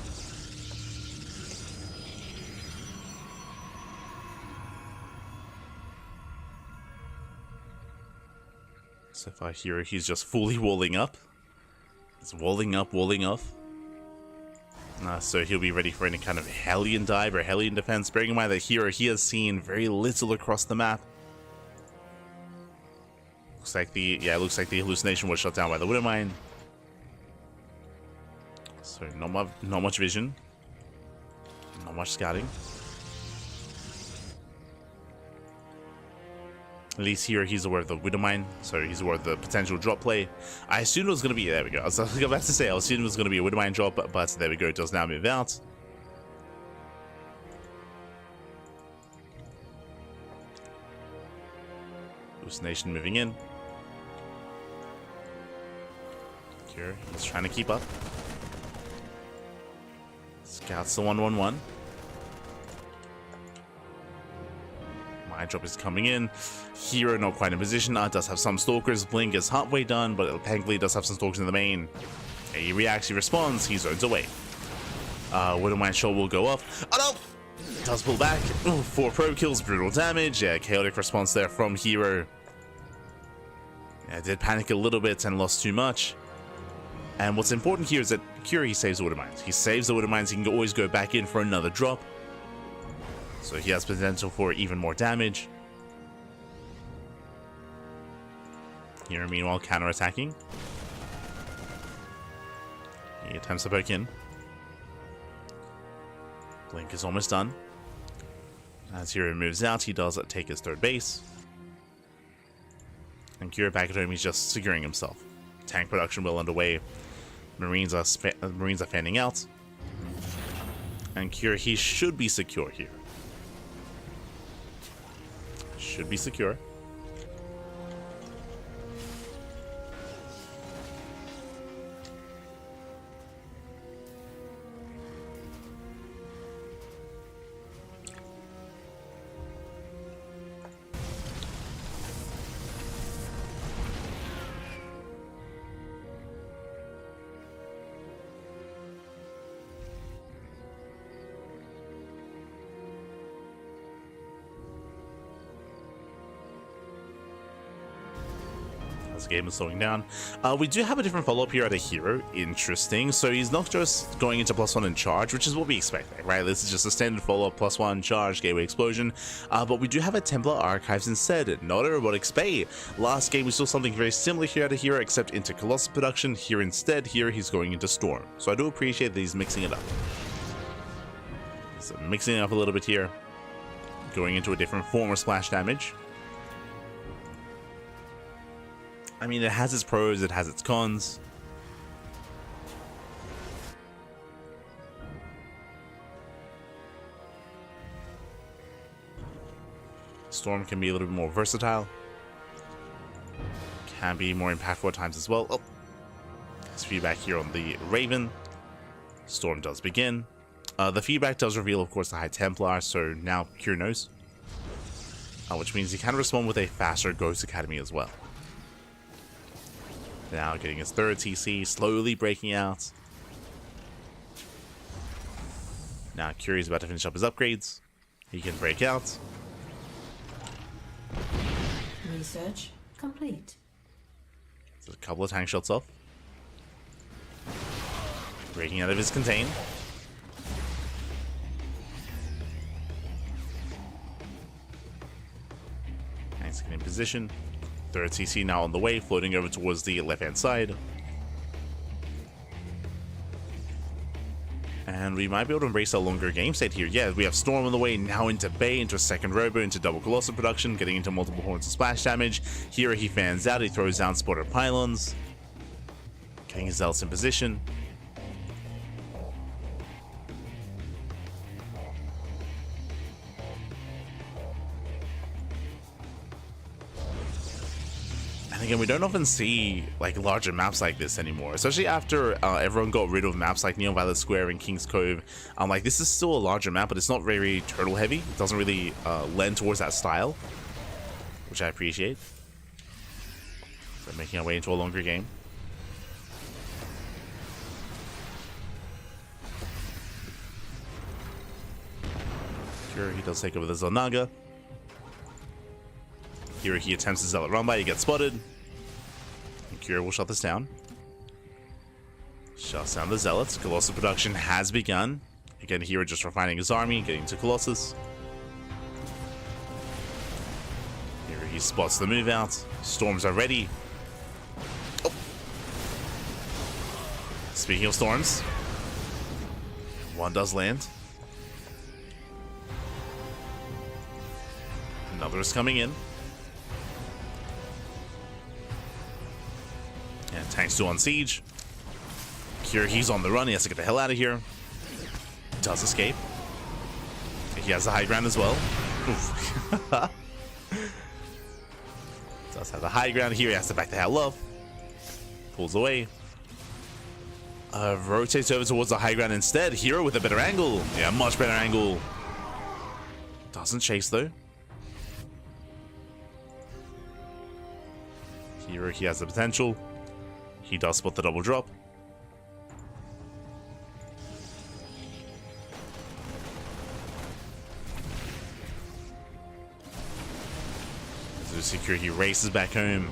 So far here, he's just fully walling up. He's walling up, walling off. So he'll be ready for any kind of Hellion dive or Hellion defense. Bearing in mind that here he has seen very little across the map. Looks like the hallucination was shut down by the Widowmine. So not much vision. Not much scouting. At least here he's aware of the Widowmine, so he's aware of the potential drop play. I assumed it was going to be, there we go. I was about to say, I assumed it was going to be a Widowmine drop, but there we go, it does now move out. Hallucination moving in. Here, he's trying to keep up. Scouts the 1-1-1. Mind drop is coming in. herO not quite in position. Does have some stalkers. Blink is halfway done, but thankfully does have some stalkers in the main. He reacts, he responds, he zones away. Widowmine shot will go off. Oh no! Does pull back. Ooh, 4 probe kills, brutal damage. Yeah, chaotic response there from herO. Yeah, did panic a little bit and lost too much. And what's important here is that he saves the Widowmines. He saves the Widowmines, he can always go back in for another drop. So he has potential for even more damage. Here, meanwhile, counter-attacking. He attempts to poke in. Blink is almost done. As herO moves out, he does take his 3rd base. And herO back at home, he's just securing himself. Tank production well underway. Marines are fanning out. And herO, he should be secure here. Should be secure. This game is slowing down. We do have a different follow-up here at a herO. Interesting. So he's not just going into +1 in charge, which is what we expected, right? This is just a standard follow-up +1 charge, gateway explosion. But we do have a Templar Archives instead, not a Robotics Bay. Last game we saw something very similar here at a herO, except into Colossus production. Here instead, here he's going into Storm. So I do appreciate that he's mixing it up. So mixing it up a little bit here. Going into a different form of splash damage. I mean, it has its pros, it has its cons. Storm can be a little bit more versatile. Can be more impactful at times as well. Oh, there's feedback here on the Raven. Storm does begin. The feedback does reveal, of course, the High Templar, so now herO knows. Which means he can respond with a faster Ghost Academy as well. Now getting his 3rd TC, slowly breaking out. Now herO is about to finish up his upgrades. He can break out. Research complete. So a couple of tank shots off. Breaking out of his contain. Tank's getting in position. 3rd CC now on the way, floating over towards the left-hand side. And we might be able to embrace a longer game state here. Yeah, we have Storm on the way, now into Bay, into a 2nd Robo, into double Colossus production, getting into multiple points of splash damage. Here he fans out, he throws down spotter pylons. Getting his Zealots in position. And Again, we don't often see like larger maps like this anymore, especially after everyone got rid of maps like Neon Violet Square and King's Cove. Like this is still a larger map, but it's not very turtle heavy. It doesn't really lend towards that style, which I appreciate. So making our way into a longer game. Sure, he does take over the Zelnaga. Here he attempts to Zealot run by, he gets spotted. And Kira will shut this down. Shuts down the Zealots. Colossus production has begun. Again, Hero just refining his army, getting to Colossus. Here he spots the move out. Storms are ready. Oh. Speaking of storms, one does land. Another is coming in. And tanks still on siege. Here he's on the run. He has to get the hell out of here. Does escape. He has the high ground as well. Oof. Does have the high ground here. He has to back the hell up. Pulls away. Rotates over towards the high ground instead. Hero with a better angle. Yeah, much better angle. Doesn't chase though. Here he has the potential. He does spot the double drop. Secure, he races back home.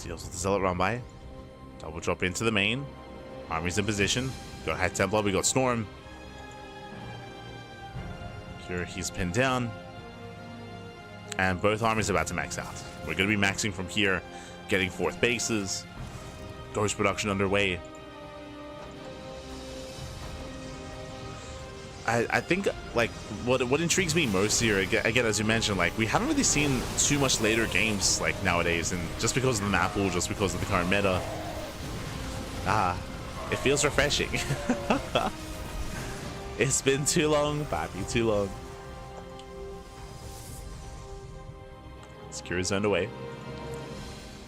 Deals with the Zealot run by. Double drop into the main. Army's in position. Got High Templar, we got Storm. Here he's pinned down. And both armies are about to max out. We're going to be maxing from here, getting 4th bases. Ghost production underway. I think like what intrigues me most here, again as you mentioned, like we haven't really seen too much later games like nowadays, and just because of the map pool, just because of the current meta, it feels refreshing. It's been too long, Pappy, too long. Secure zoned away.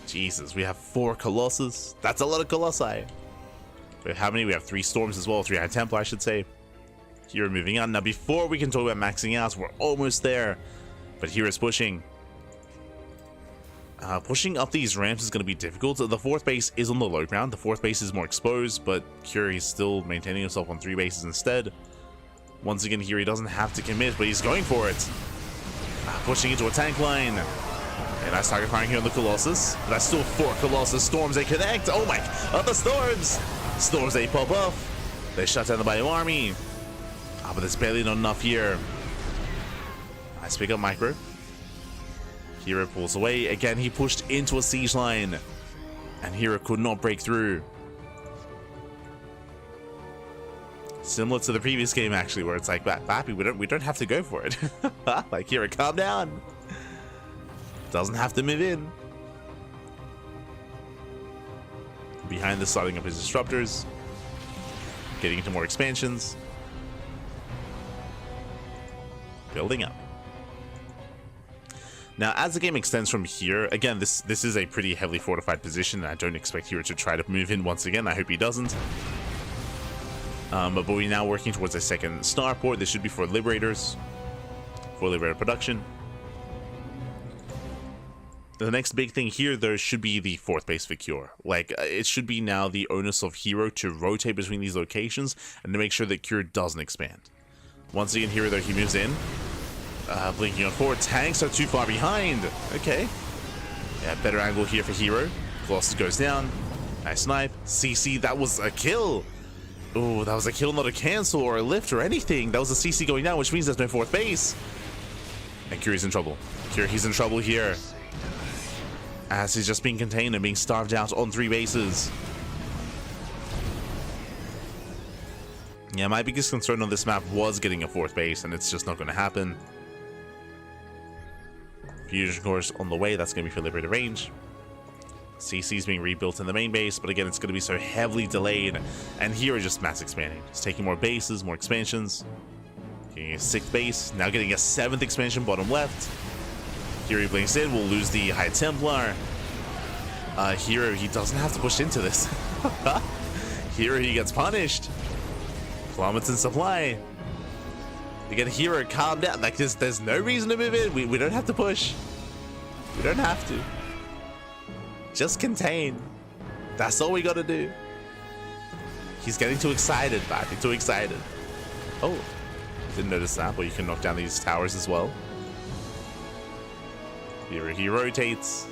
Jesus, we have 4 Colossus. That's a lot of Colossi. We have how many? We have 3 Storms as well, 3 High Templar, I should say. Here moving on. Now before we can talk about maxing out, we're almost there. But here is pushing. Pushing up these ramps is going to be difficult. The 4th base is on the low ground. The 4th base is more exposed, but here he's still maintaining himself on 3 bases instead. Once again, here he doesn't have to commit, but he's going for it. Pushing into a tank line. And nice target firing here on the Colossus. But that's still 4 Colossus. Storms, they connect. Oh my, the Storms. Storms, they pop off. They shut down the ByuN army. But there's barely not enough here. Nice pick up micro. Hero pulls away. Again, he pushed into a siege line. And Hero could not break through. Similar to the previous game, actually, where it's like, Bappy, we don't have to go for it. Like, Hero, calm down. Doesn't have to move in. Behind the starting up his disruptors. Getting into more expansions. Building up. Now, as the game extends from here, again, this is a pretty heavily fortified position, and I don't expect Hero to try to move in once again. I hope he doesn't. But we're now working towards a 2nd starport. This should be for Liberators. For Liberator production. The next big thing here, though, should be the 4th base for Cure. Like, it should be now the onus of Hero to rotate between these locations and to make sure that Cure doesn't expand. Once again, Hero, though, he moves in. Blinking on forward. Tanks are too far behind. Okay. Yeah, better angle here for Hero. Colossus goes down. Nice snipe. CC, that was a kill. Oh, that was a kill, not a cancel or a lift or anything. That was a CC going down, which means there's no 4th base. And Curie's in trouble. Curie, he's in trouble here. As he's just being contained and being starved out on 3 bases. Yeah, my biggest concern on this map was getting a 4th base, and it's just not going to happen. Fusion course on the way, that's going to be for Liberator range. CC's being rebuilt in the main base, but again, it's going to be so heavily delayed. And here, just mass expanding. Just taking more bases, more expansions. Getting a 6th base, now getting a 7th expansion bottom left. Here he blinks in, we'll lose the High Templar. herO, he doesn't have to push into this. herO, he gets punished. Plummets in supply. Again, herO, calm down. Like, there's no reason to move in. We don't have to push. We don't have to. Just contain. That's all we gotta do. He's getting too excited, Batty. Too excited. Oh, didn't notice that, but you can knock down these towers as well. herO, he rotates.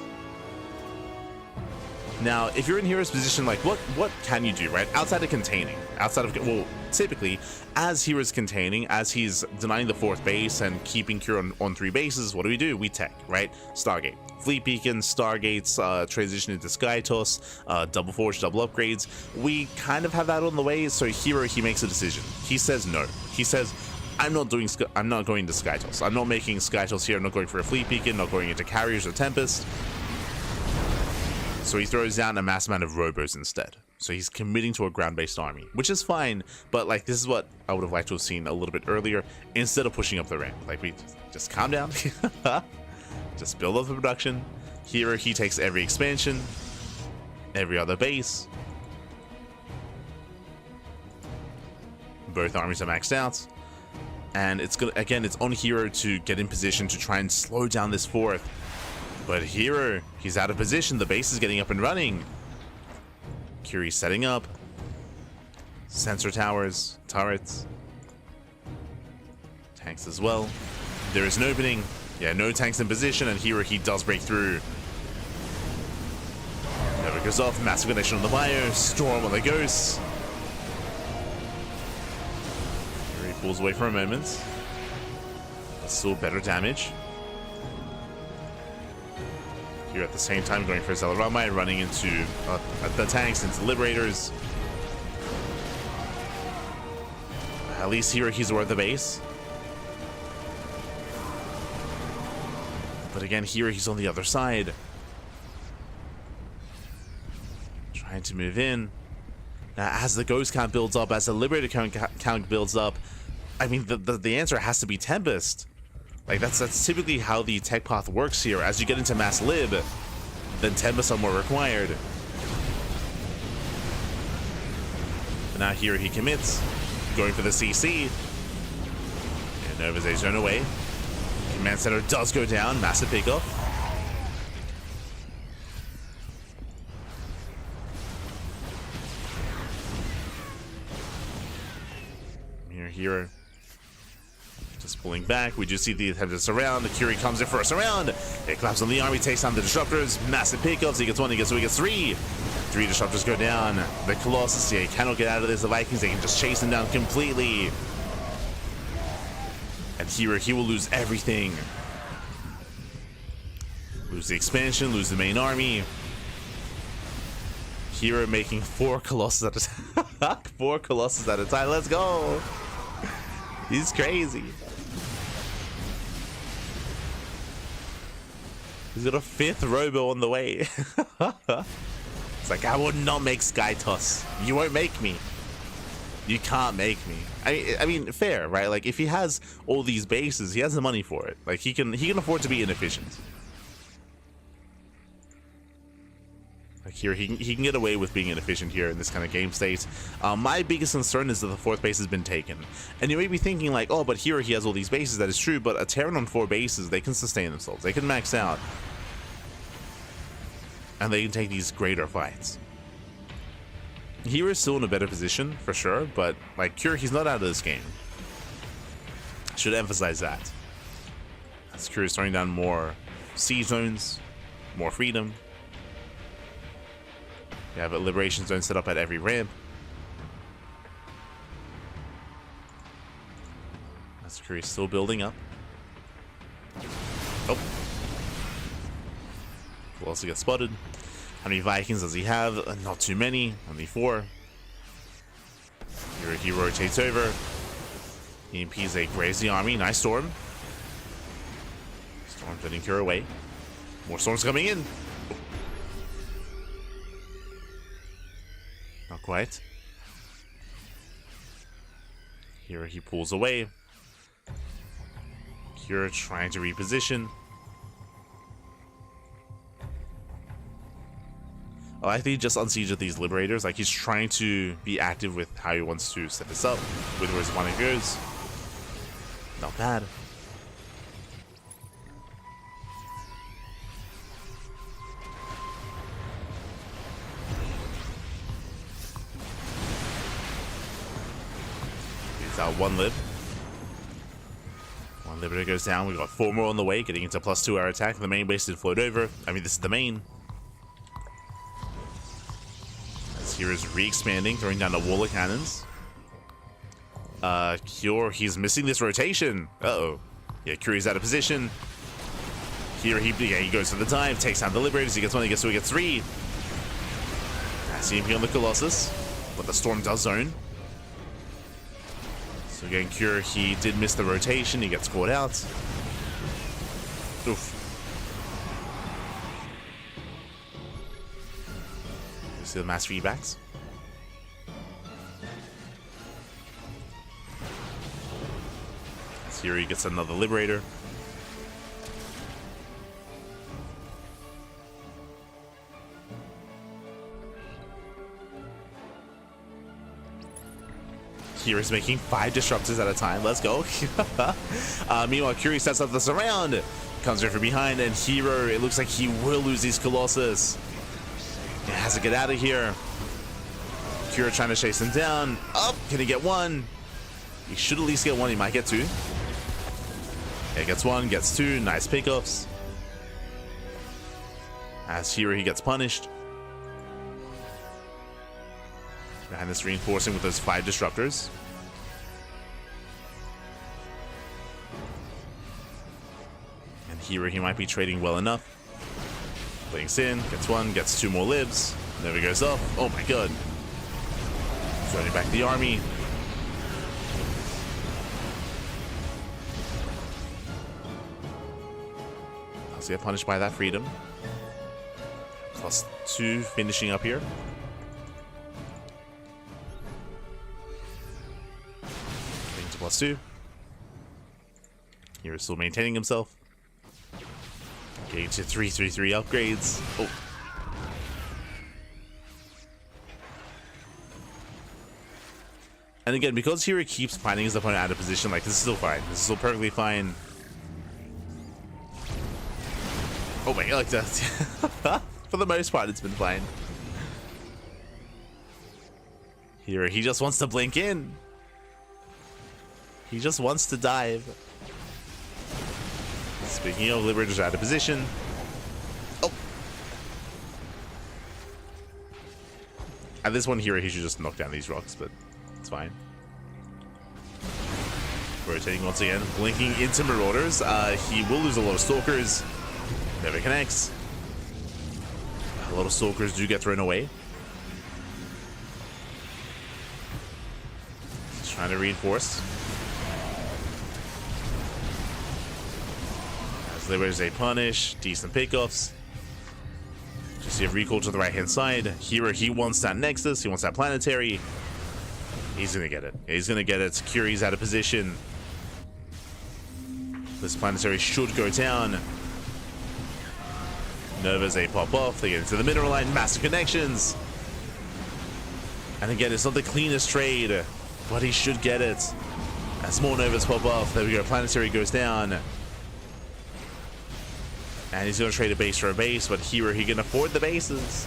Now, if you're in herO's position, like, what can you do, right? Outside of containing, well, typically, as herO's containing, as he's denying the 4th base and keeping Cure on 3 bases, what do? We tech, right? Stargate. Fleet Beacons, Stargates, transition into Sky Toss, double Forge, double upgrades. We kind of have that on the way, so herO, he makes a decision. He says no. He says, I'm not going to Sky Toss. I'm not making Sky Toss here. I'm not going for a Fleet Beacon, not going into Carriers or Tempest. So he throws down a mass amount of robos instead. So he's committing to a ground-based army, which is fine, but like this is what I would have liked to have seen a little bit earlier instead of pushing up the ramp. Like, we just calm down. Just build up the production. herO, he takes every expansion, every other base. Both armies are maxed out. And it's gonna, again, it's on herO to get in position to try and slow down this 4th. But herO, he's out of position. The base is getting up and running. Curie's setting up. Sensor towers, turrets. Tanks as well. There is an opening. Yeah, no tanks in position, and herO, he does break through. Never goes off. Massive connection on the bio. Storm on the ghosts. herO pulls away for a moment. But still better damage. Here at the same time going for Zelarami, running into the tanks, into Liberators. At least here he's worth the base. But again, here he's on the other side. Trying to move in. Now, as the Ghost count builds up, as the Liberator count builds up, I mean, the answer has to be Tempest. Like, that's typically how the tech path works here. As you get into mass lib, then Tempest are more required. But now here he commits, going for the CC. And Nova's a zone away. Command center does go down, massive pickoff. Here. Just pulling back. We do see the attempt to surround. The Curie comes in for a surround. It claps on the army, takes down the disruptors. Massive pickups. He gets 1, he gets 2, he gets 3. 3 disruptors go down. The Colossus here cannot get out of this. The Vikings, they can just chase him down completely. And here he will lose everything. Lose the expansion, lose the main army. Here making 4 Colossus at a time. 4 Colossus at a time. Let's go. He's crazy. He's got a 5th robo on the way. It's like, I would not make Sky Toss. You won't make me. You can't make me. I mean, fair, right? Like, if he has all these bases, he has the money for it. Like, he can afford to be inefficient. Like here, he can get away with being inefficient here in this kind of game state. My biggest concern is that the 4th base has been taken. And you may be thinking like, oh, but here he has all these bases. That is true, but a Terran on 4 bases, they can sustain themselves. They can max out. And they can take these greater fights. Here is still in a better position, for sure, but like Cure, he's not out of this game. Should emphasize that. As Cure is throwing down more siege zones, more freedom. You have a liberation zone set up at every ramp. As Cure is still building up. Oh. Will also get spotted. How many Vikings does he have? Not too many. Only 4. Here he rotates over. EMPs a graze the army. Nice storm. Storm putting Cure away. More storms coming in. Not quite. Here he pulls away. Cure trying to reposition. I like that he just unsieged these Liberators. Like, he's trying to be active with how he wants to set this up, with where his money goes. Not bad. He's out one lib. One Liberator goes down. We've got 4 more on the way, getting into +2 air attack. The main base did float over. I mean, this is the main. As here is re-expanding, throwing down the wall of cannons. Cure, he's missing this rotation. Uh-oh. Yeah, Curie's out of position. Here he goes for the dive, takes down the Liberators. He gets 1, he gets 2, he gets 3. CMP on the Colossus, but the Storm does zone. So again, Cure, he did miss the rotation. He gets caught out. Oof. You see the mass feedbacks. Here he gets another Liberator. Here is making 5 disruptors at a time. Let's go. Meanwhile, Curie sets up the surround. Comes in from behind, and herO, it looks like he will lose these Colossus. He has to get out of here. Curie trying to chase him down. Up. Can he get 1? He should at least get 1. He might get 2. Yeah, gets 1, gets 2. Nice pickups. As herO, he gets punished. Behind this reinforcing with those 5 disruptors. And herO, he might be trading well enough. Blinks in, gets 1, gets 2 more libs. Never goes off. Oh my god. Throwing back the army. Let's get punished by that freedom. +2 finishing up here. Getting to +2. Here is still maintaining himself. Getting to 333 upgrades. Oh. And again, because herO keeps finding his opponent out of position, like, this is still fine. This is still perfectly fine. Oh my god, like that. For the most part, it's been fine. herO, he just wants to blink in. He just wants to dive. Speaking of, Liberators out of position. Oh. At this one, herO, he should just knock down these rocks, but it's fine. Rotating once again, blinking into Marauders. He will lose a lot of Stalkers. Never connects. A lot of Stalkers do get thrown away. Just trying to reinforce. As Liberators, they punish. Decent pickoffs. Just see a recall to the right hand side. herO, he wants that Nexus. He wants that Planetary. He's gonna get it. He's gonna get it. Curie's out of position. This Planetary should go down. Novas, they pop off. They get into the mineral line. Massive connections. And again, it's not the cleanest trade, but he should get it. As more Novas pop off. There we go. Planetary goes down. And he's going to trade a base for a base, but herO, he can afford the bases.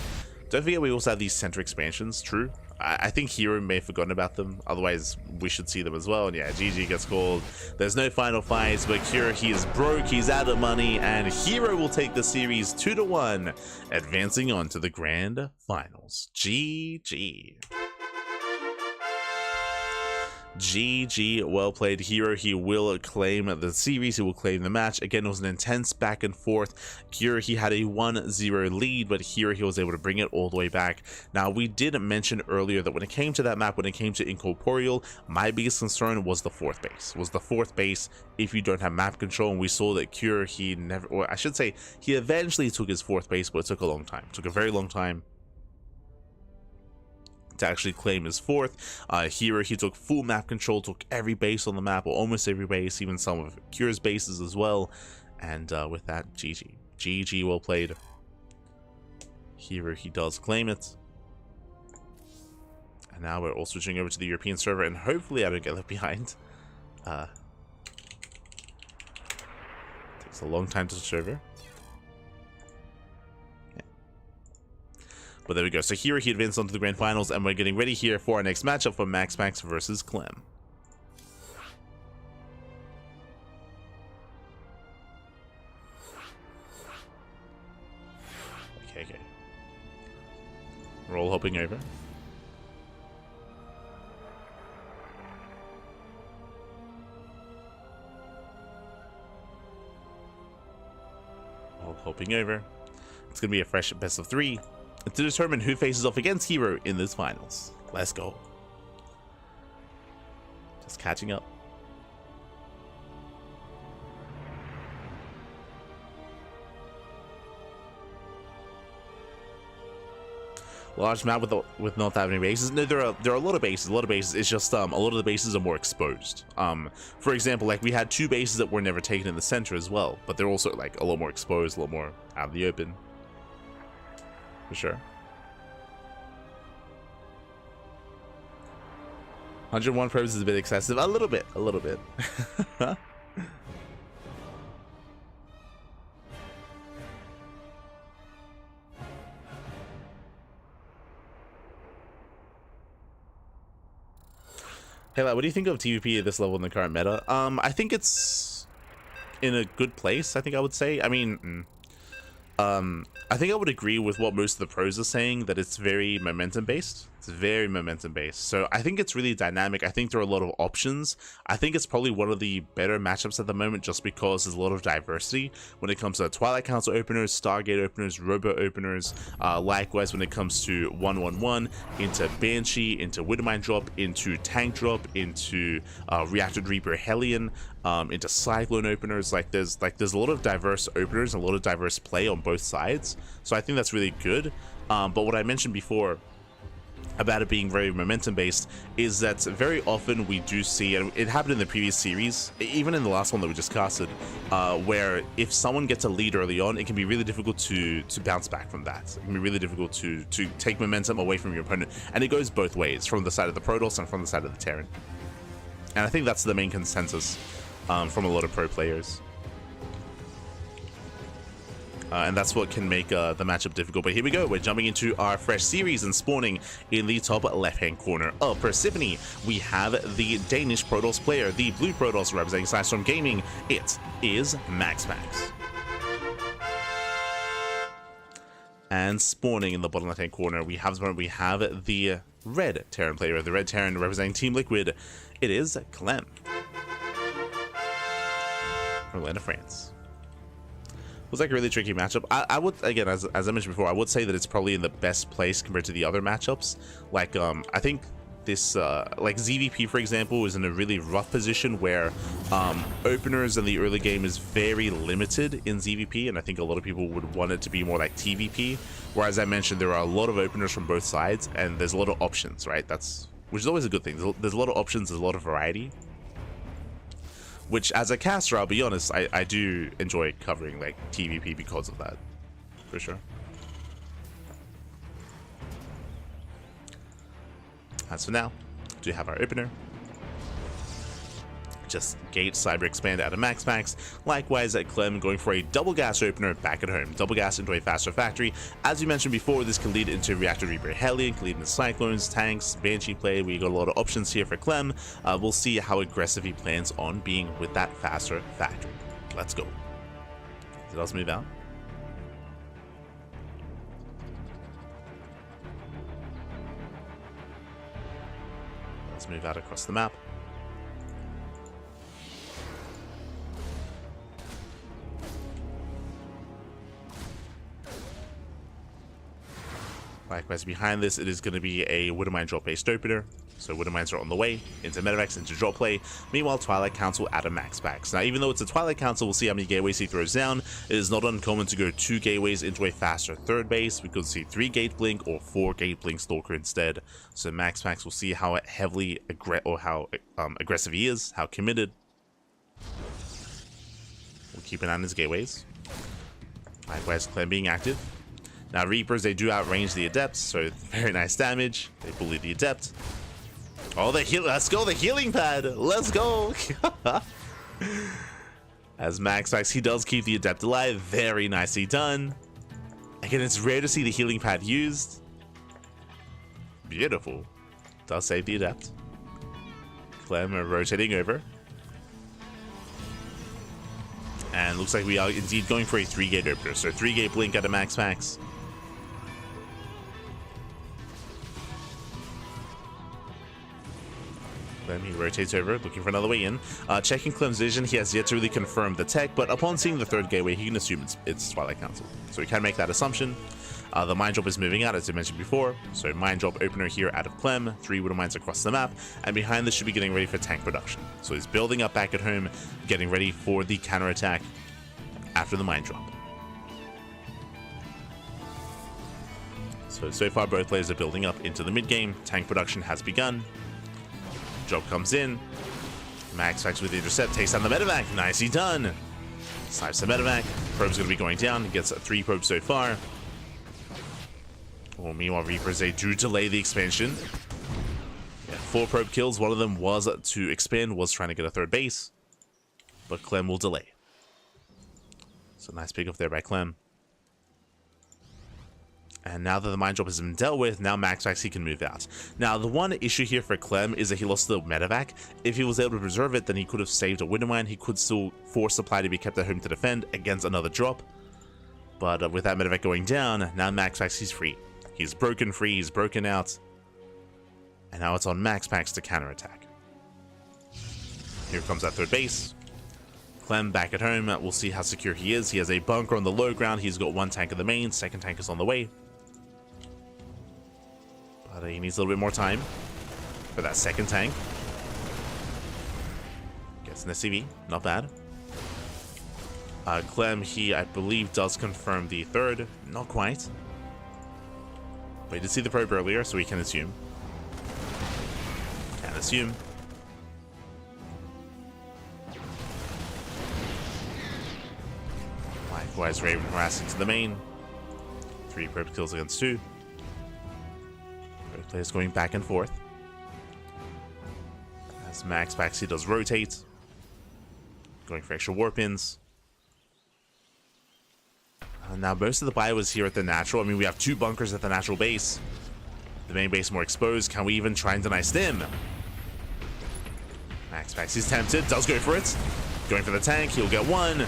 Don't forget, we also have these center expansions. True. I think herO may have forgotten about them. Otherwise, we should see them as well. And yeah, GG gets called. There's no final fights, but herO, he is broke. He's out of money. And herO will take the series 2-1, advancing on to the grand finals. GG. GG, well played. herO, he will claim the series, he will claim the match. Again, it was an intense back and forth. herO, he had a 1-0 lead, but herO, he was able to bring it all the way back. Now, we did mention earlier that when it came to that map, when it came to Incorporeal, my biggest concern was the 4th base. If you don't have map control, and we saw that herO, he never, or I should say, he eventually took his 4th base, but it took a long time. It took a very long time to actually claim his 4th. herO, he took full map control, took every base on the map, or almost every base, even some of Cure's bases as well. And with that, GG. GG, well played. herO, he does claim it. And now we're all switching over to the European server, and hopefully I don't get left behind. Takes a long time to switch over. But there we go. So herO, he advanced onto the grand finals, and we're getting ready here for our next matchup for MaxPax versus Clem. Okay. We're all hopping over. All hopping over. It's going to be a fresh best of 3 to determine who faces off against herO in this finals. Let's go. Just catching up. Large map with not that many bases. No, there are a lot of bases. A lot of bases. It's just a lot of the bases are more exposed. For example, like we had 2 bases that were never taken in the center as well, but they're also like a lot more exposed, a lot more out of the open. For sure. 101 probes is a bit excessive. A little bit. Hey, what do you think of TVP at this level in the current meta? I think it's in a good place, I think I would say. I mean, I think I would agree with what most of the pros are saying, that it's very momentum based. It's very momentum based. So I think it's really dynamic. I think there are a lot of options. I think it's probably one of the better matchups at the moment just because there's a lot of diversity when it comes to Twilight Council openers, Stargate openers, Robo openers. Likewise, when it comes to 111, into Banshee, into Widowmine drop, into Tank drop, into Reactor Reaper Hellion, into Cyclone openers. There's a lot of diverse openers, a lot of diverse play on both sides. So I think that's really good. But what I mentioned before about it being very momentum based is that very often we do see, and it happened in the previous series, even in the last one that we just casted, where if someone gets a lead early on, it can be really difficult to bounce back from that. It can be really difficult to take momentum away from your opponent, and it goes both ways, from the side of the Protoss and from the side of the Terran. And I think that's the main consensus from a lot of pro players. And that's what can make the matchup difficult. But here we go. We're jumping into our fresh series and spawning in the top left-hand corner of Persephone. We have the Danish Protoss player, the blue Protoss representing Sidestorm Gaming. It is MaxPax. And spawning in the bottom left-hand corner, we have the red Terran player, the red Terran representing Team Liquid. It is Clem from Atlanta, France. It was like a really tricky matchup. I would, again, as I mentioned before, I would say that it's probably in the best place compared to the other matchups. Like, I think this, like ZVP, for example, is in a really rough position where openers in the early game is very limited in ZVP, and I think a lot of people would want it to be more like TVP. Whereas I mentioned, there are a lot of openers from both sides, and there's a lot of options, right? Which is always a good thing. There's a lot of options, there's a lot of variety. Which, as a caster, I'll be honest, I do enjoy covering like TVP because of that, for sure. As for now, we do have our opener. Just Gate Cyber Expand out of MaxPax. Likewise, at Clem going for a double gas opener back at home. Double gas into a faster factory. As you mentioned before, this can lead into Reactor Reaper Hellion, can lead into Cyclones, Tanks, Banshee play. We got a lot of options here for Clem. We'll see how aggressive he plans on being with that faster factory. Let's go. Did else move out? Let's move out across the map. Likewise, behind this, it is going to be a Widowmine drop-based opener. So Widowmines are on the way into Medivacs, into drop play. Meanwhile, Twilight Council out of MaxPax. Now, even though it's a Twilight Council, we'll see how many gateways he throws down. It is not uncommon to go 2 gateways into a faster third base. We could see 3 gate blink or 4 gate blink stalker instead. So MaxPax will see how heavily aggressive he is, how committed. We'll keep an eye on his gateways. Likewise, Clem being active. Now Reapers, they do outrange the Adepts, so very nice damage. They bully the Adept. Oh, the heal. Let's go, the healing pad. Let's go. As MaxPax, he does keep the Adept alive. Very nicely done. Again, it's rare to see the healing pad used. Beautiful. Does save the Adept. Clem are rotating over. And looks like we are indeed going for a 3-gate opener. So 3-gate blink out of MaxPax. Clem, he rotates over, looking for another way in. Checking Clem's vision, he has yet to really confirm the tech, but upon seeing the 3rd gateway, he can assume it's Twilight Council. So he can make that assumption. The Mind Drop is moving out, as I mentioned before. So Mind Drop opener here out of Clem, 3 Widow Mines across the map, and behind this should be getting ready for tank production. So he's building up back at home, getting ready for the counterattack after the Mind Drop. So far both players are building up into the mid game. Tank production has begun. Job comes in. MaxPax with the intercept, takes down the medevac. Nicely done. Snipes the medevac. Probe's going to be going down. He gets 3 probes so far. Well, meanwhile, Reapers, they do delay the expansion. Yeah, 4 probe kills. One of them was to expand, was trying to get a 3rd base. But Clem will delay. So nice pick up there by Clem. And now that the Mind Drop has been dealt with, now MaxPax, he can move out. Now, the one issue here for Clem is that he lost the medevac. If he was able to preserve it, then he could have saved a Widow Mine. He could still force supply to be kept at home to defend against another drop. But with that medevac going down, now MaxPax, he's free. He's broken free, he's broken out. And now it's on MaxPax to counterattack. Here comes that 3rd base. Clem back at home. We'll see how secure he is. He has a bunker on the low ground. He's got 1 tank in the main. 2nd tank is on the way. But he needs a little bit more time for that 2nd tank. Gets an SCV. Not bad. Clem, he, I believe, does confirm the 3rd. Not quite. But he did see the probe earlier, so we can assume. Can assume. Likewise, Raven harassing to the main. 3 probe kills against 2. Both players going back and forth. As MaxPax, he does rotate. Going for extra warp ins. Now, most of the buy was here at the natural. I mean, we have 2 bunkers at the natural base. The main base more exposed. Can we even try and deny stim? MaxPax, he's tempted. Does go for it. Going for the tank. He'll get 1.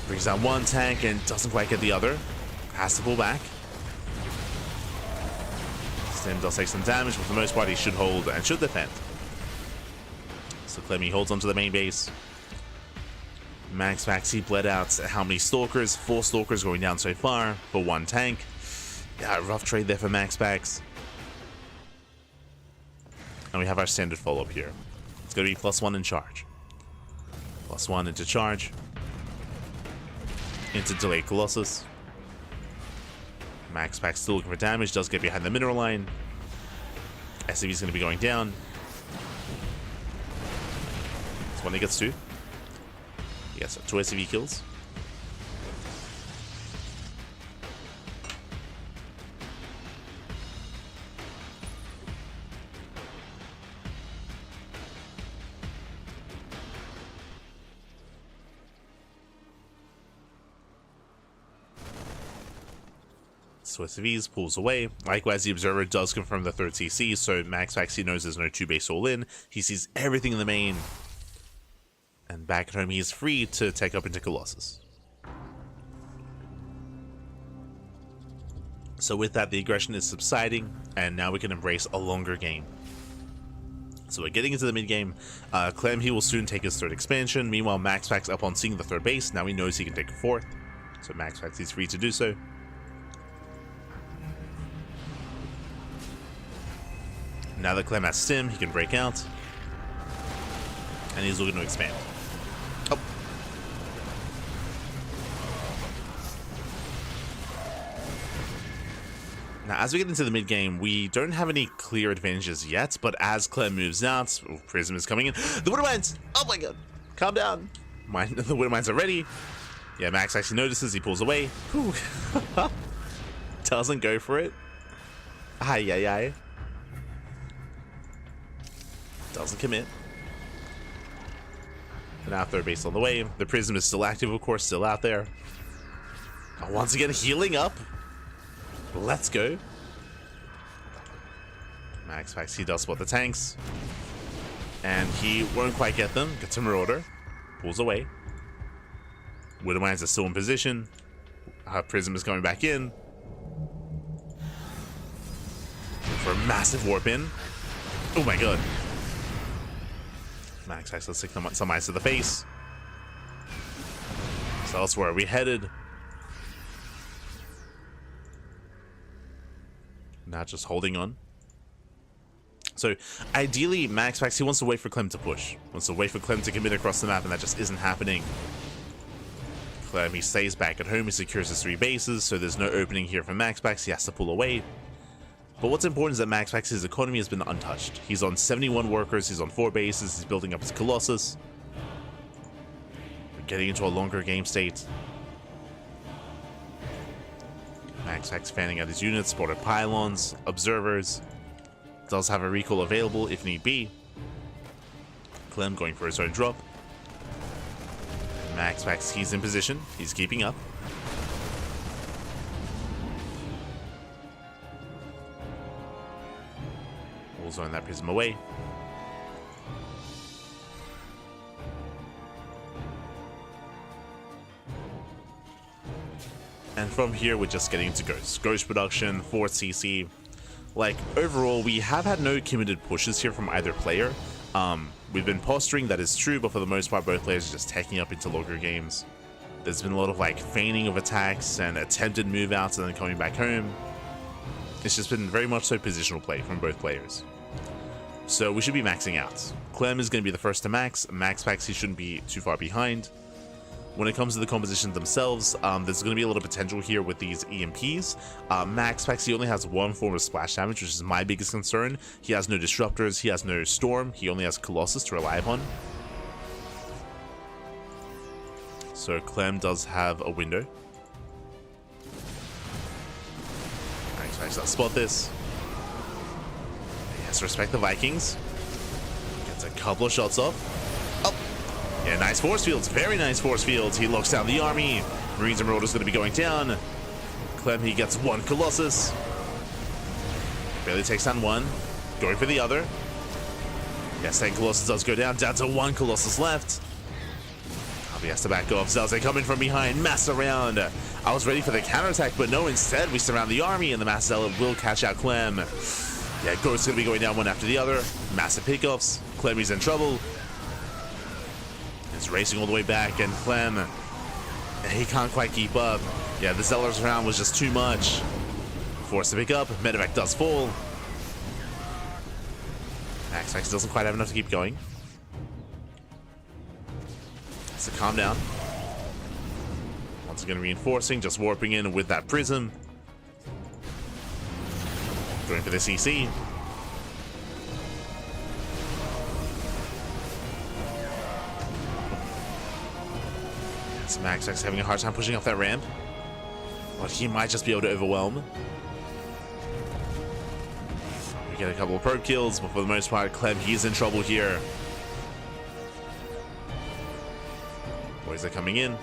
Brings down 1 tank and doesn't quite get the other. Has to pull back. Stim does take some damage, but for the most part, he should hold and should defend. So Clem, he holds onto the main base. MaxPax, he bled out how many Stalkers? 4 Stalkers going down so far for 1 tank. Yeah, rough trade there for MaxPax. And we have our standard follow-up here. It's going to be +1 in charge. +1 into charge. Into delayed Colossus. MaxPax still looking for damage, does get behind the mineral line. SCV is going to be going down. It's when he gets 2. Yes, 2 SCV kills. So SCVs pulls away. Likewise, the Observer does confirm the 3rd CC, so MaxPax, he knows there's no 2 base all in. He sees everything in the main. And back at home, he is free to take up into Colossus. So with that, the aggression is subsiding, and now we can embrace a longer game. So we're getting into the mid-game. Clem, he will soon take his 3rd expansion. Meanwhile, MaxPax, upon seeing the 3rd base, now he knows he can take a 4th. So MaxPax, he's free to do so. Now that Clem has Stim, he can break out. And he's looking to expand. Oh. Now, as we get into the mid-game, we don't have any clear advantages yet, but as Clem moves out, Prism is coming in. The Widow Mines! Oh my god! Calm down. The Widow Mines are ready. Yeah, Max actually notices, he pulls away. doesn't go for it. Ay, ay, ay. Doesn't commit. And now third base on the way. The Prism is still active, of course, still out there. Once again, healing up. Let's go. MaxPax, he does spot the tanks. And he won't quite get them. Gets a Marauder. Pulls away. Widowmines is still in position. Her Prism is coming back in. For a massive warp in. Oh my god. MaxPax, let's take some ice to the face. So that's where we headed. Now just holding on. So ideally, MaxPax, he wants to wait for Clem to push. Wants to wait for Clem to commit across the map, and that just isn't happening. Clem, he stays back at home, he secures his 3 bases, so there's no opening here for MaxPax, he has to pull away. But what's important is that MaxPax's economy has been untouched. He's on 71 workers, he's on 4 bases, he's building up his Colossus. We're getting into a longer game state. MaxPax fanning out his units, spotted pylons, observers. Does have a recall available if need be. Clem going for his own drop. MaxPax, he's in position, he's keeping up. We'll zone that Prism away. And from here, we're just getting into Ghost. Ghost production, 4 CC. Like, overall, we have had no committed pushes here from either player. We've been posturing, that is true, but for the most part, both players are just taking up into longer games. There's been a lot of, like, feigning of attacks and attempted move-outs and then coming back home. It's just been very much so positional play from both players. So we should be maxing out. Clem is going to be the first to max. MaxPax, he shouldn't be too far behind. When it comes to the compositions themselves, there's going to be a little potential here with these EMPs. MaxPax, he only has 1 form of splash damage, which is my biggest concern. He has no disruptors, he has no storm, he only has Colossus to rely upon. So Clem does have a window. MaxPax does spot this. He has to respect the Vikings. Gets a couple of shots off. Oh! Yeah, nice force fields, very nice force fields. He locks down the army. Marines and Marauders going to be going down. Clem, he gets 1 Colossus. Barely takes down 1. Going for the other. Yes, 10 Colossus does go down to 1 Colossus left. He has to back off. Zelze coming from behind, mass around. I was ready for the counterattack, but no, instead we surround the army and the mass zealot will catch out Clem. Yeah, Ghost's going to be going down one after the other. Massive pickoffs. Clem, he's in trouble. He's racing all the way back, and Clem, he can't quite keep up. Yeah, the Zealot's round was just too much. Forced to pick up. Medevac does fall. MaxPax doesn't quite have enough to keep going. So calm down. Once again reinforcing, just warping in with that Prism. Going for the CC. MaxPax having a hard time pushing off that ramp, but he might just be able to overwhelm. We get a couple of probe kills, but for the most part, Clem, he's in trouble here. Boys are coming in.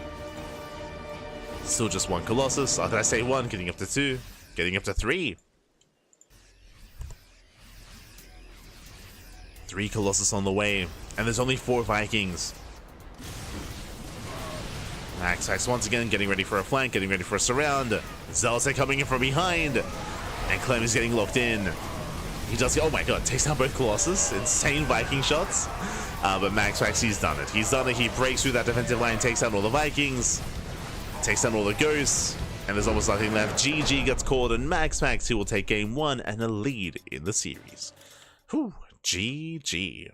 Still just 1 Colossus. Oh, did I say 1? Getting up to 2. Getting up to 3. 3 Colossus on the way, and there's only 4 Vikings. MaxPax once again getting ready for a flank, getting ready for a surround. Zelze coming in from behind, and Clem is getting locked in. He does, oh my god, takes down both Colossus. Insane Viking shots. But MaxPax, he's done it. He's done it. He breaks through that defensive line, takes down all the Vikings, takes down all the Ghosts, and there's almost nothing left. GG gets called, and MaxPax, he will take game 1 and a lead in the series. Whew, GG.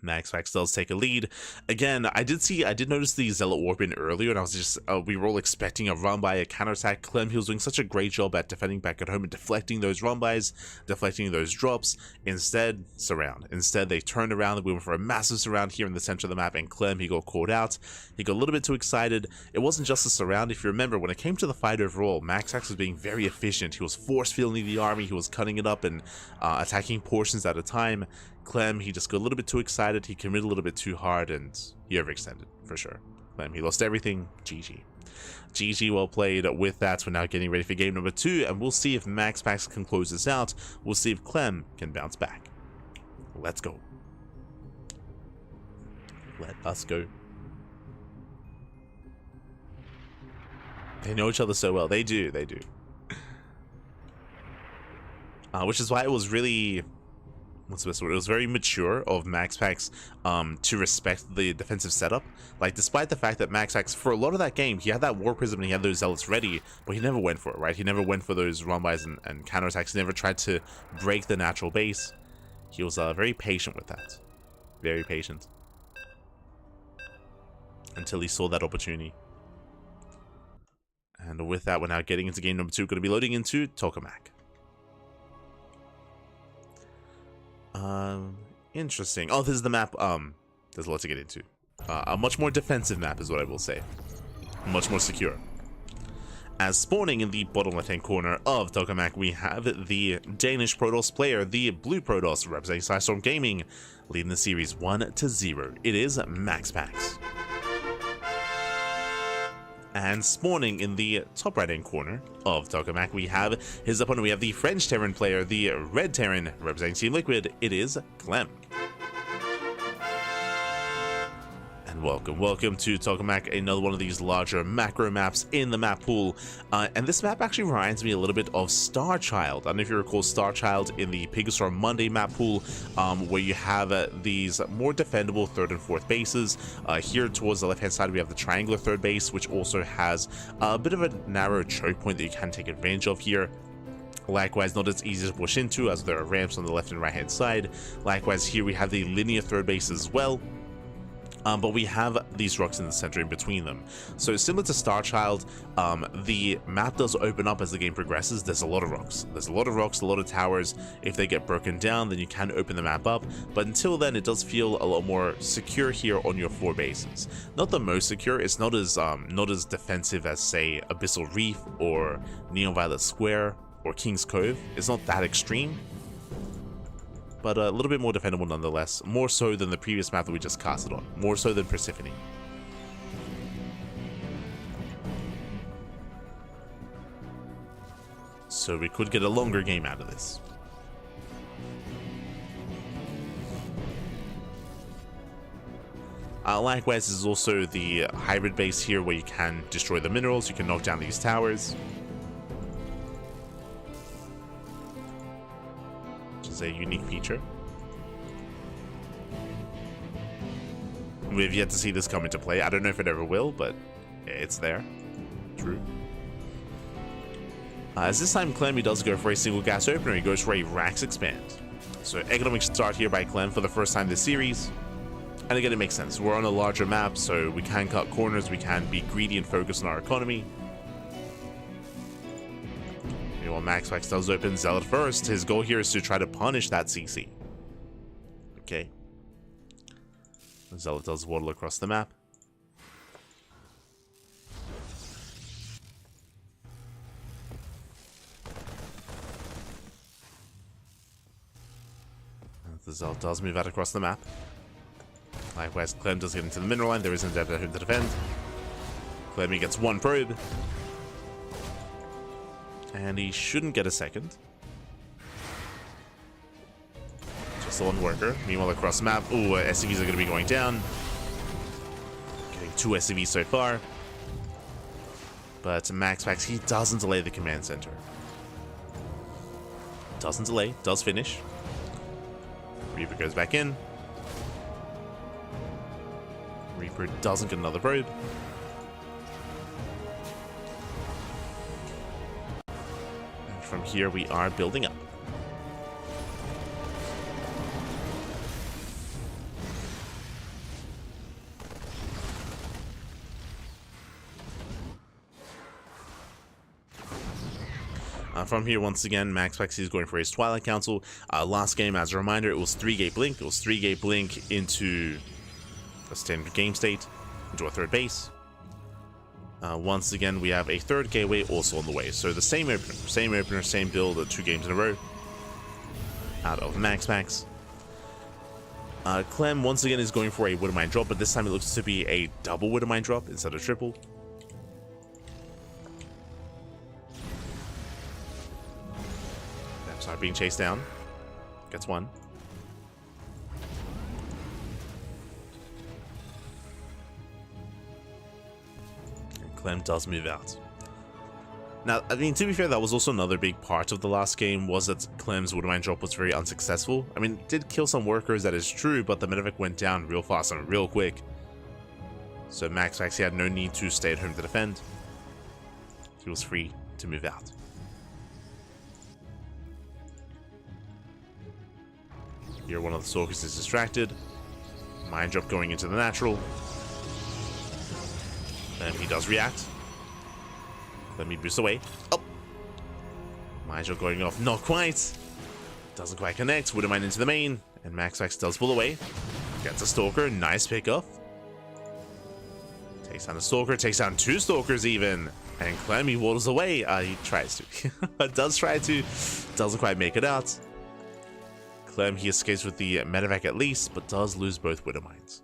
MaxPax does take a lead. Again, I did notice the Zealot warp in earlier, and I was just, we were all expecting a run by, a counterattack. Clem, he was doing such a great job at defending back at home and deflecting those run bys, deflecting those drops. Instead, surround. Instead, they turned around, we went for a massive surround here in the center of the map, and Clem, he got caught out. He got a little bit too excited. It wasn't just a surround. If you remember, when it came to the fight overall, MaxPax was being very efficient. He was force-fielding the army, he was cutting it up and attacking portions at a time. Clem, he just got a little bit too excited, he committed a little bit too hard, and he overextended, for sure. Clem, he lost everything. GG. GG, well played. With that, we're now getting ready for game number 2, and we'll see if MaxPax can close this out. We'll see if Clem can bounce back. Let's go. Let us go. They know each other so well. They do, they do. Which is why it was really... what's the best word? It was very mature of MaxPax to respect the defensive setup. Like, despite the fact that MaxPax, for a lot of that game, he had that War Prism and he had those Zealots ready, but he never went for it, right? He never went for those run-bys and counterattacks. He never tried to break the natural base. He was very patient with that. Very patient. Until he saw that opportunity. And with that, we're now getting into game number 2. Going to be loading into Tokamak. Interesting. Oh, this is the map. There's a lot to get into. A much more defensive map is what I will say. Much more secure. As spawning in the bottom left-hand corner of Tokamak, we have the Danish Protoss player, the Blue Protoss, representing Sidestorm Gaming, leading the series 1-0. It is MaxPax. And spawning in the top right-hand corner of Tokamak, we have his opponent. We have the French Terran player, the Red Terran, representing Team Liquid. It is Clem. And welcome to Tokamak, another one of these larger macro maps in the map pool. And this map actually reminds me a little bit of Star Child. I don't know if you recall Star Child in the WardiTV Monday map pool, where you have these more defendable 3rd and 4th bases. Here towards the left-hand side, we have the triangular 3rd base, which also has a bit of a narrow choke point that you can take advantage of here. Likewise, not as easy to push into, as there are ramps on the left and right-hand side. Likewise, here we have the linear 3rd base as well. But we have these rocks in the center in between them. So similar to Star Child, the map does open up as the game progresses. There's a lot of rocks. There's a lot of rocks, a lot of towers. If they get broken down, then you can open the map up. But until then, it does feel a lot more secure here on your 4 bases. Not the most secure. It's not as defensive as, say, Abyssal Reef or Neon Violet Square or King's Cove. It's not that extreme, but a little bit more defendable nonetheless. More so than the previous map that we just casted on. More so than Persephone. So we could get a longer game out of this. Likewise, there's also the hybrid base here where you can destroy the minerals, you can knock down these towers. A unique feature. We've yet to see this come into play. I don't know if it ever will, but it's there. True. As this time Clem, he does go for a single gas opener. He goes for a Rax Expand. So economic start here by Clem for the first time this series. And again, it makes sense. We're on a larger map, so we can cut corners, we can be greedy and focus on our economy. While MaxPax does open Zealot first, his goal here is to try to punish that CC. Okay. Zealot does waddle across the map. The Zealot does move out across the map. Likewise, Clem does get into the mineral line. There isn't a to defend. Clem, he gets 1 probe. And he shouldn't get a second. Just the 1 worker. Meanwhile, across the map, ooh, SCVs are going to be going down. Getting 2 SCVs so far. But MaxPax, he doesn't delay the command center. Doesn't delay, does finish. Reaper goes back in. Reaper doesn't get another probe. From here, we are building up. From here, once again, MaxPax is going for his Twilight Council. Last game, as a reminder, it was 3-gate blink. It was 3-gate blink into a standard game state, into a third base. Once again, we have a third gateway also on the way. So the same opener, same build, 2 games in a row out of MaxPax. Clem, once again, is going for a Widowmine drop, but this time it looks to be a double Widowmine drop instead of triple. Start being chased down. Gets one. And Clem does move out. Now, I mean, to be fair, that was also another big part of the last game, was that Clem's Widowmine drop was very unsuccessful. I mean, it did kill some workers, that is true, but the medevac went down real fast and real quick. So MaxPax had no need to stay at home to defend. He was free to move out. Here, one of the Stalkers is distracted. Mind drop going into the natural. Then he does react. Let me boost away. Oh! Mind drop going off. Not quite. Doesn't quite connect. Widowmine into the main. And MaxPax does pull away. Gets a Stalker. Nice pickoff. Takes down a Stalker. Takes down 2 Stalkers even. And Clem, he waddles away. He tries to. Does try to. Doesn't quite make it out. Clem, he escapes with the medevac at least, but does lose both Widowmines.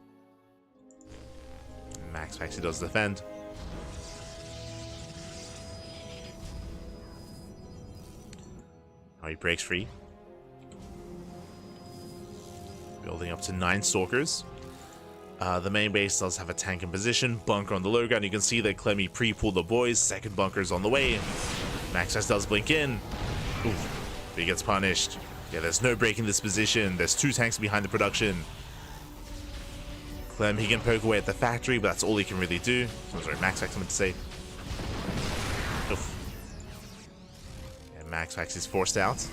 MaxPax, he does defend. Now he breaks free. Building up to 9 Stalkers. The main base does have a tank in position. Bunker on the low ground. You can see that Clemmy pre-pulled the boys. Second bunker's on the way. MaxPax does blink in. Ooh, he gets punished. Yeah, there's no break in this position. There's 2 tanks behind the production. Clem, he can poke away at the factory, but that's all he can really do. Oh, sorry, MaxPax, I meant to say. Oof. And MaxPax is forced out.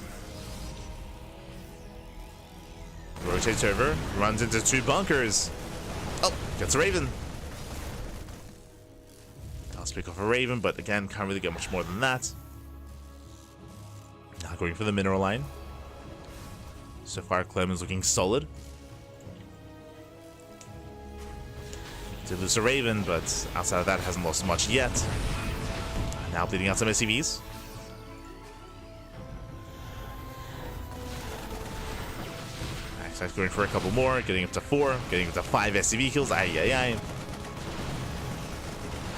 Rotates over, runs into 2 bunkers. Oh, gets a Raven. Does pick off a Raven, but again, can't really get much more than that. Now going for the mineral line. So far, Clem is looking solid. Did lose a Raven, but outside of that, hasn't lost much yet. Now bleeding out some SCVs. MaxPax going for a couple more, getting up to 4, getting up to 5 SCV kills. Ay, ay, ay.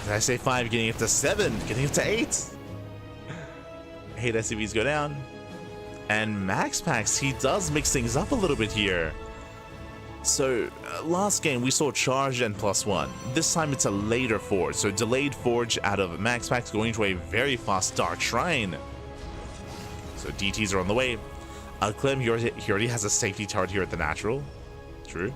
Did I say 5? Getting up to 7, getting up to 8. 8 SCVs go down. And MaxPax, he does mix things up a little bit here. So, last game we saw charge and +1. This time it's a later forge. So, delayed forge out of MaxPax going to a very fast Dark Shrine. So, DTs are on the way. Clem, he already has a safety turret here at the natural. True.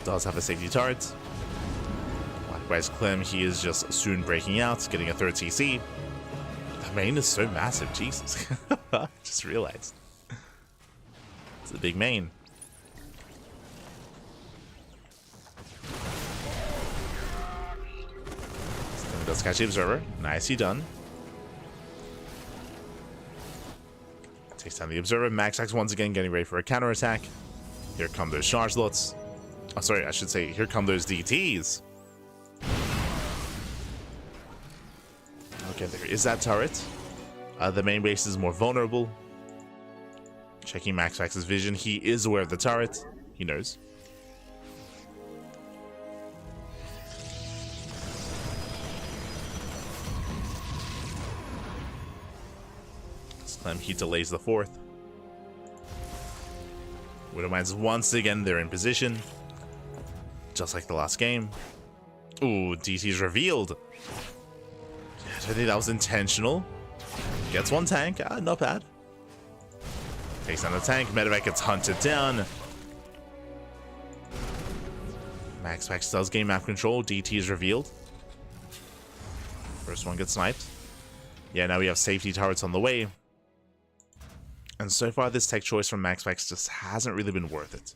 Does have a safety turret. Likewise, Clem, he is just soon breaking out, getting a 3rd CC. The main is so massive, Jesus. Just realized. It's a big main. Clem does catch the Observer. Nicely done. Takes down the Observer. MaxPax once again getting ready for a counterattack. Here come those charge lots. Oh, sorry, I should say, here come those DTs. Okay, there is that turret. The main base is more vulnerable. Checking MaxPax's vision. He is aware of the turret. He knows. Clem, he delays the 4th. Widowmines once again, they're in position. Just like the last game. Ooh, DT's revealed. I think that was intentional. Gets 1 tank. Not bad. Takes down the tank. Medevac gets hunted down. MaxPax does gain map control. DT is revealed. First one gets sniped. Yeah, now we have safety turrets on the way. And so far, this tech choice from MaxPax just hasn't really been worth it.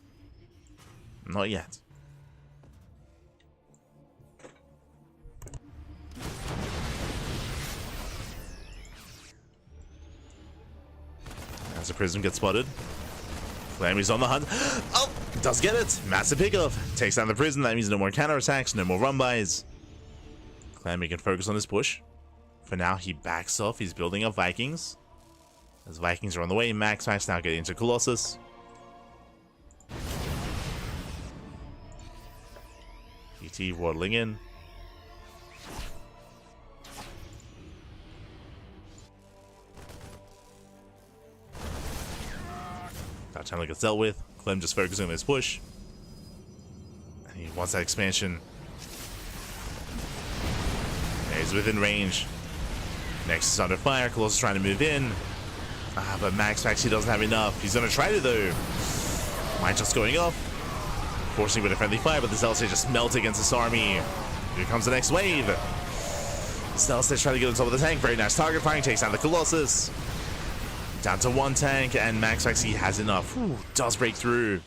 Not yet. As the prism gets spotted. Clem is on the hunt. Oh, does get it. Massive pickup. Takes down the prison. That means no more counterattacks, no more run-bys. Clem can focus on his push. For now, he backs off. He's building up Vikings. As Vikings are on the way, MaxPax now getting into Colossus. ET waddling in. That time gets dealt with. Clem just focusing on his push. And he wants that expansion. And he's within range. Next is under fire. Colossus trying to move in. But MaxPax, he doesn't have enough. He's going to try to though. Might just going off. Forcing with a friendly fire, but the Zealots just melt against this army. Here comes the next wave. Zealots trying to get on top of the tank. Very nice target firing. Takes down the Colossus. Down to one tank, and MaxPax, he has enough. Ooh, does break through.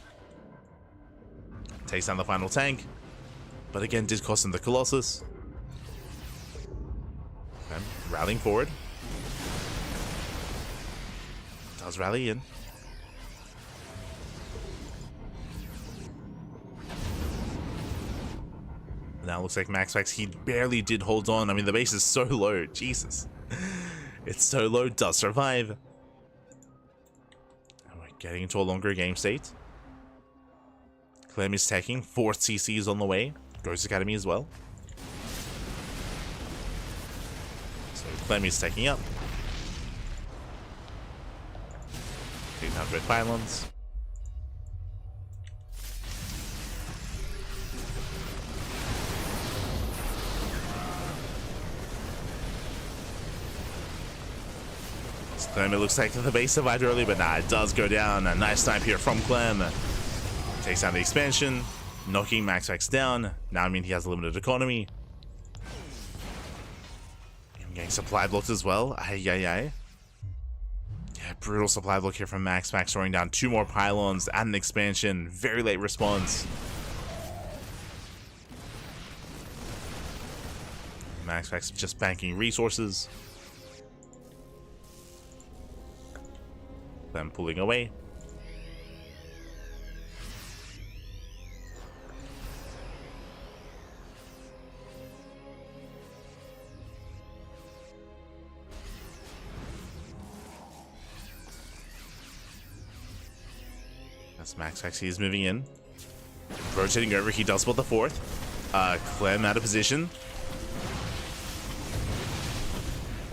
Takes down the final tank. But again, did cost him the Colossus. Okay, rallying forward. Does rally in. Now it looks like MaxPax, he barely did hold on. I mean, the base is so low. Jesus. It's so low. Does survive. Getting into a longer game state. Clem is taking. 4th CC is on the way. Ghost Academy as well. So Clem is taking up. Taking out red pylons. Clem, it looks like the base survived early, but nah, it does go down. A nice snipe here from Clem. Takes down the expansion, knocking MaxPax down. Now I mean he has a limited economy. Even getting supply blocked as well. Ay, ay, ay. Yeah, brutal supply block here from MaxPax, throwing down 2 more pylons and an expansion. Very late response. MaxPax just banking resources. Them pulling away. That's MaxPax. He is moving in. Rotating over. He does spot the 4th. Clem out of position.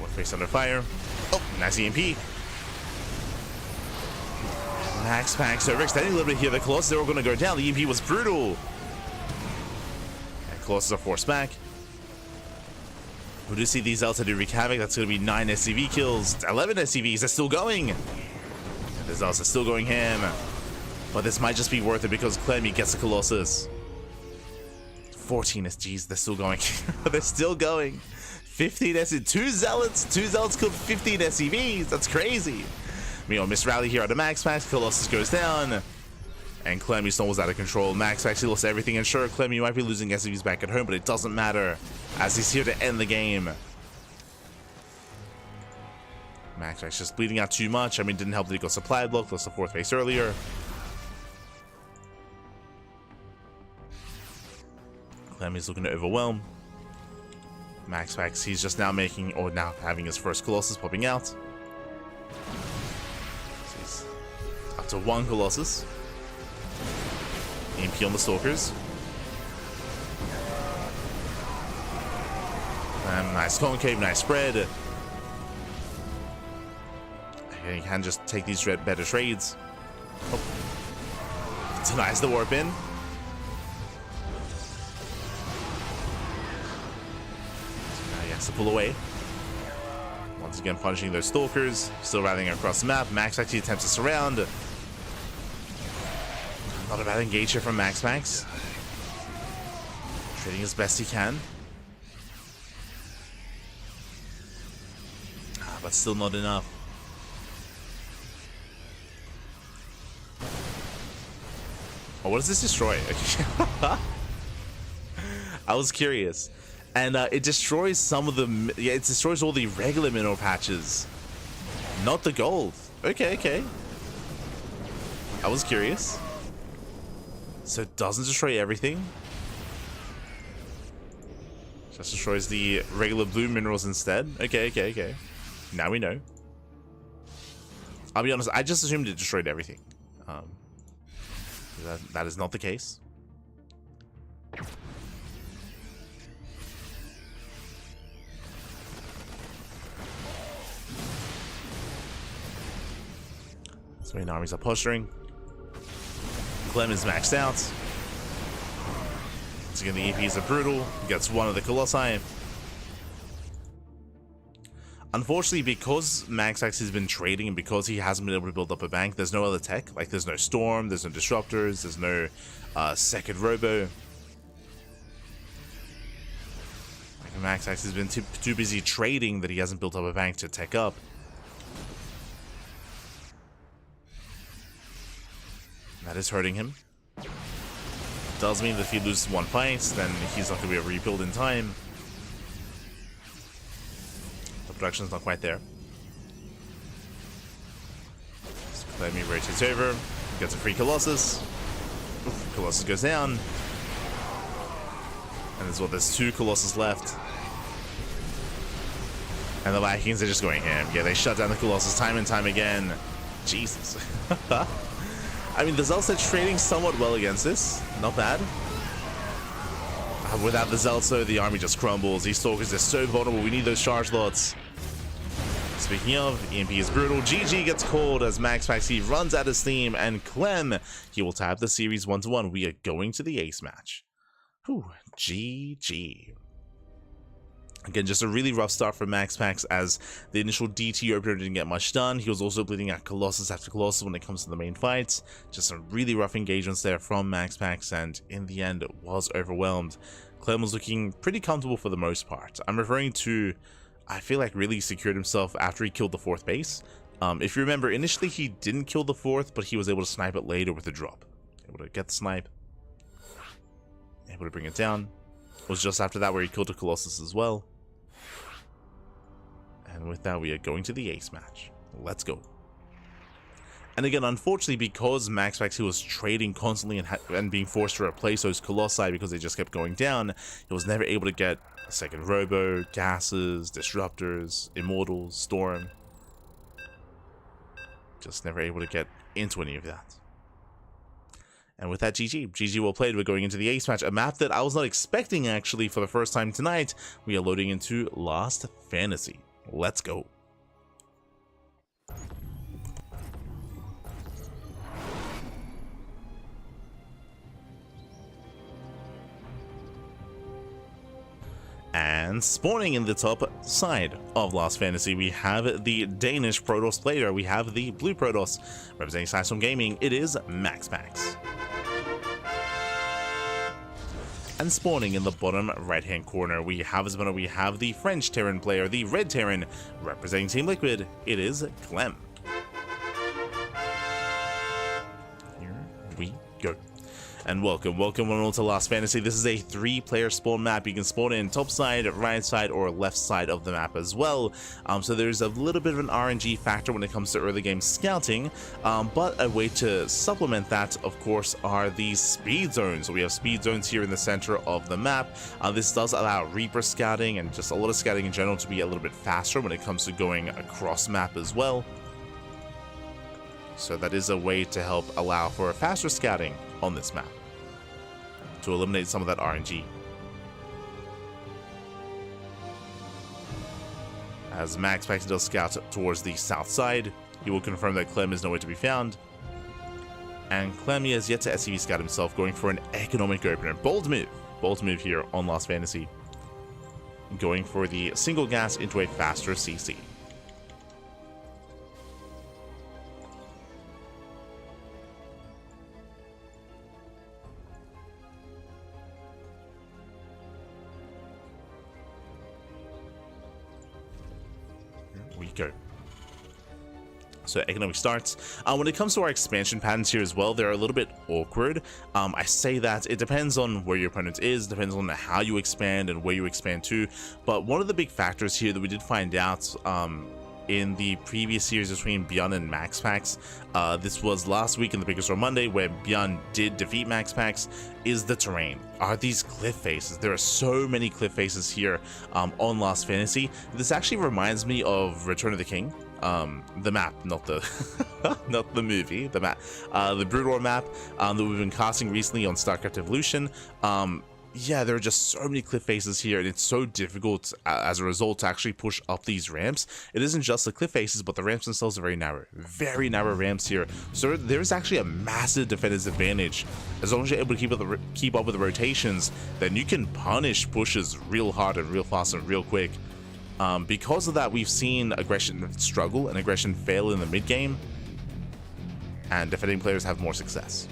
4th face under fire. Oh, nice EMP. MaxPax overextending a little bit here. The Colossus, they were going to go down. The EMP was brutal. And Colossus are forced back. We do see these Zealots do wreak havoc. That's going to be 9 SCV kills. 11 SCVs. They're still going. And the Zealots are still going ham. But this might just be worth it because Clem, he gets the Colossus. 14 SGs. They're still going. They're still going. 15 SCVs. 2 Zealots. 2 Zealots killed 15 SCVs. That's crazy. Miss rally here out of MaxPax. Colossus goes down. And Clem, he stumbles out of control. MaxPax, he lost everything. And sure, Clem, you might be losing SCVs back at home, but it doesn't matter. As he's here to end the game. MaxPax just bleeding out too much. I mean, didn't help that he got supply block. Lost the 4th base earlier. Clem is looking to overwhelm. MaxPax, he's just now making, or now having his first Colossus popping out. Up to 1 Colossus. EMP on the Stalkers. Nice concave, nice spread. And he can just take these better trades. Oh. Denies the warp in. He has to pull away. Once again, punishing those Stalkers. Still rallying across the map. Max actually attempts to surround. Not a bad engage here from MaxPax. Trading as best he can. But still not enough. Oh, what does this destroy? I was curious. And it destroys some of the... Yeah, it destroys all the regular mineral patches. Not the gold. Okay, okay. I was curious. So it doesn't destroy everything. Just destroys the regular blue minerals instead. Okay, okay, okay. Now we know. I'll be honest, I just assumed it destroyed everything. That is not the case. So many armies are posturing. Clem is maxed out. Once again, the EPs are brutal. Gets one of the Colossi. Unfortunately, because MaxPax has been trading and because he hasn't been able to build up a bank, there's no other tech. Like, there's no Storm, there's no Disruptors, there's no second Robo. Like, MaxPax has been too busy trading that he hasn't built up a bank to tech up. That is hurting him. Does mean that if he loses one fight, then he's not going to be able to rebuild in time. The production's not quite there. So Clem rotates over, gets a free Colossus. Oof, Colossus goes down. And there's 2 Colossus left. And the Vikings are just going ham. Yeah, they shut down the Colossus time and time again. Jesus. I mean, the Zelt's trading somewhat well against this. Not bad. Without the Zelts, though, the army just crumbles. These Stalkers are so vulnerable. We need those charge lots. Speaking of, EMP is brutal. GG gets called as MaxPax runs out of steam. And Clem, he will tab the series 1-1. We are going to the ace match. Whew, GG. Again, just a really rough start for MaxPax as the initial DT opener didn't get much done. He was also bleeding out Colossus after Colossus when it comes to the main fights. Just some really rough engagements there from MaxPax, and in the end, it was overwhelmed. Clem was looking pretty comfortable for the most part. I'm referring to, I feel like, really secured himself after he killed the 4th base. If you remember, initially he didn't kill the 4th, but he was able to snipe it later with a drop. Able to get the snipe. Able to bring it down. It was just after that where he killed the Colossus as well. And with that, we are going to the ace match. Let's go. And again, unfortunately, because MaxPax, he was trading constantly and being forced to replace those Colossi because they just kept going down, he was never able to get a second Robo, Gases, Disruptors, Immortals, Storm. Just never able to get into any of that. And with that, GG. GG well played. We're going into the ace match, a map that I was not expecting actually for the first time tonight. We are loading into Lost Fantasy. Let's go. And spawning in the top side of Lost Fantasy, we have the Danish Protoss player. We have the blue Protoss. Representing Sidestorm Gaming, it is MaxPax. And spawning in the bottom right-hand corner, we have the French Terran player, the Red Terran. Representing Team Liquid, it is Clem. Here we go. And welcome one all to Lost Fantasy. This is a 3-player spawn map. You can spawn in top side, right side, or left side of the map as well. So there's a little bit of an RNG factor when it comes to early game scouting, but a way to supplement that, of course, are these speed zones. So we have speed zones here in the center of the map. This does allow Reaper scouting and just a lot of scouting in general to be a little bit faster when it comes to going across map as well. So that is a way to help allow for faster scouting on this map, to eliminate some of that RNG. As MaxPax does scout towards the south side, he will confirm that Clem is nowhere to be found. And Clem has yet to SCV scout himself, going for an economic opener. Bold move here on Lost Fantasy. Going for the single gas into a faster CC. We go. So economic starts. When it comes to our expansion patterns here as well, they're a little bit awkward. I say that it depends on where your opponent is, depends on how you expand and where you expand to. But one of the big factors here that we did find out in the previous series between ByuN and MaxPax. This was last week in the Biggest Roll Monday where ByuN did defeat MaxPax. Is the terrain. Are these cliff faces? There are so many cliff faces here on Last Fantasy. This actually reminds me of Return of the King. The map, not the not the movie, the map, the Brood War map that we've been casting recently on StarCraft Evolution. Yeah, there are just so many cliff faces here, and it's so difficult as a result to actually push up these ramps. It isn't just the cliff faces, but the ramps themselves are very narrow ramps here. So there's actually a massive defender's advantage. As long as you're able to keep up with the rotations, then you can punish pushes real hard and real fast and real quick. Because of that, we've seen aggression struggle and aggression fail in the mid game, and defending players have more success.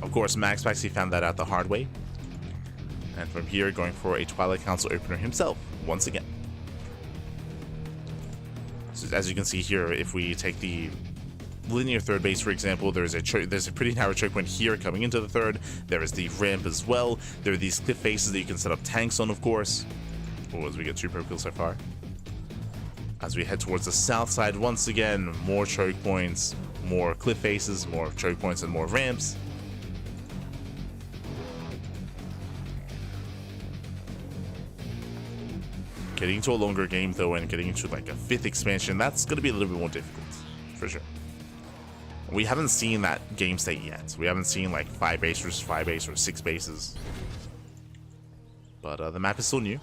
Of course, MaxPax, he found that out the hard way, and from here going for a Twilight Council opener himself once again. So as you can see here, if we take the linear third base, for example, there's a pretty narrow choke point here coming into the third. There is the ramp as well. There are these cliff faces that you can set up tanks on, of course. Oh, as we get 2 pro kills so far. As we head towards the south side, once again, more choke points, more cliff faces, more choke points, and more ramps. Getting into a longer game though, and getting into like a 5th expansion, that's going to be a little bit more difficult, for sure. We haven't seen that game state yet. We haven't seen like 5 base versus 5 base or 6 bases. But the map is still new.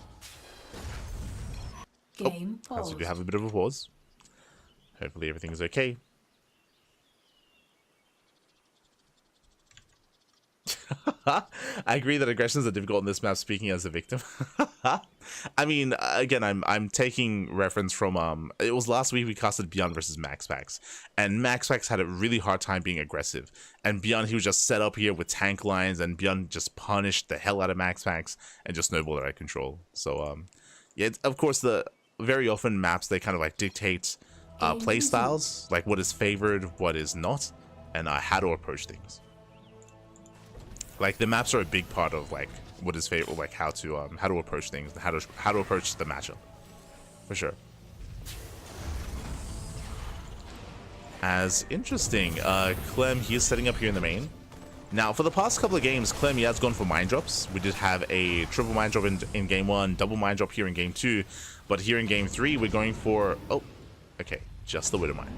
Game as we do have a bit of a pause. Hopefully everything is okay. I agree that aggressions are difficult in this map, speaking as a victim. I mean, again, I'm taking reference from it was last week we casted ByuN versus MaxPax, and MaxPax had a really hard time being aggressive, and ByuN, he was just set up here with tank lines, and ByuN just punished the hell out of MaxPax and just snowballed out of control. So yeah, of course, the very often maps, they kind of like dictate play styles, like what is favored, what is not, and how to approach things. Like the maps are a big part of like what is favorite, like how to approach things, how to approach the matchup, for sure. As interesting, Clem, he is setting up here in the main. Now for the past couple of games, Clem, he has gone for mine drops. We did have a triple mine drop in game 1, double mine drop here in game 2, but here in game 3 we're going for just the Widow Mine.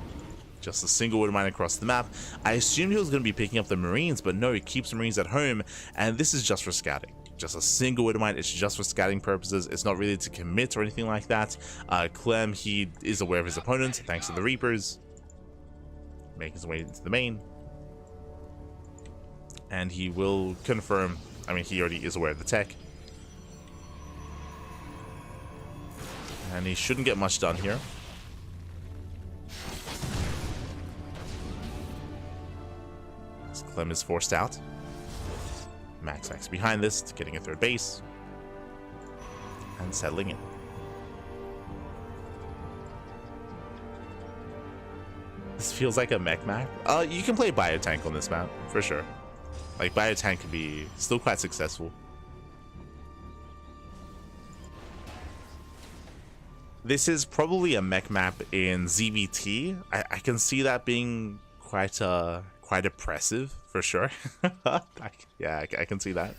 Just a single Widow Mine across the map. I assumed he was going to be picking up the Marines, but no, he keeps the Marines at home, and this is just for scouting. Just a single Widow Mine, it's just for scouting purposes. It's not really to commit or anything like that. Clem, he is aware of his opponent, thanks to the Reapers. Making his way into the main. And he will confirm, I mean, he already is aware of the tech. And he shouldn't get much done here. Clem is forced out. MaxPax behind this, getting a third base. And settling in. This feels like a mech map. You can play Biotank on this map, for sure. Like, Biotank can be still quite successful. This is probably a mech map in ZVT. I can see that being quite oppressive, for sure. Yeah, I can see that.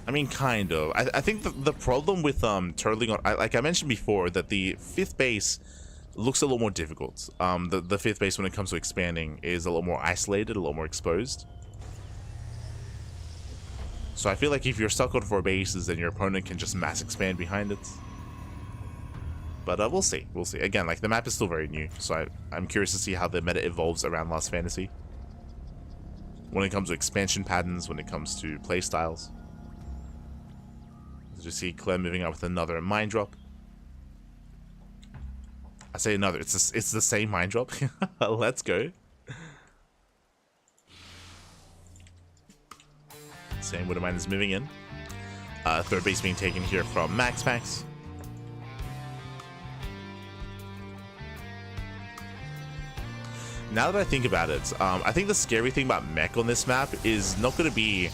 I mean, kind of. I think the problem with turtling on, like I mentioned before, that the 5th base looks a little more difficult. The 5th base, when it comes to expanding, is a little more isolated, a little more exposed. So I feel like if you're stuck on 4 bases, then your opponent can just mass expand behind it. But we'll see. We'll see. Again, like the map is still very new, so I'm curious to see how the meta evolves around Last Fantasy. When it comes to expansion patterns, when it comes to play styles. As you see, Clem moving out with another mine drop. I say another. It's the same mine drop. Let's go. Same Widow Mine is moving in. Third base being taken here from MaxPax. now that I think about it, I think the scary thing about mech on this map is not going to be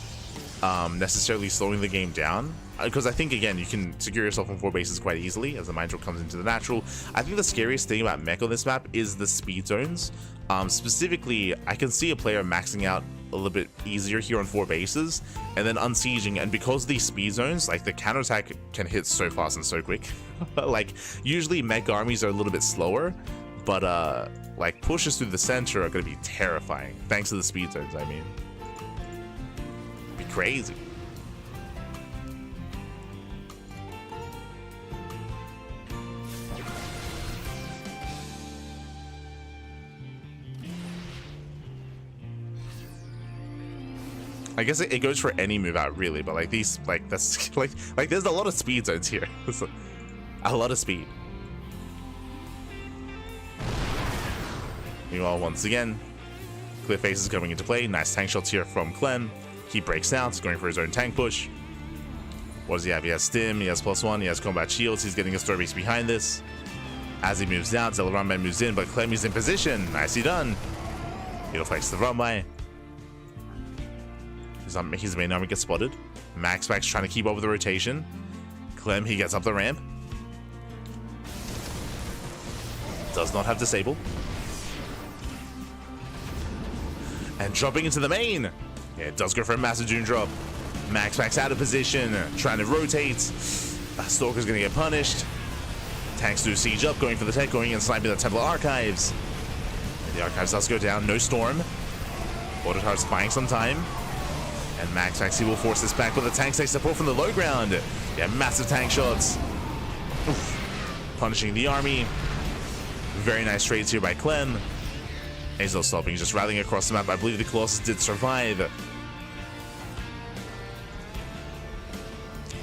necessarily slowing the game down, because I think, again, you can secure yourself on 4 bases quite easily as the mind drill comes into the natural. I think the scariest thing about mech on this map is the speed zones. Specifically, I can see a player maxing out a little bit easier here on 4 bases and then unsieging, and because of these speed zones, like, the counterattack can hit so fast and so quick. Like, usually mech armies are a little bit slower, but like, pushes through the center are going to be terrifying thanks to the speed zones. I mean, be crazy. I guess it goes for any move out, really, but like these, like, that's like there's a lot of speed zones here. A lot of speed. Meanwhile, once again, clear faces coming into play. Nice tank shots here from Clem. He breaks out, going for his own tank push. What does he have? He has stim, he has +1, he has combat shields. He's getting a store base behind this. As he moves down, Zellerunman moves in, but Clem is in position. Nicely done. He'll flex the runway. His main army gets spotted. MaxPax trying to keep up with the rotation. Clem, he gets up the ramp. Does not have disable. And dropping into the main. Yeah, it does go for a massive Dune drop. MaxPax out of position, trying to rotate. Stalker's gonna get punished. Tanks do siege up, going for the tech, going and sniping the Templar Archives. And the Archives does go down, no storm. Autotar's buying some time. And MaxPax, he will force this back, but the tanks take support from the low ground. Yeah, massive tank shots. Oof. Punishing the army. Very nice trades here by Clem. He's not stopping, just rallying across the map. I believe the Colossus did survive.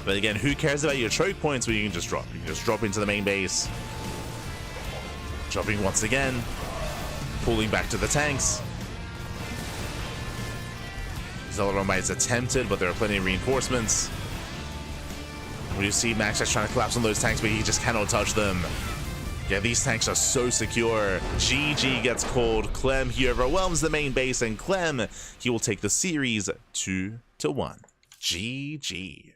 But again, who cares about your choke points when you can just drop? You can just drop into the main base. Dropping once again. Pulling back to the tanks. Zellerunman is attempted, but there are plenty of reinforcements. We see MaxPax trying to collapse on those tanks, but he just cannot touch them. Yeah, these tanks are so secure. GG gets called. Clem, he overwhelms the main base, and Clem, he will take the series 2-1. GG.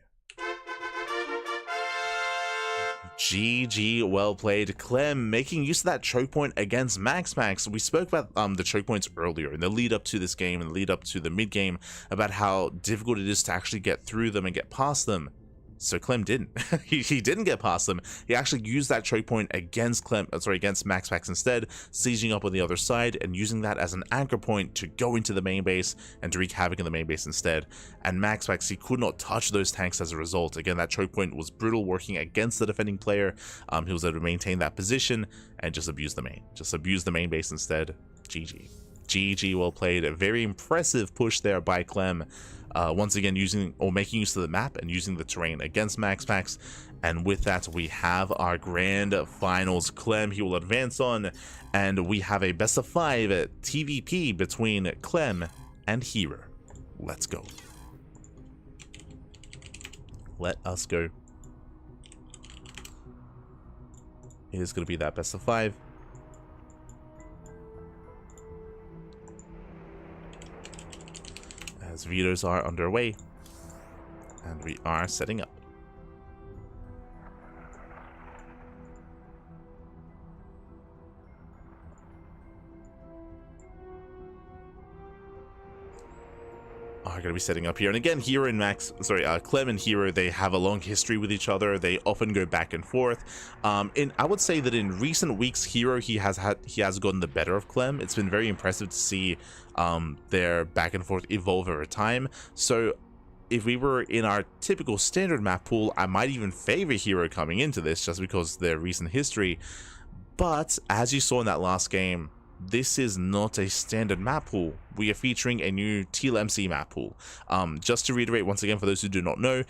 GG, well played. Clem making use of that choke point against MaxPax. We spoke about the choke points earlier in the lead up to this game and the lead up to the mid game about how difficult it is to actually get through them and get past them. So Clem didn't. he didn't get past them. He actually used that choke point against against MaxPax instead, sieging up on the other side and using that as an anchor point to go into the main base and to wreak havoc in the main base instead. And MaxPax, he could not touch those tanks as a result. Again, that choke point was brutal, working against the defending player. He was able to maintain that position and just abuse the main. Just abuse the main base instead. GG. GG, well played. A very impressive push there by Clem. Once again, making use of the map and using the terrain against MaxPax. And with that, we have our grand finals. Clem, he will advance on, and we have a best of 5 TVP between Clem and herO. Let's go. Let us go. It is going to be that best of 5. As vetoes are underway, and we are setting up. Are going to be setting up here, and again, herO and Clem and herO, they have a long history with each other. They often go back and forth. I would say that in recent weeks, herO he has gotten the better of Clem. It's been very impressive to see their back and forth evolve over time. So if we were in our typical standard map pool, I might even favor herO coming into this just because of their recent history. But as you saw in that last game, this is not a standard map pool. We are featuring a new TLMC map pool. Just to reiterate once again for those who do not know,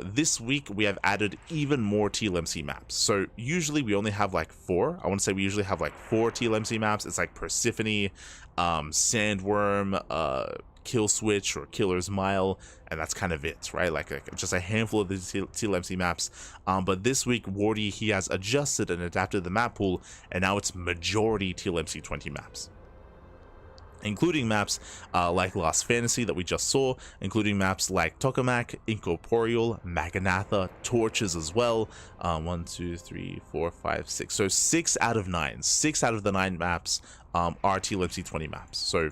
this week we have added even more TLMC maps. So usually we only have like 4. I want to say we usually have like 4 TLMC maps. It's like Persephone, Sandworm, Kill Switch or Killer's Mile, and that's kind of it, right? Like just a handful of the TLMC maps. But this week, Wardy, he has adjusted and adapted the map pool, and now it's majority TLMC 20 maps. including maps like Lost Fantasy that we just saw, including maps like Tokamak, Incorporeal, Maganatha, Torches as well. 1, 2, 3, 4, 5, 6. So 6 out of 9. 6 out of the 9 maps are TLMC 20 maps. So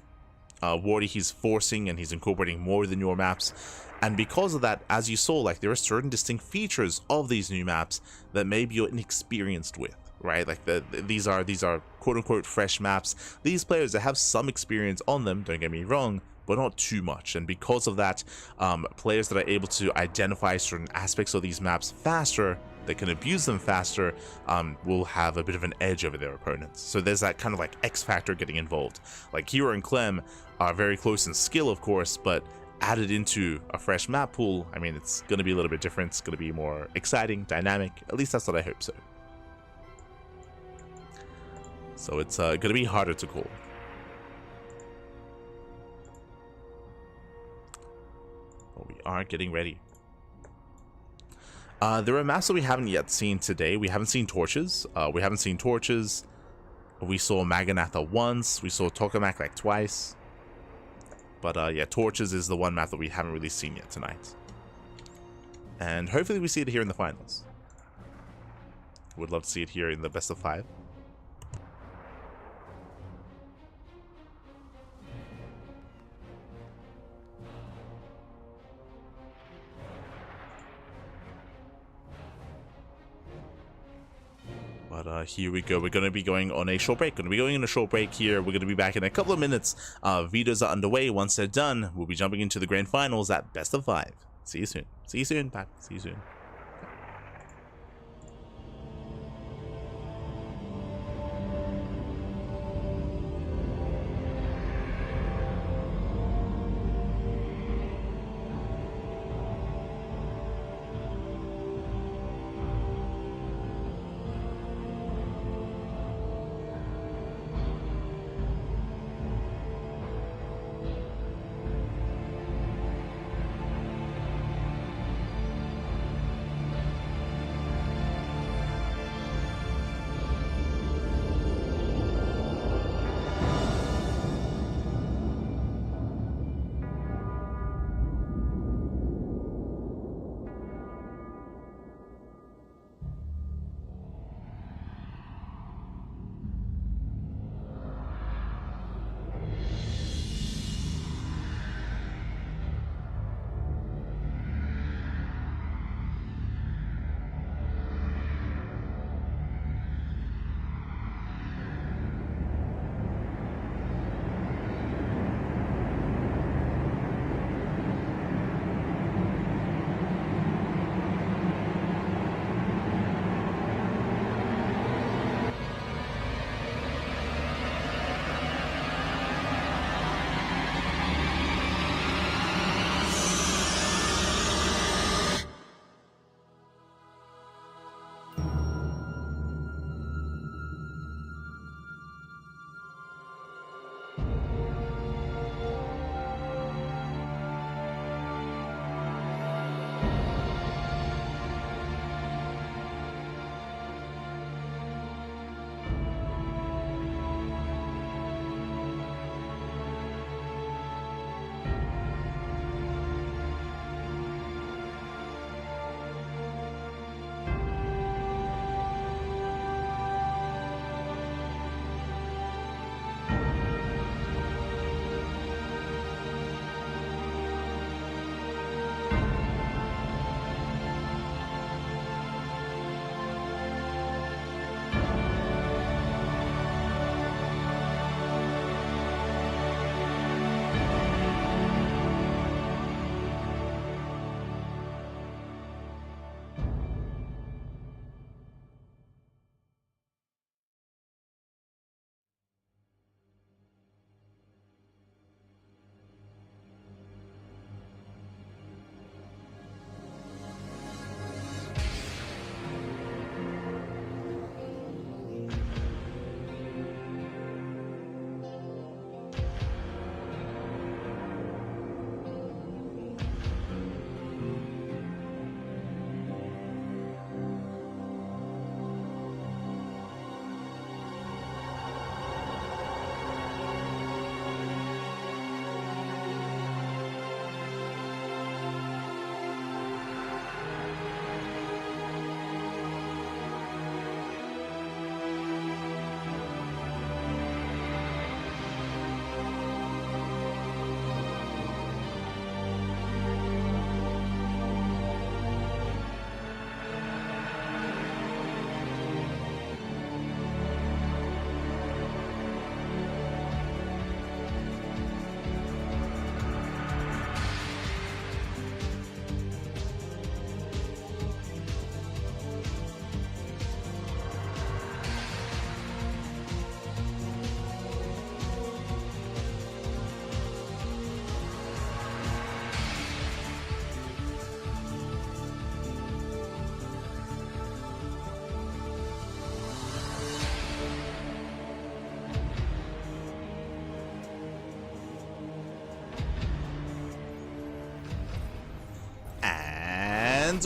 Wardy, he's forcing and he's incorporating more than your maps. And because of that, as you saw, like there are certain distinct features of these new maps that maybe you're inexperienced with, right? Like these are quote-unquote fresh maps. These players that have some experience on them, don't get me wrong, but not too much. And because of that, players that are able to identify certain aspects of these maps faster, that can abuse them faster, will have a bit of an edge over their opponents. So there's that kind of like X factor getting involved. Like herO and Clem are very close in skill, of course, but added into a fresh map pool, I mean, it's going to be a little bit different. It's going to be more exciting, dynamic. At least that's what I hope so. So it's going to be harder to call. But we are getting ready. There are maps that we haven't yet seen today. We haven't seen Torches. We saw Maganatha once. We saw Tokamak like twice. But yeah, Torches is the one map that we haven't really seen yet tonight. And hopefully we see it here in the finals. Would love to see it here in the best of 5. But here we go. We're going to be going on a short break. Here. We're going to be back in a couple of minutes. Videos are underway. Once they're done, we'll be jumping into the grand finals at best of 5. See you soon. See you soon. Bye. See you soon.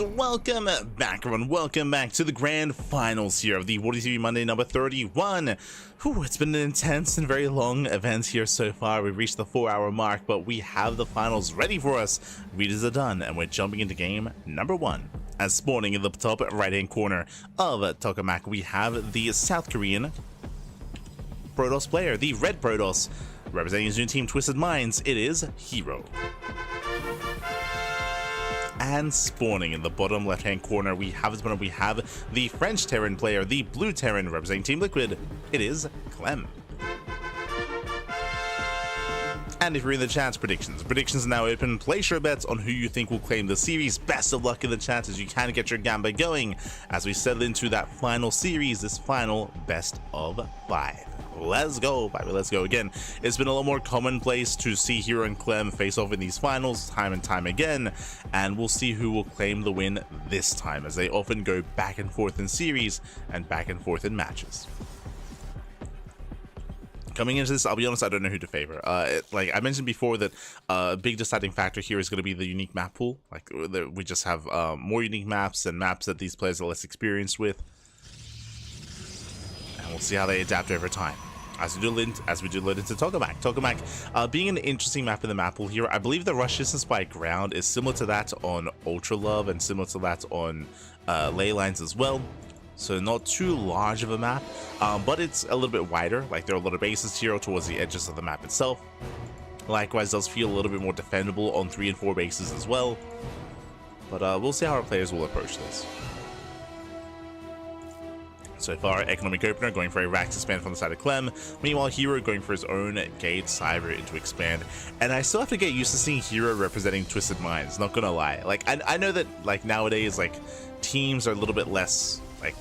And welcome back, everyone. Welcome back to the grand finals here of the WardiTV Monday number 31. Whew, it's been an intense and very long event here so far. We've reached the 4-hour mark, but we have the finals ready for us. Readers are done, and we're jumping into game number 1. As spawning in the top right-hand corner of Tokamak, we have the South Korean Protoss player, the Red Protoss. Representing his new team, Twisted Minds, it is herO. And spawning in the bottom left-hand corner, we have the French Terran player, the Blue Terran, representing Team Liquid. It is Clem. And if you're in the chat, predictions are now open. Place your bets on who you think will claim the series. Best of luck in the chat as you can get your gamba going as we settle into that final series, this final best of 5. Let's go, baby, let's go. Again, it's been a lot more commonplace to see herO and Clem face off in these finals time and time again, and we'll see who will claim the win this time, as they often go back and forth in series and back and forth in matches. Coming into this, I'll be honest, I don't know who to favor. Like I mentioned before, that a big deciding factor here is going to be the unique map pool. Like we just have more unique maps and maps that these players are less experienced with. And we'll see how they adapt over time. As we do lead into Tokamak. Tokamak being an interesting map in the map pool here. I believe the rush distance by ground is similar to that on Ultra Love and similar to that on Ley Lines as well. So not too large of a map, but it's a little bit wider. Like there are a lot of bases here towards the edges of the map itself. Likewise, does feel a little bit more defendable on 3 and 4 bases as well. But we'll see how our players will approach this. So far, Economic Opener going for a Rax expand from the side of Clem. Meanwhile, herO going for his own Gate Cyber into expand. And I still have to get used to seeing herO representing Twisted Minds, not gonna lie. Like, I know that like nowadays, like teams are a little bit less like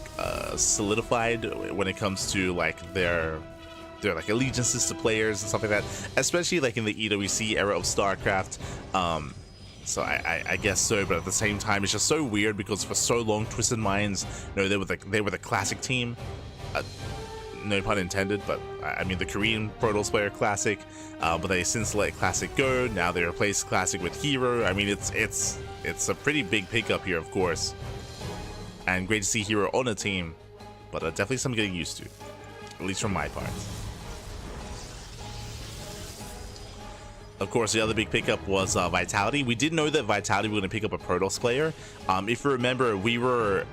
solidified when it comes to like their like allegiances to players and stuff like that, especially like in the EWC era of StarCraft. So I guess so, but at the same time, it's just so weird because for so long, Twisted Minds, you know, they were the classic team. No pun intended, but I mean the Korean Protoss player classic. But they since let classic go. Now they replace classic with herO. I mean, it's a pretty big pickup here, of course, and great to see herO on a team. But definitely something getting used to, at least from my part. Of course, the other big pickup was Vitality. We did know that Vitality were going to pick up a Protoss player. If you remember, we were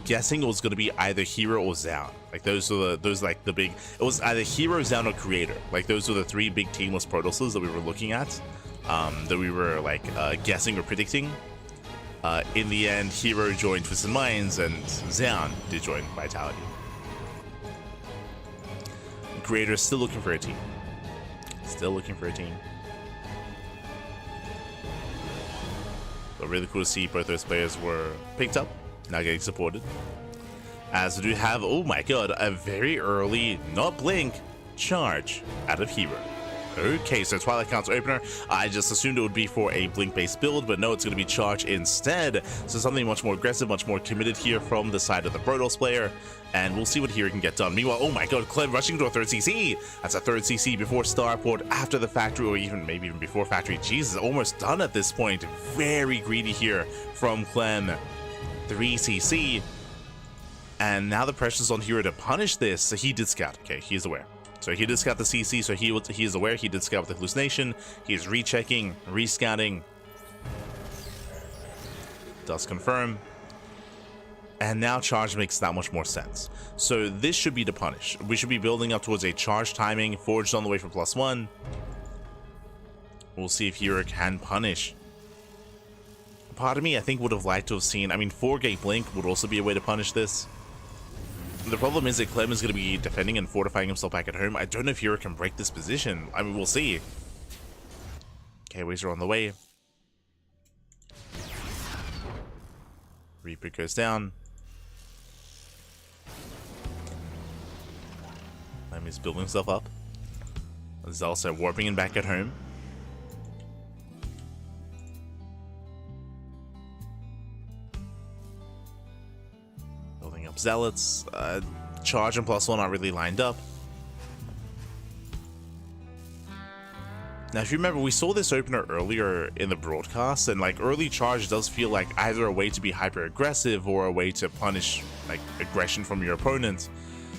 guessing it was going to be either herO or Zaun. Like those like the big. It was either herO, Zaun, or Creator. Like those were the 3 big teamless Protosses that we were looking at, that we were like guessing or predicting. In the end, herO joined Twisted Minds, and Zaun did join Vitality. Creator is still looking for a team. Still looking for a team. But really cool to see both those players were picked up, now getting supported. As we do have, oh my god, a very early, not blink, charge out of herO. Okay, so Twilight Count's opener, I just assumed it would be for a blink-based build, but no, it's going to be charge instead. So something much more aggressive, much more committed here from the side of the Protoss player, and we'll see what herO can get done. Meanwhile, oh my god, Clem rushing to a 3rd CC! That's a 3rd CC before Starport, after the factory, or maybe even before factory. Jesus, almost done at this point. Very greedy here from Clem. 3 CC. And now the pressure's on herO to punish this. So he did scout. Okay, he's aware. So he did scout the CC, so he is aware. He did scout with the hallucination. He is rechecking, rescouting. Does confirm. And now charge makes that much more sense. So this should be to punish. We should be building up towards a charge timing, forged on the way for +1. We'll see if herO can punish. Part of me, I think, would have liked to have seen, I mean, 4-gate blink would also be a way to punish this. The problem is that Clem is going to be defending and fortifying himself back at home. I don't know if herO can break this position. I mean, we'll see. Okay, waves are on the way. Reaper goes down. Clem is building himself up. There's also warping in back at home. Building up Zealots. Charge and +1 aren't really lined up. Now, if you remember, we saw this opener earlier in the broadcast, and like early charge does feel like either a way to be hyper aggressive or a way to punish like aggression from your opponent.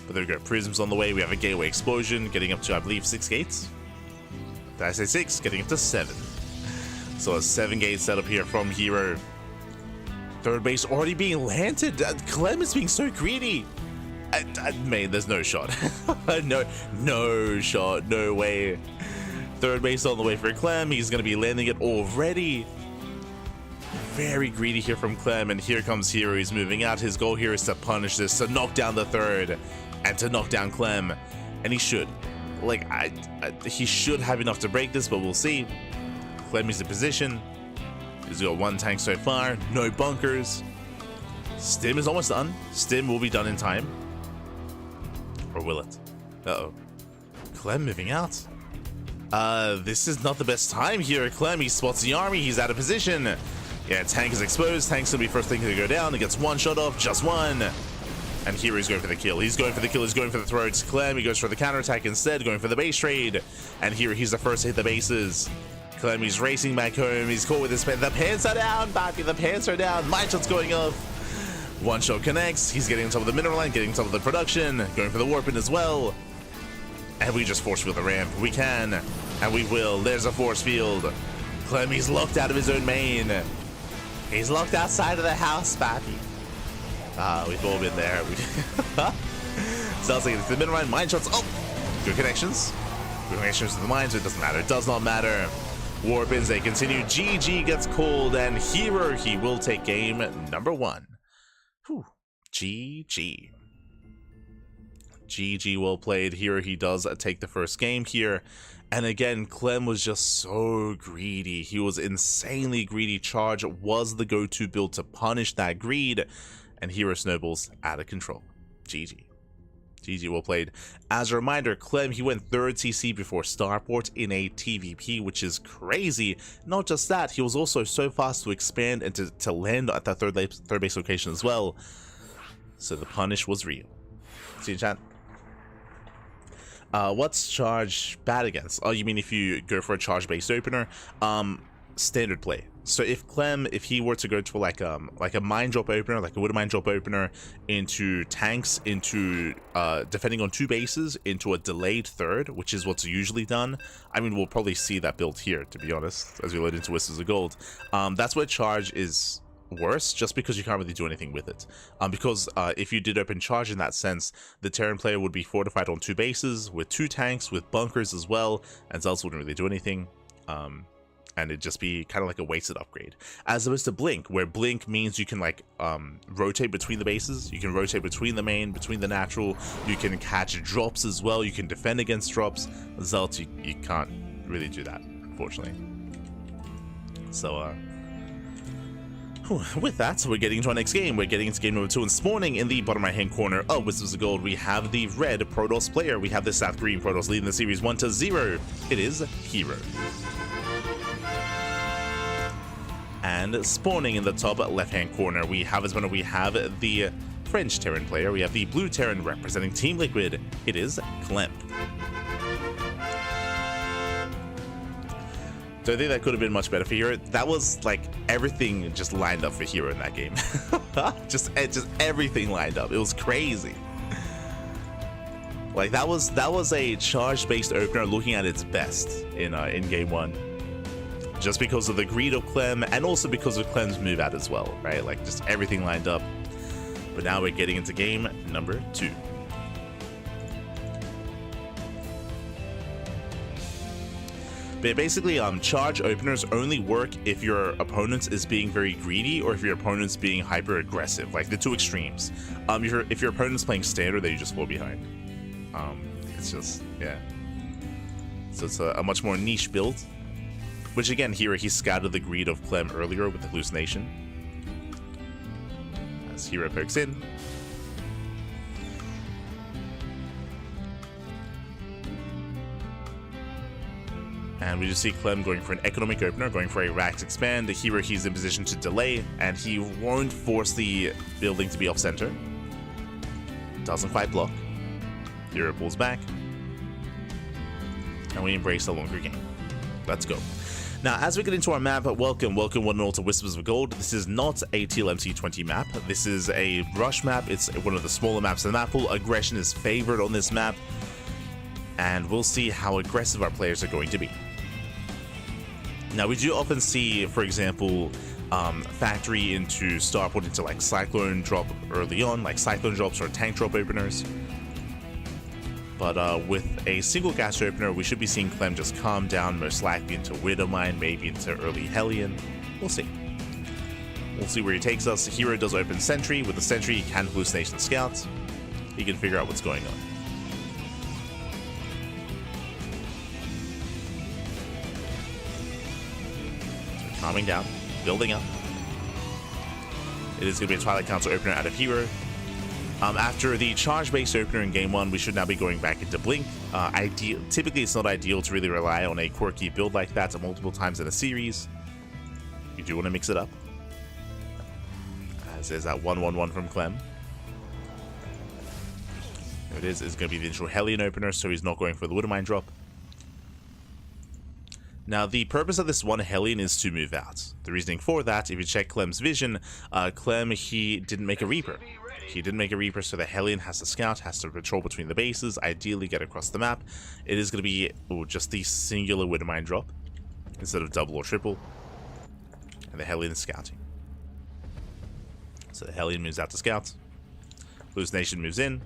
But there we go, prisms on the way. We have a gateway explosion getting up to, I believe, 6 gates. Did I say 6? Getting up to 7. So a 7-gate setup here from herO. Third base already being landed. Clem is being so greedy. Man, there's no shot. no shot, no way. Third base on the way for Clem. He's going to be landing it already. Very greedy here from Clem, and here comes herO. He's moving out. His goal here is to punish this, to knock down the third, and to knock down Clem. And he should. Like, he should have enough to break this, but we'll see. Clem is in position. He's got 1 tank so far. No bunkers. Stim is almost done. Stim will be done in time. Or will it? Uh-oh. Clem moving out. This is not the best time here. Clem, he spots the army. He's out of position. Yeah, tank is exposed. Tank's gonna be first thing to go down. He gets 1 shot off, just 1. And herO's going for the kill. He's going for the kill. He's going for the throats. Clem, he goes for the counterattack instead, going for the base trade. And here he's the first to hit the bases. Clem, he's racing back home. He's caught with his pen. The pants are down, Bappy. The pants are down. Mind shot's going off. 1 shot connects. He's getting on top of the mineral line, getting on top of the production, going for the warping as well. And we just force field the ramp. We can, and we will. There's a force field. Clem, he's locked out of his own main. He's locked outside of the house, Bappy. We've all been there. Sounds like it's the mineral line. Mine shots. Oh, good connections. Good connections to the mines. So it doesn't matter. It does not matter. Warpins, they continue. GG gets called, and herO, he will take game number 1. Whew. GG. GG, well played. herO, he does take the first game here. And again, Clem was just so greedy. He was insanely greedy. Charge was the go-to build to punish that greed. And herO snowballs out of control. GG. GG, well played. As a reminder, Clem, he went 3rd CC before Starport in a TVP, which is crazy. Not just that, he was also so fast to expand and to land at that third base location as well. So the punish was real. See you, chat. What's charge bad against? Oh, you mean if you go for a charge based opener? Standard play. So if Clem, if he were to go to like a mine drop opener, like a wood mine drop opener, into tanks, into defending on 2 bases, into a delayed third, which is what's usually done. I mean, we'll probably see that build here, to be honest, as we load into Whistles of Gold. That's where charge is worse, just because you can't really do anything with it. Because if you did open charge in that sense, the Terran player would be fortified on 2 bases with 2 tanks with bunkers as well, and Zelts wouldn't really do anything. And it'd just be kind of like a wasted upgrade, as opposed to Blink, where Blink means you can like rotate between the bases, you can rotate between the main, between the natural, you can catch drops as well, you can defend against drops. Zelts, you can't really do that, unfortunately. So with that, we're getting into our next game. We're getting into game number 2, and spawning in the bottom right hand corner of Whistles of Gold, we have the red Protoss player. We have the South Green Protoss leading the series 1-0. It is herO. And spawning in the top left-hand corner, we have the French Terran player. We have the blue Terran representing Team Liquid. It is Clem. Don't think that could have been much better for herO. That was like everything just lined up for herO in that game. just everything lined up. It was crazy. Like that was a charge-based opener looking at its best in game 1. Just because of the greed of Clem, and also because of Clem's move out as well, right? Like just everything lined up. But now we're getting into game number 2. But basically, charge openers only work if your opponent is being very greedy or if your opponent's being hyper aggressive, like the 2 extremes. If your opponent's playing standard, then you just fall behind. It's just, yeah. So it's a much more niche build. Which again, here he scouted the greed of Clem earlier with the hallucination. As herO pokes in. And we just see Clem going for an economic opener, going for a Rax expand. The herO, he's in position to delay, and he won't force the building to be off center. Doesn't quite block. herO pulls back. And we embrace a longer game. Let's go. Now, as we get into our map, welcome one and all to Whispers of Gold. This is not a TLMC 20 map. This is a rush map. It's one of the smaller maps in the map pool. Aggression is favored on this map, and we'll see how aggressive our players are going to be. Now, we do often see, for example, factory into starport into like cyclone drop early on, like cyclone drops or tank drop openers. But with a single gas opener, we should be seeing Clem just calm down, most likely into Widowmine, maybe into early Hellion. We'll see. We'll see where he takes us. herO does open Sentry. With the Sentry, he can hallucination scouts. He can figure out what's going on. So calming down, building up. It is going to be a Twilight Council opener out of herO. After the charge-based opener in Game 1, we should now be going back into Blink. Typically, it's not ideal to really rely on a quirky build like that multiple times in a series. You do want to mix it up. As there's that 1-1-1 from Clem. There it is. It's going to be the initial Hellion opener, so he's not going for the Widowmine drop. Now, the purpose of this one Hellion is to move out. The reasoning for that, if you check Clem's vision, Clem, he didn't make a Reaper. He didn't make a Reaper, so the Hellion has to scout, has to patrol between the bases, ideally get across the map. It is going to be just the singular Widowmine drop instead of double or triple. And the Hellion is scouting. So the Hellion moves out to scout. Hallucination moves in.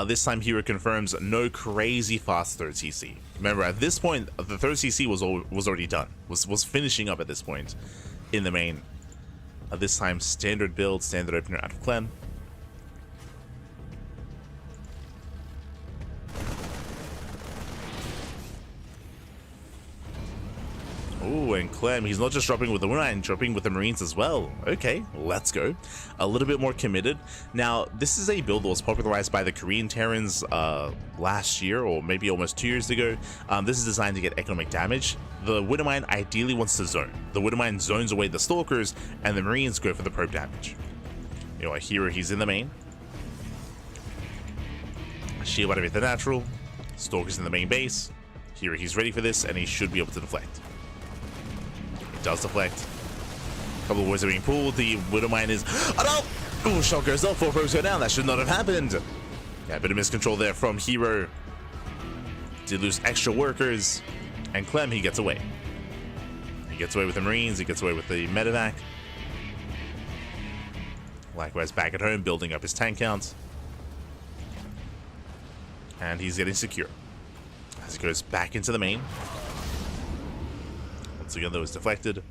This time herO confirms no crazy fast 3rd CC. Remember, at this point, the 3rd CC was already done. Was finishing up at this point in the main. This time, standard build, standard opener out of Clem. Oh, and Clem, he's not just dropping with the Widowmine, dropping with the Marines as well. Okay, let's go. A little bit more committed. Now, this is a build that was popularized by the Korean Terrans last year, or maybe almost 2 years ago. This is designed to get economic damage. The Widowmine ideally wants to zone. The Widowmine zones away the Stalkers, and the Marines go for the probe damage. You know, herO, he's in the main. Shield out of the natural. Stalkers in the main base. herO, he's ready for this, and he should be able to deflect. Does deflect. A couple of wards are being pulled. The Widowmine is... Oh no! Ooh, shot goes up. 4 probes go down. That should not have happened. Yeah, a bit of miscontrol there from herO. Did lose extra workers. And Clem, he gets away. He gets away with the Marines. He gets away with the medevac. Likewise, back at home, building up his tank count. And he's getting secure. As he goes back into the main. Once again, that was deflected.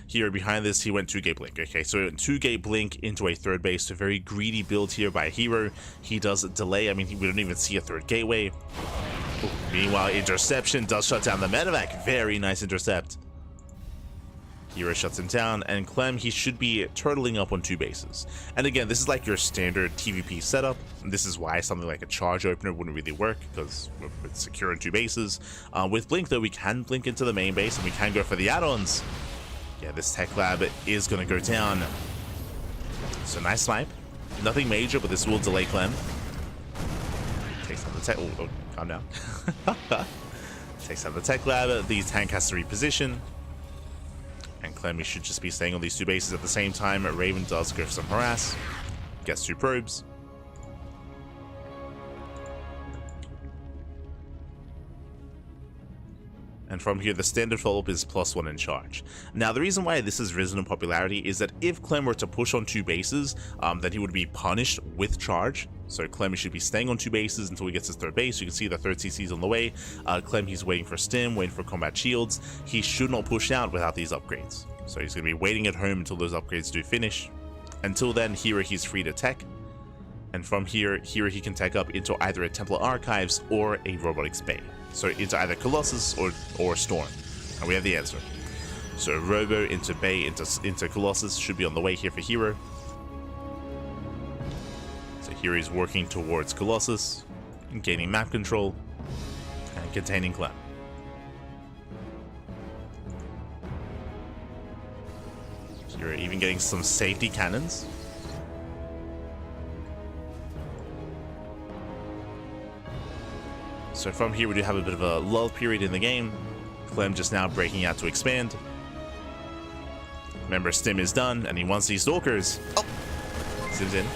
herO behind this, he went 2-gate blink. Okay, so he went 2-gate blink into a 3rd base. A very greedy build here by herO. He does delay. I mean, we don't even see a 3rd gateway. Ooh, meanwhile, interception does shut down the medevac. Very nice intercept. herO shuts him down, and Clem, he should be turtling up on 2 bases. And again, this is like your standard TVP setup. This is why something like a charge opener wouldn't really work, because it's secure on 2 bases. With Blink, though, we can blink into the main base, and we can go for the add-ons. Yeah, this tech lab is going to go down. So nice snipe. Nothing major, but this will delay Clem. Takes out the tech. Oh, calm down. Takes out the tech lab. The tank has to reposition. And Clem, he should just be staying on these 2 bases at the same time. Raven does go for some harass. Gets 2 probes. And from here, the standard follow-up is +1 in charge. Now, the reason why this has risen in popularity is that if Clem were to push on 2 bases, then he would be punished with charge. So Clem should be staying on 2 bases until he gets his 3rd base. You can see the 3rd CC is on the way. Clem, he's waiting for stim, waiting for combat shields. He should not push out without these upgrades. So he's going to be waiting at home until those upgrades do finish. Until then, herO, he's free to tech. And from here, he can tech up into either a Templar Archives or a Robotics Bay. So into either Colossus or Storm. And we have the answer. So Robo into Bay into Colossus should be on the way here for herO. So here he's working towards Colossus, and gaining map control, and containing Clem. You're even getting some safety cannons. So from here we do have a bit of a lull period in the game. Clem just now breaking out to expand. Remember, stim is done, and he wants these stalkers. Oh! Sims in.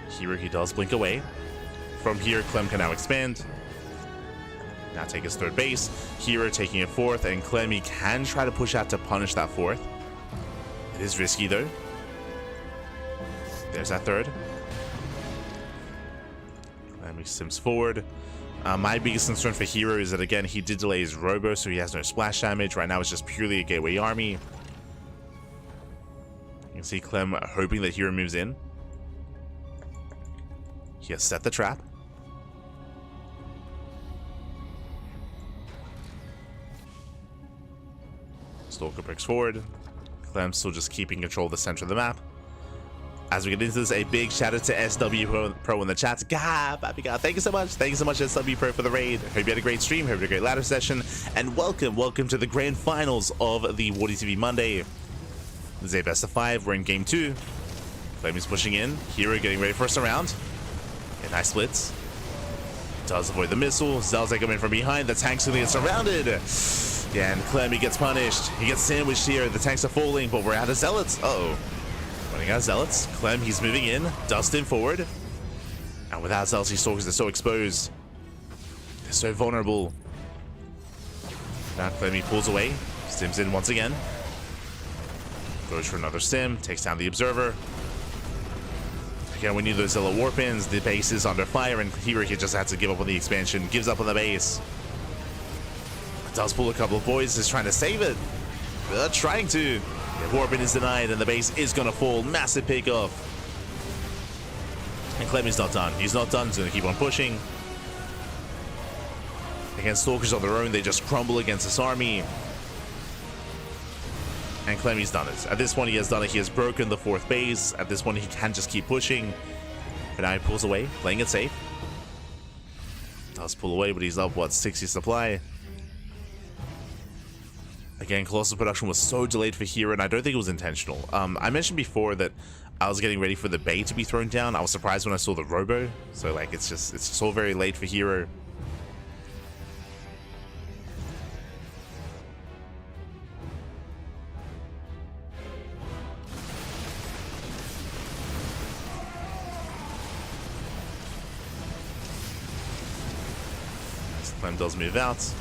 herO, he does blink away. From here, Clem can now expand. Now take his third base. herO taking a fourth, and Clem, he can try to push out to punish that fourth. It is risky, though. There's that third. Clem, he sims forward. My biggest concern for herO is that, again, he did delay his robo, so he has no splash damage. Right now, it's just purely a gateway army. You can see Clem hoping that herO moves in. He has set the trap. Stalker breaks forward. Clem still just keeping control of the center of the map. As we get into this, a big shout out to SW Pro in the chat. God, Happy God, thank you so much. Thank you so much, SW Pro, for the raid. Hope you had a great stream. Hope you had a great ladder session. And welcome to the grand finals of the WardiTV Monday. This is a best of 5. We're in game 2. Clem is pushing in. herO getting ready for a surround. A nice splits. Does avoid the missile. Zelzek coming from behind. The tank's going to get surrounded. Yeah, and Clem, he gets punished. He gets sandwiched here. The tanks are falling, but we're out of zealots. Uh-oh. Running out of zealots. Clem, he's moving in. Dustin forward. And without zealots, these stalkers are so exposed. They're so vulnerable. Now Clem, he pulls away. Stims in once again. Goes for another stim. Takes down the observer. Again, we need those zealot warpins. The base is under fire, and herO, he just had to give up on the expansion. Gives up on the base. Does pull a couple of boys. Is trying to save it. Trying to. Yeah, warpin is denied, and the base is going to fall. Massive pick off. And Clem is not done. He's not done. He's going to keep on pushing. Against stalkers on their own, they just crumble against this army. And Clem, he's done it. At this point, he has done it. He has broken the 4th base. At this point, he can just keep pushing. But now he pulls away, playing it safe. Does pull away, but he's up, what, 60 supply. Again, Colossus production was so delayed for herO, and I don't think it was intentional. I mentioned before that I was getting ready for the Bay to be thrown down. I was surprised when I saw the Robo. So, like, it's just all very late for herO. Clem does move out.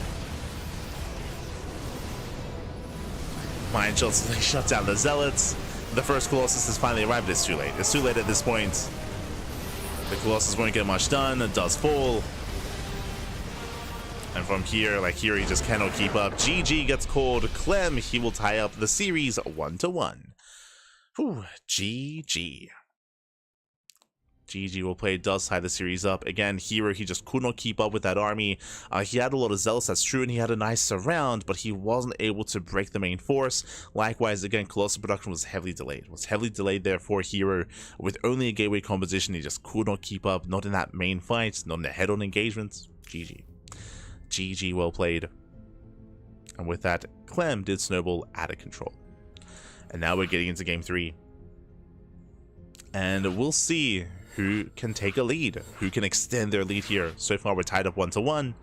Mind shots, they shut down the zealots. The first Colossus has finally arrived, but it's too late. It's too late at this point. The Colossus won't get much done. It does fall. And from here, like here, he just cannot keep up. GG gets called. Clem, he will tie up the series 1-1. Whew, GG. GG will play, does tie the series up. Again, herO, he just could not keep up with that army. He had a lot of zealots, that's true, and he had a nice surround, but he wasn't able to break the main force. Likewise, again, Colossus production was heavily delayed. It was heavily delayed there for herO. With only a gateway composition, he just could not keep up, not in that main fight, not in the head-on engagements. GG. GG, well played. And with that, Clem did snowball out of control. And now we're getting into game 3. And we'll see who can take a lead, who can extend their lead here. So far, we're tied up 1-1,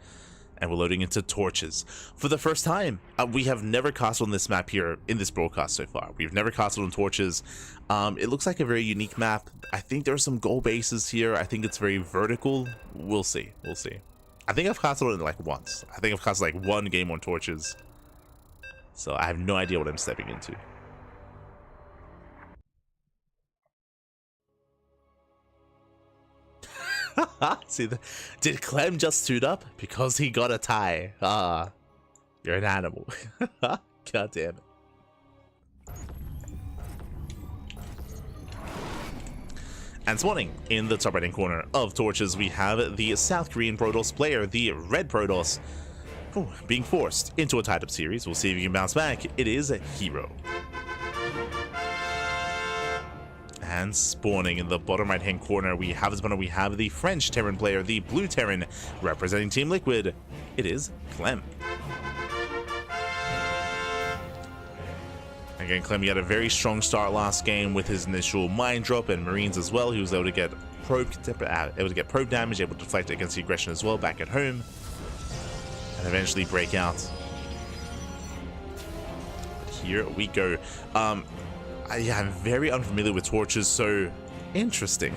and we're loading into torches. For the first time, we have never castled on this map here in this broadcast so far. We've never castled on torches. It looks like a very unique map. I think there are some goal bases here. I think it's very vertical. We'll see. We'll see. I think I've castled on it like once. I think I've castled like 1 game on torches. So I have no idea what I'm stepping into. See, did Clem just suit up? Because he got a tie. Ah, you're an animal. God damn it. And spawning in the top right hand corner of torches, we have the South Korean Protoss player, the Red Protoss, being forced into a tied up series. We'll see if he can bounce back. It is herO. And spawning in the bottom right hand corner, we have the French Terran player, the Blue Terran, representing Team Liquid. It is Clem. Again, Clem, he had a very strong start last game with his initial mine drop and Marines as well. He was able to get probe damage, able to deflect against the aggression as well back at home, and eventually break out. here we go. Yeah, I'm very unfamiliar with torches, so interesting.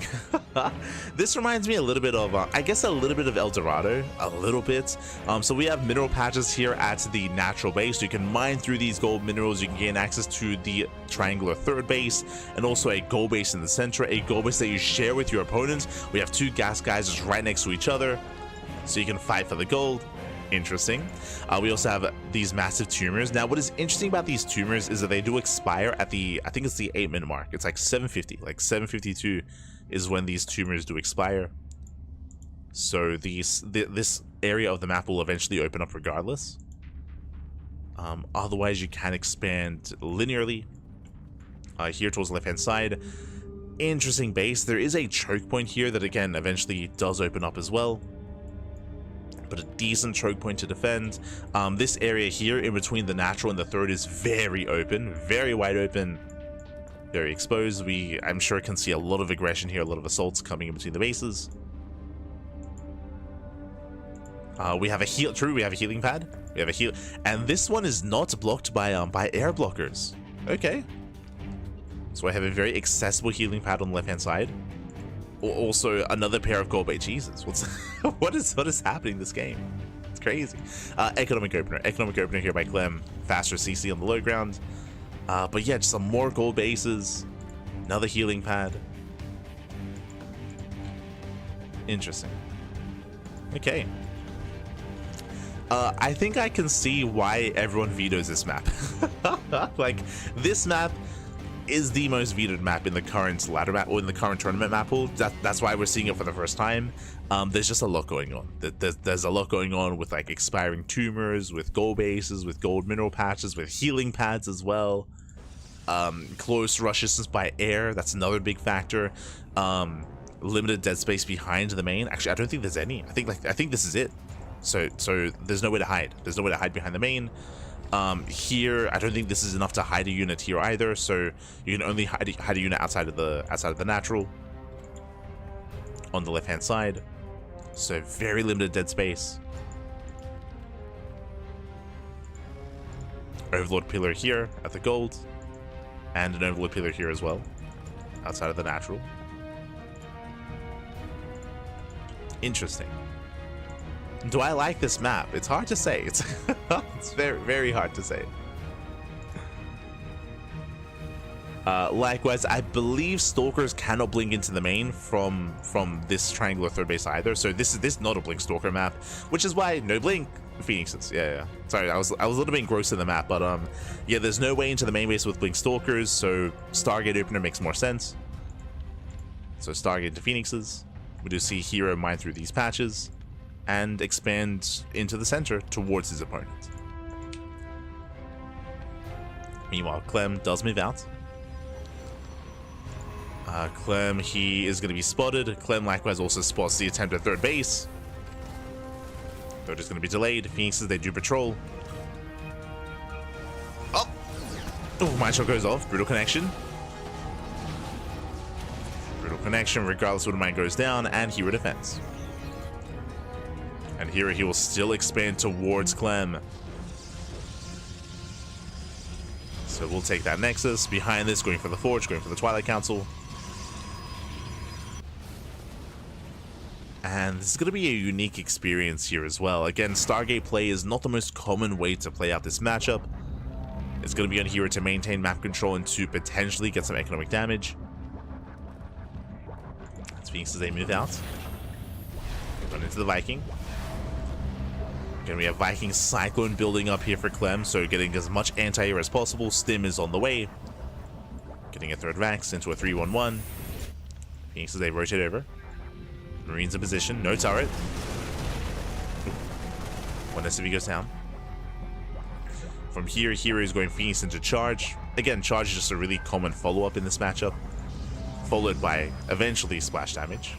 This reminds me a little bit of, I guess a little bit of El Dorado, a little bit. So we have mineral patches here at the natural base. You can mine through these gold minerals. You can gain access to the triangular third base, and also a gold base in the center, a gold base that you share with your opponents. We have two gas geysers right next to each other, so you can fight for the gold. Interesting. We also have these massive tumors. Now, what is interesting about these tumors is that they do expire at the, I think it's the 8-minute mark. It's like 7:50, like 7:52 is when these tumors do expire. So this area of the map will eventually open up regardless. Otherwise, you can expand linearly. Here towards the left-hand side. Interesting base. There is a choke point here that, again, eventually does open up as well, but a decent choke point to defend. This area here in between the natural and the third is very open, very wide open, very exposed. I'm sure can see a lot of aggression here, a lot of assaults coming in between the bases. We have a healing pad. We have a heal, and this one is not blocked by air blockers. Okay, so I have a very accessible healing pad on the left hand side. Also, another pair of gold bait. Jesus, what is happening in this game? It's crazy. Economic opener here by Clem. Faster CC on the low ground. But yeah, just some more gold bases. Another healing pad. Interesting. Okay. I think I can see why everyone vetoes this map. Like, this map is the most vetoed map in the current ladder map, or in the current tournament map pool. That's why we're seeing it for the first time. There's just a lot going on. There's a lot going on with like expiring tumors, with gold bases, with gold mineral patches, with healing pads as well. Close rush distance by air, that's another big factor. Limited dead space behind the main. Actually, I don't think there's any. I think this is it. So there's no way to hide. There's no way to hide behind the main. Here, I don't think this is enough to hide a unit here either, so you can only hide a unit outside of the natural on the left hand side. So very limited dead space. Overlord pillar here at the gold, and an overlord pillar here as well outside of the natural. Interesting. Do I like this map? It's hard to say. It's very, very hard to say. Likewise, I believe stalkers cannot blink into the main from this triangular third base either. So this is not a blink stalker map, which is why no blink phoenixes. Yeah. Sorry, I was a little bit engrossed in the map, but yeah, there's no way into the main base with blink stalkers. So Stargate opener makes more sense. So Stargate to phoenixes. We do see herO mine through these patches and expand into the center towards his opponent. Meanwhile, Clem does move out. Clem, he is going to be spotted. Clem likewise also spots the attempt at third base. Third is going to be delayed. Phoenixes, they do patrol. Oh, mind shot goes off. Brutal connection. Brutal connection, regardless of what mine goes down, and herO defense. And here he will still expand towards Clem. So we'll take that Nexus. Behind this, going for the Forge, going for the Twilight Council. And this is going to be a unique experience here as well. Again, Stargate play is not the most common way to play out this matchup. It's going to be on herO to maintain map control and to potentially get some economic damage. As Phoenix as they move out. Run into the Viking. Again, we have Viking Cyclone building up here for Clem, so getting as much anti-air as possible. Stim is on the way. Getting a third Vax into a 3-1-1. Phoenix as they rotate over. Marines in position, no turret. One SCV goes down. From here, herO is going Phoenix into charge. Again, charge is just a really common follow-up in this matchup, followed by eventually splash damage.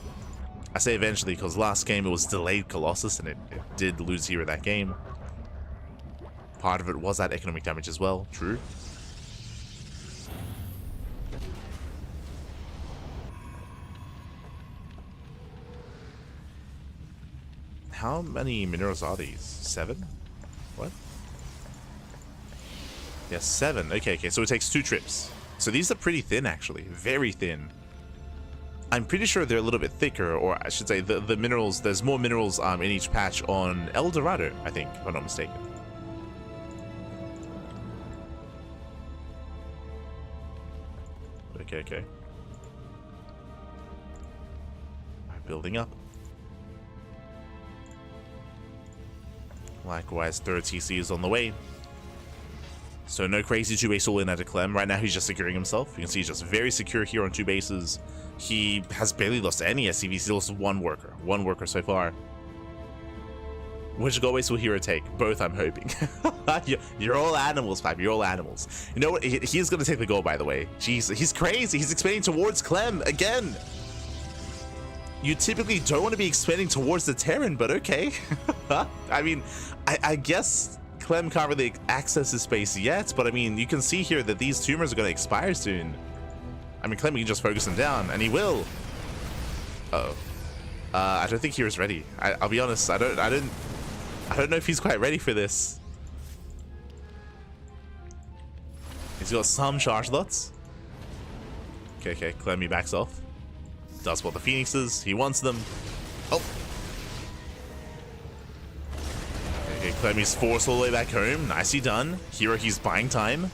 I say eventually because last game it was delayed Colossus and it did lose herO that game. Part of it was that economic damage as well, true. How many minerals are these? 7? What? Yeah, 7. Okay, so it takes 2 trips. So these are pretty thin, actually. Very thin. I'm pretty sure they're a little bit thicker, or I should say the minerals, there's more minerals in each patch on El Dorado, I think, if I'm not mistaken. Okay. Alright, building up. Likewise, third TC is on the way. So no crazy 2-base all in at a Clem. Right now he's just securing himself. You can see he's just very secure here on 2 bases. He has barely lost any SCVs. He's lost one worker so far. Which goal base will hero take? Both, I'm hoping. You're all animals, Pipe. You're all animals. You know what? He's going to take the goal, by the way. Jeez, he's crazy. He's expanding towards Clem again. You typically don't want to be expanding towards the Terran, but okay. I mean, I guess Clem can't really access his space yet, but I mean, you can see here that these tumors are going to expire soon. I mean, Clem can just focus him down, and he will. Uh-oh. I don't think he was ready. I'll be honest. I don't know if he's quite ready for this. He's got some charge lots. Okay. Clem, he backs off. Does what the Phoenixes. He wants them. Oh. Okay, Clemmy's forced all the way back home. Nicely done. Hero, he's buying time.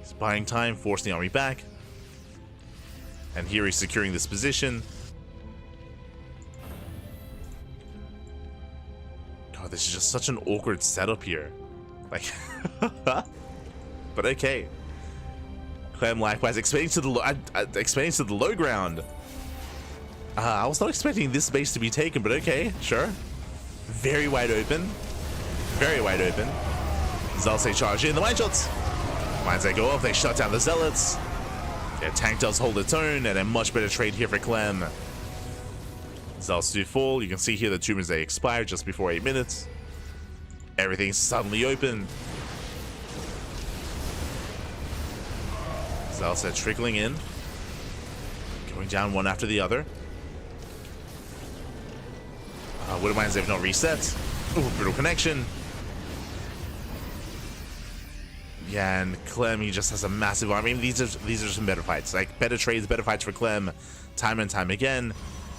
He's buying time, forcing the army back. And here he's securing this position. God, this is just such an awkward setup here. Like, but okay. Clem likewise expanding to the low ground. I was not expecting this base to be taken, but okay, sure. Very wide open. Very wide open. Zealots, they charge in. The mine shots. Mines, they go off. They shut down the Zealots. Their tank does hold its own, and a much better trade here for Clem. Zealots do fall. You can see here the tumors, they expire just before 8 minutes. Everything's suddenly open. Zealots are trickling in. Going down one after the other. Widow Mines, they've not reset. Ooh, brutal connection. Yeah, and Clem, he just has a massive army. I mean, these are some better fights. Like, better trades, better fights for Clem, time and time again.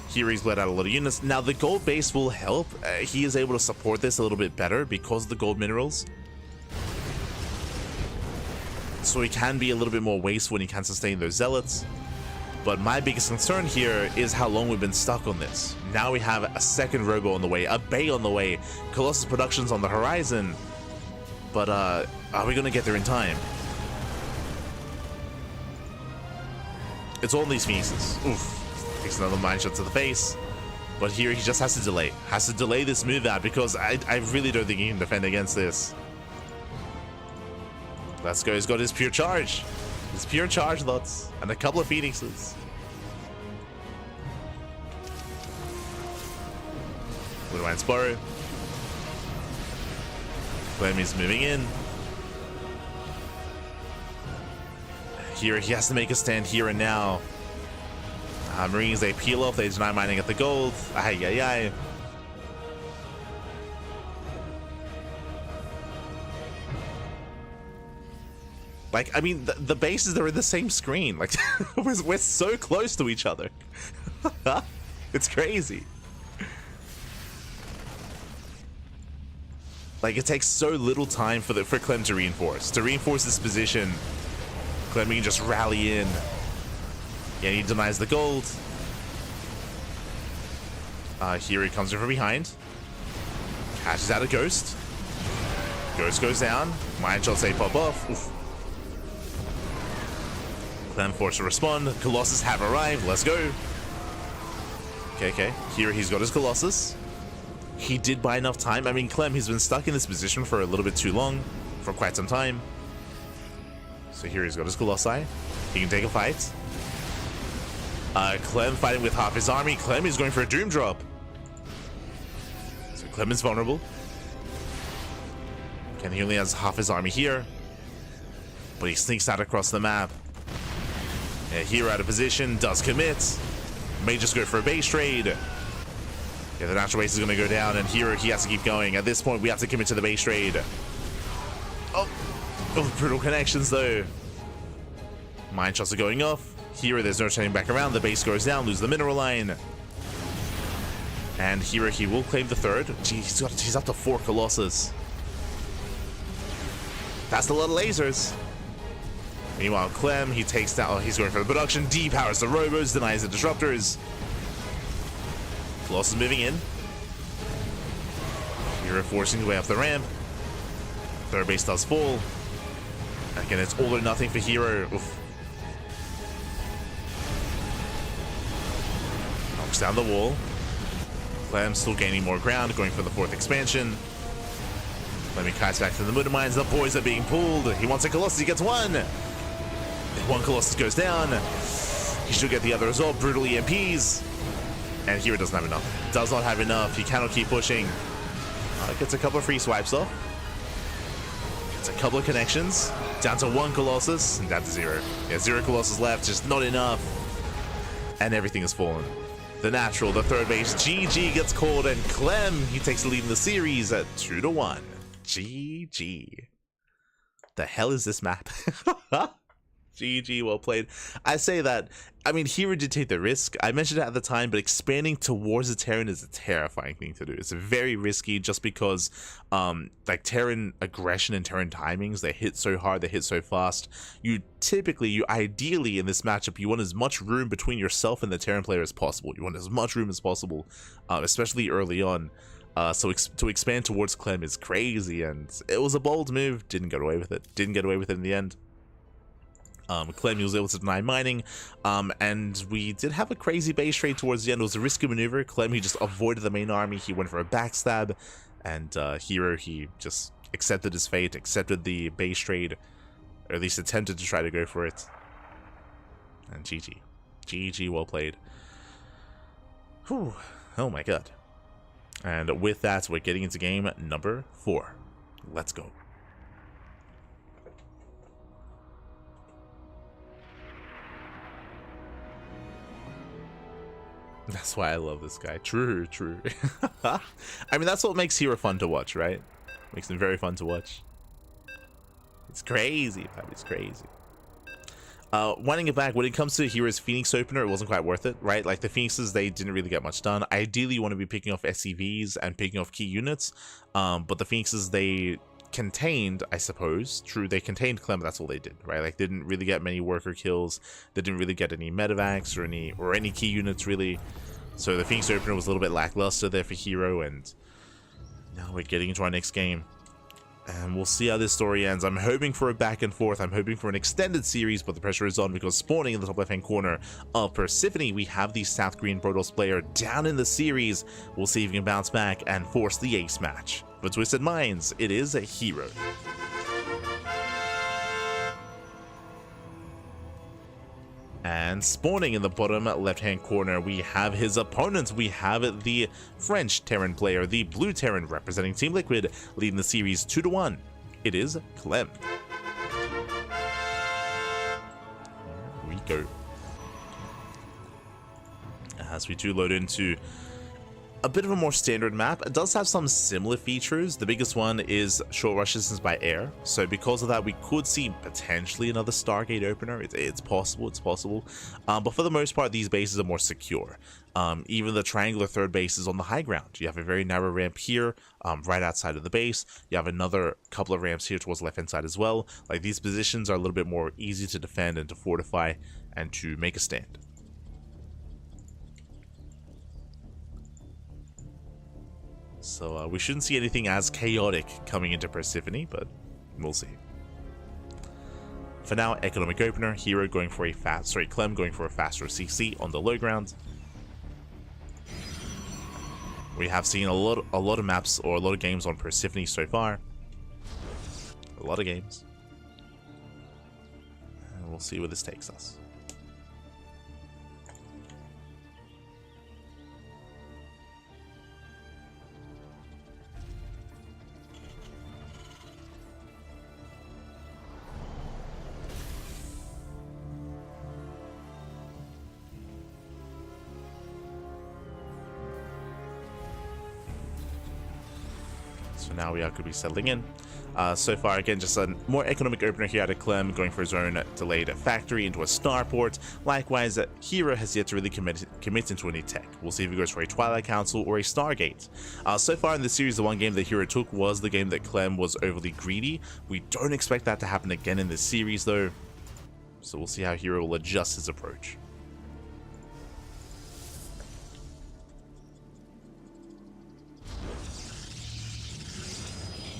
Here he's let out a lot of units. Now, the gold base will help. He is able to support this a little bit better because of the gold minerals. So he can be a little bit more wasteful when he can sustain those Zealots. But my biggest concern here is how long we've been stuck on this. Now we have a second robo on the way, a bay on the way, Colossus Productions on the horizon. But are we going to get there in time? It's all these Phoenixes. Oof. Takes another mine shot to the face. But here he just has to delay. Has to delay this move out because I really don't think he can defend against this. Let's go. He's got his pure charge. His pure charge lots. And a couple of Phoenixes. Widowmine Sparrow. Clem is moving in. Here he has to make a stand here and now. Marines, they peel off. They deny mining at the gold. Ay. Like, I mean, the bases are in the same screen. Like, we're so close to each other. It's crazy. Like, it takes so little time for Clem to reinforce. To reinforce this position, Clem can just rally in. Yeah, he denies the gold. Here he comes in from behind. Catches out a Ghost. Ghost goes down. Mine shots, they pop off. Oof. Clem forced to respond. Colossus have arrived. Let's go. Okay. Here he's got his Colossus. He did buy enough time. I mean, Clem, he's been stuck in this position for a little bit too long. For quite some time. So here he's got his Colossi. He can take a fight. Clem fighting with half his army. Clem is going for a Doom Drop. So Clem is vulnerable. And he only has half his army here. But he sneaks out across the map. Yeah, here out of position, does commit. May just go for a base trade. Yeah, the natural base is going to go down, and here he has to keep going. At this point, we have to commit to the base trade. Oh, brutal connections though. Mine shots are going off. Here, there's no turning back around. The base goes down, lose the mineral line. And here he will claim the third. Gee, he's up to 4 Colossus. That's a lot of lasers. Meanwhile, Clem, he takes down, he's going for the production, depowers the robos, denies the disruptors. Colossus moving in. Hero forcing his way up the ramp. Third base does fall. Again, it's all or nothing for herO. Oof. Knocks down the wall. Clem still gaining more ground, going for the 4th expansion. Clem kites back to the Moon Mines. The boys are being pulled. He wants a Colossus. He gets one. One Colossus goes down. He should get the other as well. Brutal EMPs. And herO doesn't have enough. Does not have enough. He cannot keep pushing. Gets a couple of free swipes off. Gets a couple of connections. Down to 1 Colossus and down to 0. Yeah, 0 Colossus left. Just not enough. And everything has fallen. The natural, the third base, GG gets called, and Clem, he takes the lead in the series at 2-1. GG. The hell is this map? GG, well played. I say that, I mean, herO did take the risk. I mentioned it at the time, but expanding towards the Terran is a terrifying thing to do. It's very risky just because, like, Terran aggression and Terran timings, they hit so hard, they hit so fast. You ideally, in this matchup, you want as much room between yourself and the Terran player as possible. You want as much room as possible, especially early on. So to expand towards Clem is crazy, and it was a bold move. Didn't get away with it. Didn't get away with it in the end. Clem was able to deny mining, and we did have a crazy base trade towards the end. It was a risky maneuver. Clem, he just avoided the main army. He went for a backstab, and herO, he just accepted his fate, accepted the base trade, or at least attempted to try to go for it. And GG. GG, well played. Whew. Oh my god. And with that, we're getting into game number 4. Let's go. That's why I love this guy. True, true. I mean, that's what makes herO fun to watch, right? Makes him very fun to watch. It's crazy, man. It's crazy. Winding it back, when it comes to herO's Phoenix opener, it wasn't quite worth it, right? Like, the Phoenixes, they didn't really get much done. Ideally, you want to be picking off SCVs and picking off key units, but the Phoenixes, they contained, I suppose, true, they contained Clem, that's all they did, right? Like, they didn't really get many worker kills, they didn't really get any medevacs or any key units, really. So the Phoenix opener was a little bit lackluster there for herO, and now we're getting into our next game. And we'll see how this story ends. I'm hoping for a back and forth. I'm hoping for an extended series, but the pressure is on because spawning in the top left-hand corner of Persephone, we have the South Green Protoss player down in the series. We'll see if he can bounce back and force the ace match. For Twisted Minds, it is a herO. And spawning in the bottom left-hand corner, we have his opponent. We have the French Terran player, the Blue Terran representing Team Liquid, leading the series 2-1. It is Clem. Here we go. As we do load into a bit of a more standard map. It does have some similar features. The biggest one is short rush distance by air. So because of that, we could see potentially another Stargate opener. It's possible, it's possible. But for the most part, these bases are more secure. Even the triangular third base is on the high ground. You have a very narrow ramp here, right outside of the base. You have another couple of ramps here towards the left-hand side as well. Like, these positions are a little bit more easy to defend and to fortify and to make a stand. So we shouldn't see anything as chaotic coming into Persephone, but we'll see. For now, economic opener, herO going for a Clem going for a faster CC on the low ground. We have seen a lot of maps or a lot of games on Persephone so far. A lot of games. And we'll see where this takes us. So now we are going to be settling in. So far, again, just a more economic opener here out of Clem, going for his own delayed factory into a starport. Likewise, herO has yet to really commit into any tech. We'll see if he goes for a Twilight Council or a Stargate. So far in this series, the one game that herO took was the game that Clem was overly greedy. We don't expect that to happen again in this series, though. So we'll see how herO will adjust his approach.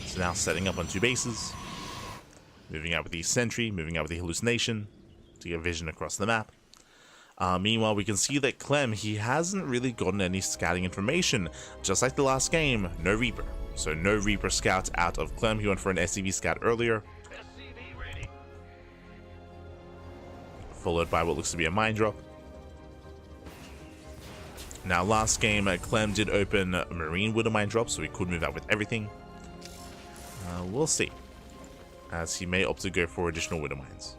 So now setting up on 2 bases, moving out with the Sentry, moving out with the Hallucination to get vision across the map. Meanwhile, we can see that Clem, he hasn't really gotten any scouting information. Just like the last game, no Reaper. So no Reaper scouts out of Clem. He went for an SCV scout earlier. SCV ready. Followed by what looks to be a mine drop. Now last game, Clem did open Marine with a mine drop, so he could move out with everything. We'll see, as he may opt to go for additional Widow Mines.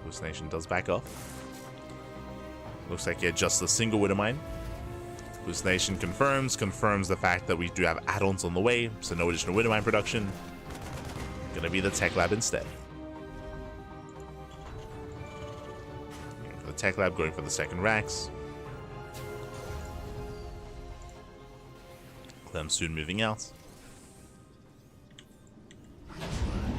Hallucination does back off. Looks like he had just a single Widow Mine. Hallucination confirms the fact that we do have add-ons on the way, so no additional Widow Mine production. Gonna be the Tech Lab instead. Going for the Tech Lab, going for the second racks. Clem soon moving out.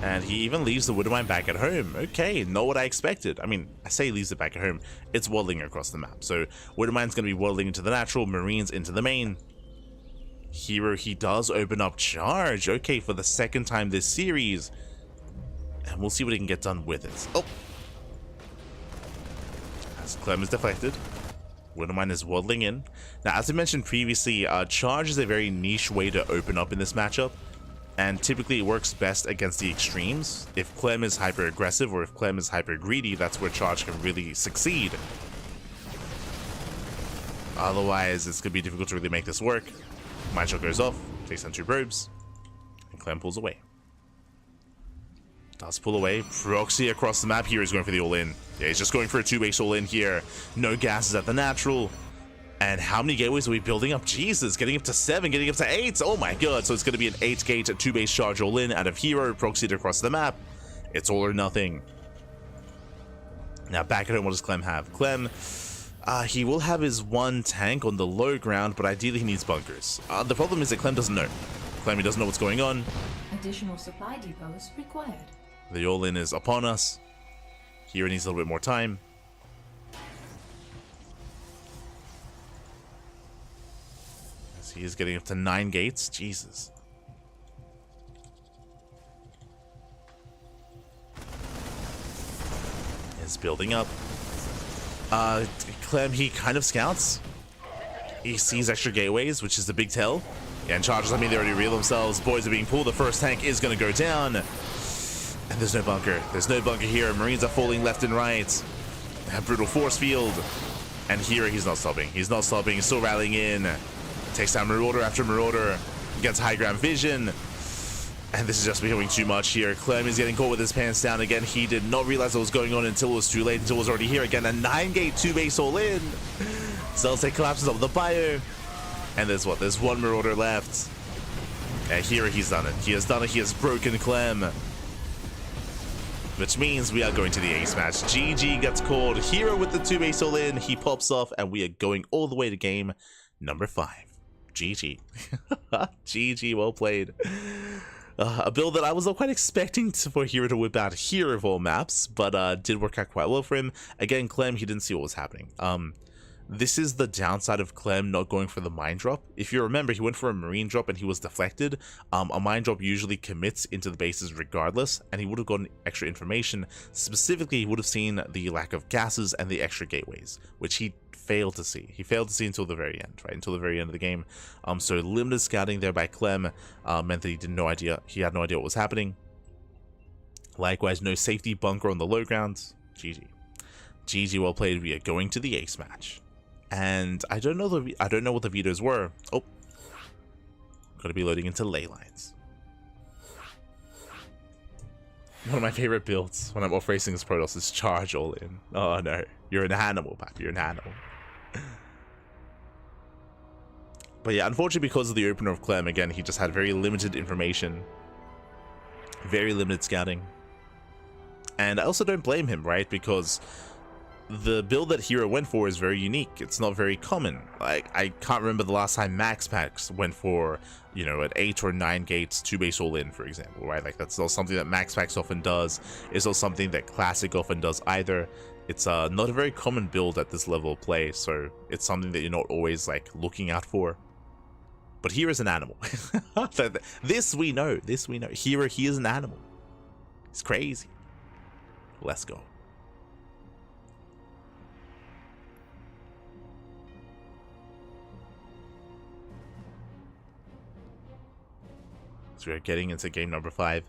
And he even leaves the Widow Mine back at home. Okay, not what I expected. I mean, I say he leaves it back at home. It's waddling across the map. So Widow Mine's going to be waddling into the natural, Marines into the main. herO, he does open up charge. Okay, for the second time this series. And we'll see what he can get done with it. Oh! As Clem is deflected. Widow Mine is waddling in. Now, as I mentioned previously, charge is a very niche way to open up in this matchup, and typically it works best against the extremes. If Clem is hyper aggressive or if Clem is hyper greedy, that's where charge can really succeed. Otherwise, it's going to be difficult to really make this work. Mine shot goes off, takes down 2 probes, and Clem pulls away. Does pull away. Proxy across the map here is going for the all-in. Yeah, he's just going for a 2-base all-in here. No gases at the natural. And how many gateways are we building up? Jesus, getting up to 7, getting up to 8. Oh my god. So it's going to be an 8-gate, 2-base charge all-in out of herO, proxied across the map. It's all or nothing. Now back at home, what does Clem have? Clem, he will have his 1 tank on the low ground, but ideally he needs bunkers. The problem is that Clem doesn't know. Clem, he doesn't know what's going on. Additional supply depots required. The all-in is upon us. herO needs a little bit more time. As he is getting up to 9 gates. Jesus. Is building up. Clem, he kind of scouts. He sees extra gateways, which is the big tell. Yeah, and charges, I mean, they already reveal themselves. Boys are being pulled. The first tank is going to go down. And there's no bunker. There's no bunker here. Marines are falling left and right. They have brutal force field. And here he's not stopping. He's not stopping. He's still rallying in. Takes down Marauder after Marauder. Gets high ground vision. And this is just becoming too much here. Clem is getting caught with his pants down again. He did not realize what was going on until it was too late. Until it was already here again. A 9-gate 2-base all in. Celtic collapses over the bio. And there's what? There's 1 Marauder left. And here he's done it. He has done it. He has broken Clem. Which means we are going to the ace match. GG gets called. herO with the 2-base all in. He pops off, and we are going all the way to game number 5. GG. GG, well played. A build that I was not quite expecting for herO to whip out here of all maps, but did work out quite well for him. Again, Clem, he didn't see what was happening. This is the downside of Clem not going for the mine drop. If you remember, he went for a marine drop and he was deflected. A mine drop usually commits into the bases regardless, and he would have gotten extra information. Specifically, he would have seen the lack of gases and the extra gateways, which he failed to see. He failed to see until the very end, right? Until the very end of the game. So limited scouting there by Clem meant that he had no idea what was happening. Likewise, no safety bunker on the low ground. GG. GG, well played. We are going to the ace match. And I don't know what the vetoes were. Oh, gotta be loading into ley lines. One of my favorite builds when I'm off racing as Protoss is charge all in. Oh no. You're an animal, Pap. You're an animal. But yeah, unfortunately, because of the opener of Clem, again, he just had very limited information. Very limited scouting. And I also don't blame him, right? Because the build that herO went for is very unique. It's not very common. Like, I can't remember the last time MaxPax went for, you know, an 8 or 9 gates 2-base all-in, for example, right? Like, that's not something that MaxPax often does. It's not something that Classic often does either. It's not a very common build at this level of play, so it's something that you're not always, like, looking out for. But here is an animal. This we know. This we know. herO, he is an animal. It's crazy. Let's go. So we're getting into game number 5.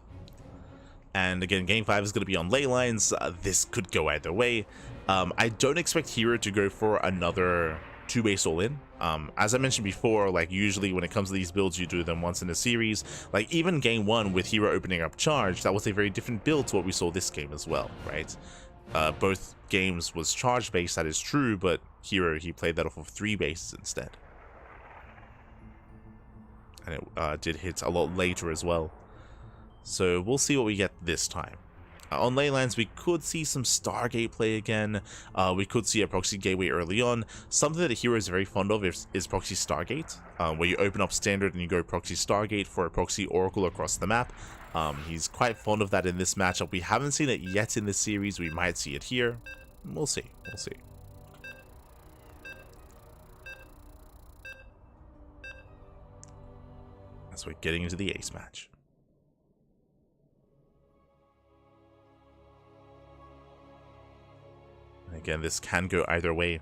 And again, game 5 is going to be on ley lines. This could go either way. I don't expect herO to go for another 2-base all-in. As I mentioned before, like usually when it comes to these builds, you do them once in a series. Like even game 1 with herO opening up charge, that was a very different build to what we saw this game as well, right? Both games was charge based, that is true, but herO, he played that off of 3 bases instead. And it did hit a lot later as well. So we'll see what we get this time. On ley lines, we could see some Stargate play again. We could see a proxy gateway early on. Something that herO is very fond of is proxy Stargate, where you open up standard and you go proxy Stargate for a proxy Oracle across the map. He's quite fond of that in this matchup. We haven't seen it yet in this series. We might see it here. We'll see. We'll see. As we're getting into the ace match. And again, this can go either way.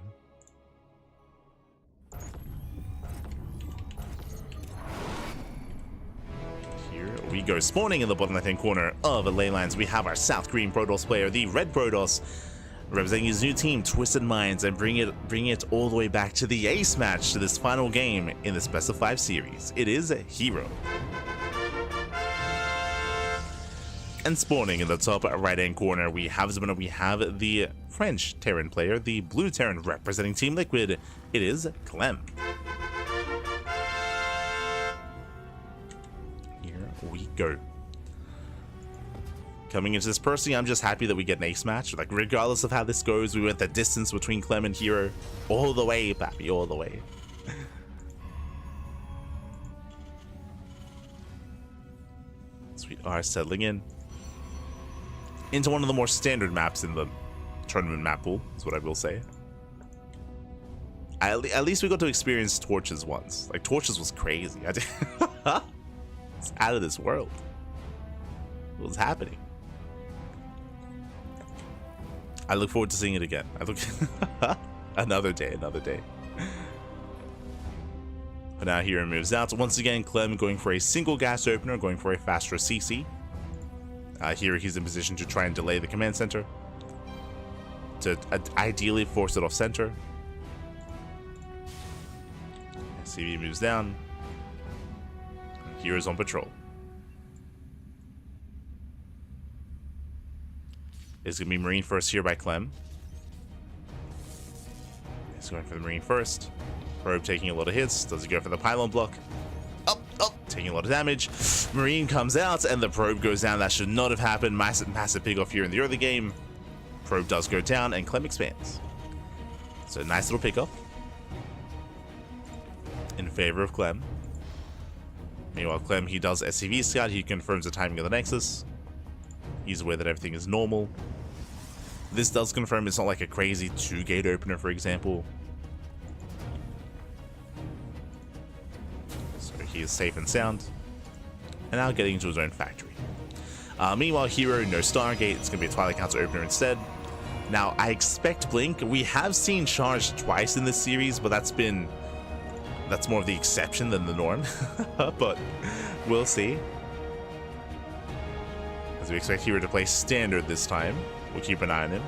Here we go. Spawning in the bottom left-hand corner of the ley lines, we have our South Green Protoss player, the Red Protoss, representing his new team, Twisted Minds, and bring it all the way back to the ace match, to this final game in the Best of 5 series. It is herO. And spawning in the top right-hand corner, we have the French Terran player, the Blue Terran representing Team Liquid. It is Clem. Here we go. Coming into this personally, I'm just happy that we get an ace match. Like, regardless of how this goes, we went the distance between Clem and herO all the way, pappy, all the way. So we are settling in into one of the more standard maps in the tournament map pool, is what I will say. At least we got to experience Torches once. Like, Torches was crazy. It's out of this world. What was happening? I look forward to seeing it again. Another day, another day. But now herO moves out. Once again, Clem going for a single gas opener, going for a faster CC. Here he's in position to try and delay the command center, to ideally force it off center. CV moves down. herO's on patrol. It's going to be Marine first here by Clem. He's going for the Marine first. Probe taking a lot of hits. Does he go for the pylon block? Up, taking a lot of damage. Marine comes out and the probe goes down. That should not have happened. Massive pick off here in the early game. Probe does go down and Clem expands. So nice little pick off in favor of Clem. Meanwhile, Clem, he does SCV scout. He confirms the timing of the Nexus. He's aware that everything is normal. This does confirm it's not like a crazy 2-gate opener, for example. So he is safe and sound. And now getting into his own factory. Meanwhile, herO, no Stargate. It's going to be a Twilight Council opener instead. Now, I expect Blink. We have seen Charge twice in this series, but that's more of the exception than the norm. But we'll see. As we expect herO to play standard this time. We'll keep an eye on him.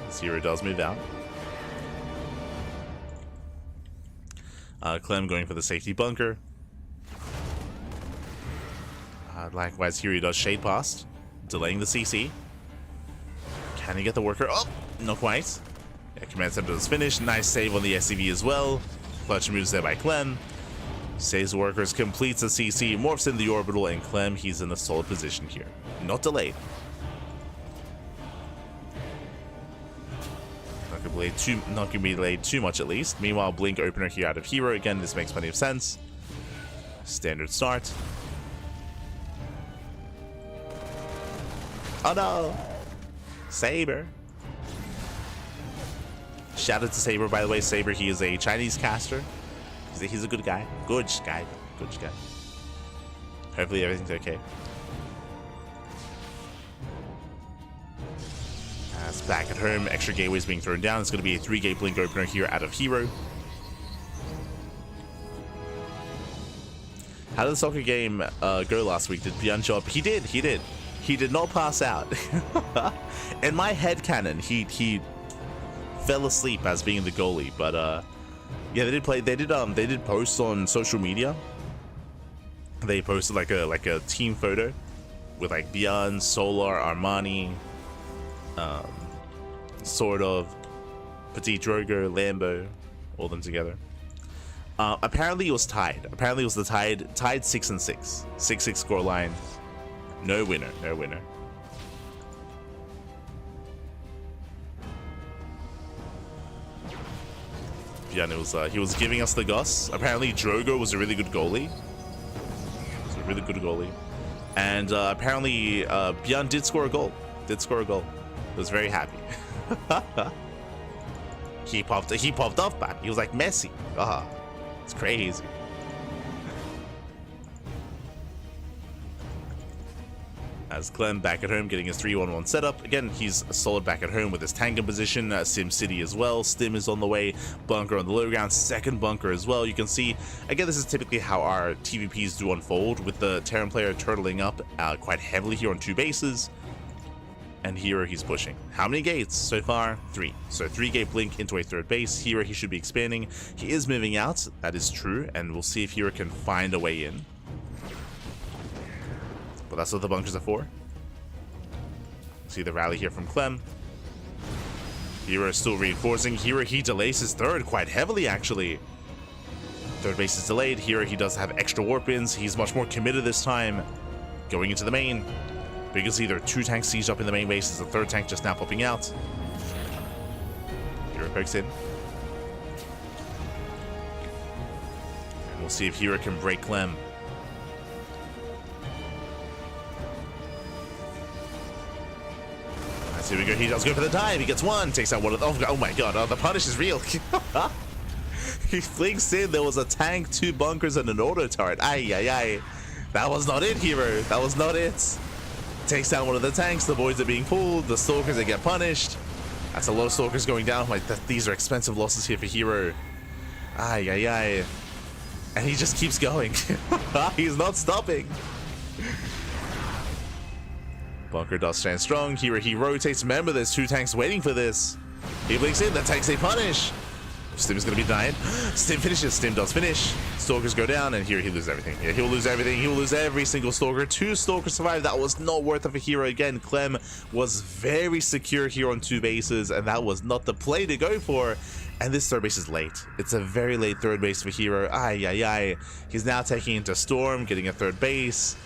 As herO does move out. Clem going for the safety bunker. Likewise, herO does shade past, delaying the CC. Can he get the worker? Oh, not quite. Yeah, command center does finish. Nice save on the SCV as well. Clutch moves there by Clem. Saves the workers, completes the CC, morphs in the orbital, and Clem, he's in a solid position here. Not delayed. Not gonna be delayed too much at least. Meanwhile, blink opener here out of herO. Again, this makes plenty of sense. Standard start. Oh no! Saber. Shout out to Saber, by the way. Saber, he is a Chinese caster. He's a good guy. Good guy. Hopefully everything's okay. That's back at home. Extra gateways being thrown down. It's going to be a 3-gate blink opener here out of herO. How did the soccer game go last week? Did ByuN show up? He did. He did not pass out. In my headcanon, he fell asleep as being the goalie, but yeah, they did post on social media. They posted like a team photo with like ByuN, Solar, Armani, sort of Petit Drogo, Lambo, all them together. Apparently it was tied. Apparently it was the tied 6-6, 6-6 scoreline. No winner. ByuN, he was giving us the goss. Apparently Drogo was a really good goalie. And apparently ByuN did score a goal. I was very happy. He popped off, man. He was like Messi. It's crazy. As Clem back at home getting his 3-1-1 setup. Again, he's solid back at home with his tank in position. Sim City as well. Stim is on the way. Bunker on the low ground. Second bunker as well. You can see, again, this is typically how our TVPs do unfold, with the Terran player turtling up quite heavily here on 2 bases. And herO, he's pushing. How many gates so far? 3. So 3-gate blink into a 3rd base. herO, he should be expanding. He is moving out. That is true. And we'll see if herO can find a way in. But that's what the bunkers are for. See the rally here from Clem. herO is still reinforcing. herO, he delays his 3rd quite heavily, actually. 3rd base is delayed. herO, he does have extra warp-ins. He's much more committed this time. Going into the main. But you can see there are 2 tanks sieged up in the main base. There's a 3rd tank just now popping out. herO pokes in. And we'll see if herO can break Clem. Here we go. He does go for the dive. He gets 1. Takes out one of the... Oh my god. The punish is real. He flinks in. There was a tank, 2 bunkers, and an auto turret. Ay. That was not it, herO. That was not it. Takes down one of the tanks. The boys are being pulled. The stalkers, they get punished. That's a lot of stalkers going down. Like, these are expensive losses here for herO. Ay. And he just keeps going. He's not stopping. Bunker does stand strong. herO, he rotates. Remember, there's 2 tanks waiting for this. He blinks in. The tanks, they punish. Stim is going to be denied. Stim finishes. Stim does finish. Stalkers go down, and here he loses everything. Yeah, he'll lose everything. He will lose every single stalker. 2 stalkers survive. That was not worth it for herO. Again, Clem was very secure here on 2 bases, and that was not the play to go for. And this 3rd base is late. It's a very late 3rd base for herO. Ay. He's now taking into Storm, getting a 3rd base.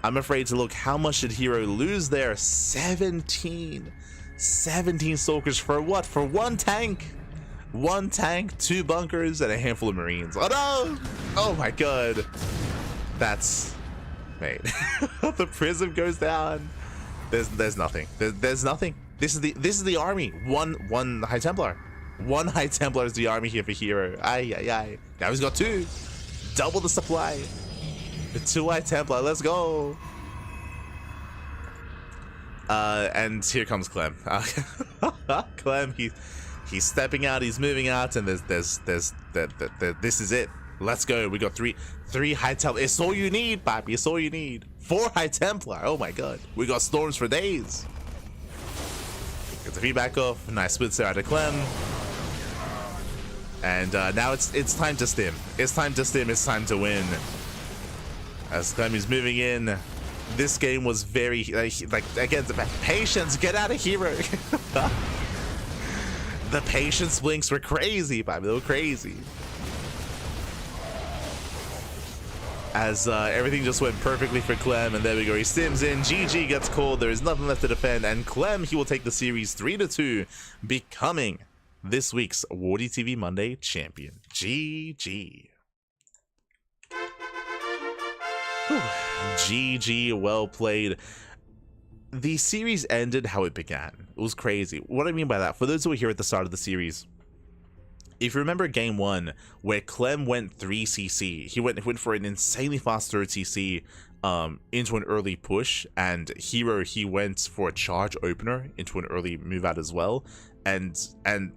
I'm afraid to look. How much did herO lose there? 17 stalkers for what? For 1 tank. 1 tank, 2 bunkers, and a handful of marines. Oh no! Oh my god. That's... Mate. The prism goes down. There's nothing. There's nothing. This is the army. One High Templar. 1 High Templar is the army here for herO. Ay. Now he's got 2. Double the supply. The 2 High Templar, let's go. And here comes Clem. Clem, he's stepping out, he's moving out, and this is it. Let's go. We got 3 High Templar. It's all you need, Papi. It's all you need. 4 High Templar. Oh my god. We got storms for days. Get the feedback off. Nice splits there out of Clem. And now it's time to stim. It's time to stim. It's time to win. As Clem is moving in, This game was very like again, the patience. Get out of herO. The patience blinks were crazy, Bobby. They were crazy. As everything just went perfectly for Clem, and there we go. He stims in. GG gets called. There is nothing left to defend, and Clem, he will take the series 3-2, becoming this week's WardiTV Monday champion. GG. Whew. GG, well played. The series ended how it began. It was crazy. What I mean by that, for those who were here at the start of the series, if you remember game 1, where Clem went 3cc, he went for an insanely fast 3rd cc into an early push, and herO, he went for a charge opener into an early move out as well. And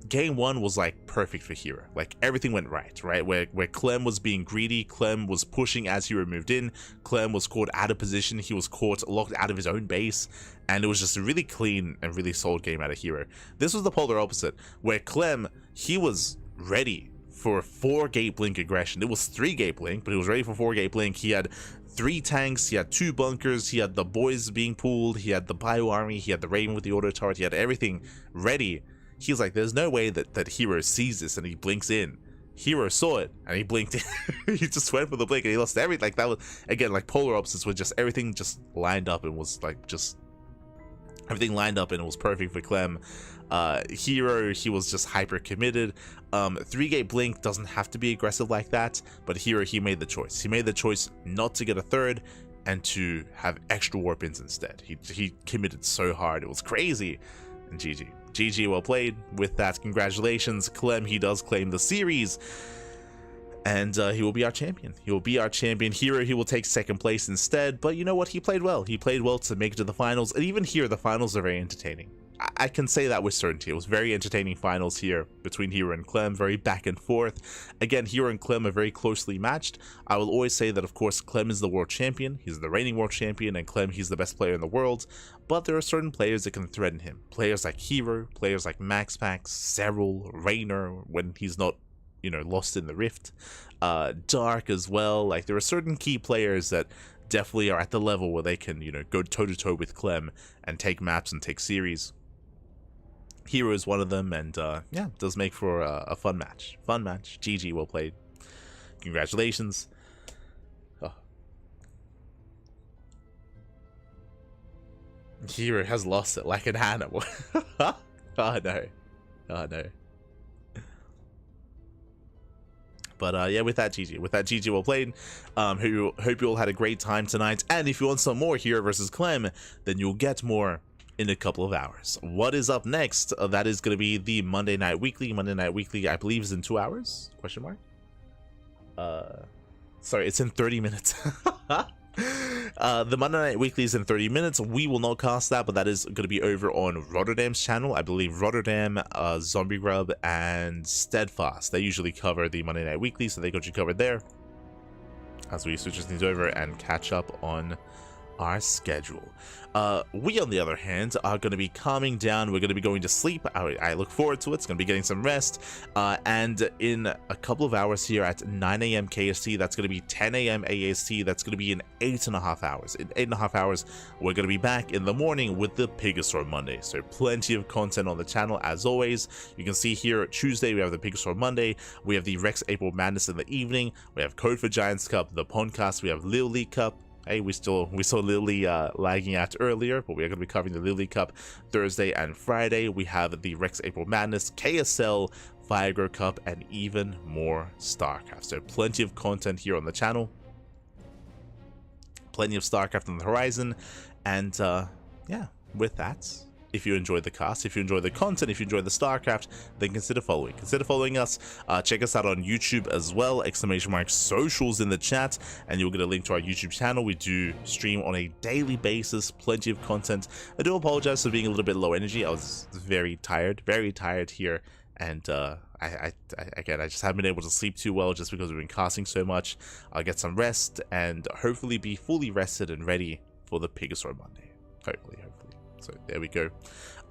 game 1 was like perfect for herO. Like everything went right? Where Clem was being greedy, Clem was pushing as herO moved in, Clem was caught out of position, he was caught locked out of his own base, and it was just a really clean and really solid game out of herO. This was the polar opposite, where Clem, he was ready for 4-gate blink aggression. It was 3-gate blink, but he was ready for 4-gate blink. He had 3 tanks, he had 2 bunkers, he had the boys being pulled, he had the ByuN army, he had the Raven with the auto turret, he had everything ready. He's like, there's no way that herO sees this, and he blinks in. herO saw it and he blinked in. He just went for the blink and he lost everything. Like that was, again, like polar opposites, with just everything just lined up and was like just everything lined up, and it was perfect for Clem. herO, he was just hyper committed. 3-gate blink doesn't have to be aggressive like that, but herO, he made the choice. He made the choice not to get a 3rd and to have extra warp ins instead. He committed so hard. It was crazy. And GG. GG, well played. With that, congratulations, Clem. He does claim the series, and he will be our champion. He will be our champion. herO, he will take 2nd place instead, but you know what? He played well. He played well to make it to the finals, and even here, the finals are very entertaining. I can say that with certainty. It was very entertaining finals here between herO and Clem, very back and forth. Again, herO and Clem are very closely matched. I will always say that, of course, Clem is the world champion. He's the reigning world champion, and Clem, he's the best player in the world. But there are certain players that can threaten him. Players like herO, players like MaxPax, herO, Rainer, when he's not, you know, lost in the rift. Dark as well. Like, there are certain key players that definitely are at the level where they can, you know, go toe-to-toe with Clem and take maps and take series. herO is one of them, and yeah, it does make for a fun match. Fun match. GG, well played. Congratulations. Oh. herO has lost it like an animal. Oh no. Oh no. But yeah, with that, GG. With that, GG, well played. Hope you all had a great time tonight. And if you want some more herO versus Clem, then you'll get more in a couple of hours. What is up next? That is going to be the Monday Night Weekly. Monday Night Weekly, I believe, is in 2 hours? Question mark? Sorry, it's in 30 minutes. The Monday Night Weekly is in 30 minutes. We will not cast that, but that is going to be over on Rotterdam's channel. I believe Rotterdam, Zombie Grub, and Steadfast. They usually cover the Monday Night Weekly, so they got you covered there. As we switch things over and catch up on our schedule. We, on the other hand, are going to be calming down. We're going to be going to sleep. I look forward to it. It's going to be getting some rest. And in a couple of hours here at 9 AM KST, that's going to be 10 AM AST. That's going to be in 8.5 hours. In 8.5 hours, we're going to be back in the morning with the Pigasaur Monday. So plenty of content on the channel, as always. You can see here Tuesday, we have the Pigasaur Monday. We have the Rex April Madness in the evening. We have Code for Giants Cup, the podcast. We have Lil League Cup. Hey, we saw Lily lagging out earlier, but we are going to be covering the Lily Cup Thursday and Friday. We have the Rex April Madness, KSL, Viagra Cup, and even more StarCraft. So plenty of content here on the channel. Plenty of StarCraft on the horizon. And yeah, with that, if you enjoyed the cast, if you enjoy the content, if you enjoy the StarCraft, then consider following. Consider following us. Check us out on YouTube as well. ! Socials in the chat, and you'll get a link to our YouTube channel. We do stream on a daily basis. Plenty of content. I do apologize for being a little bit low energy. I was very tired here, and again, I just haven't been able to sleep too well just because we've been casting so much. I'll get some rest and hopefully be fully rested and ready for the Pigasaur Monday. Hopefully. So there we go.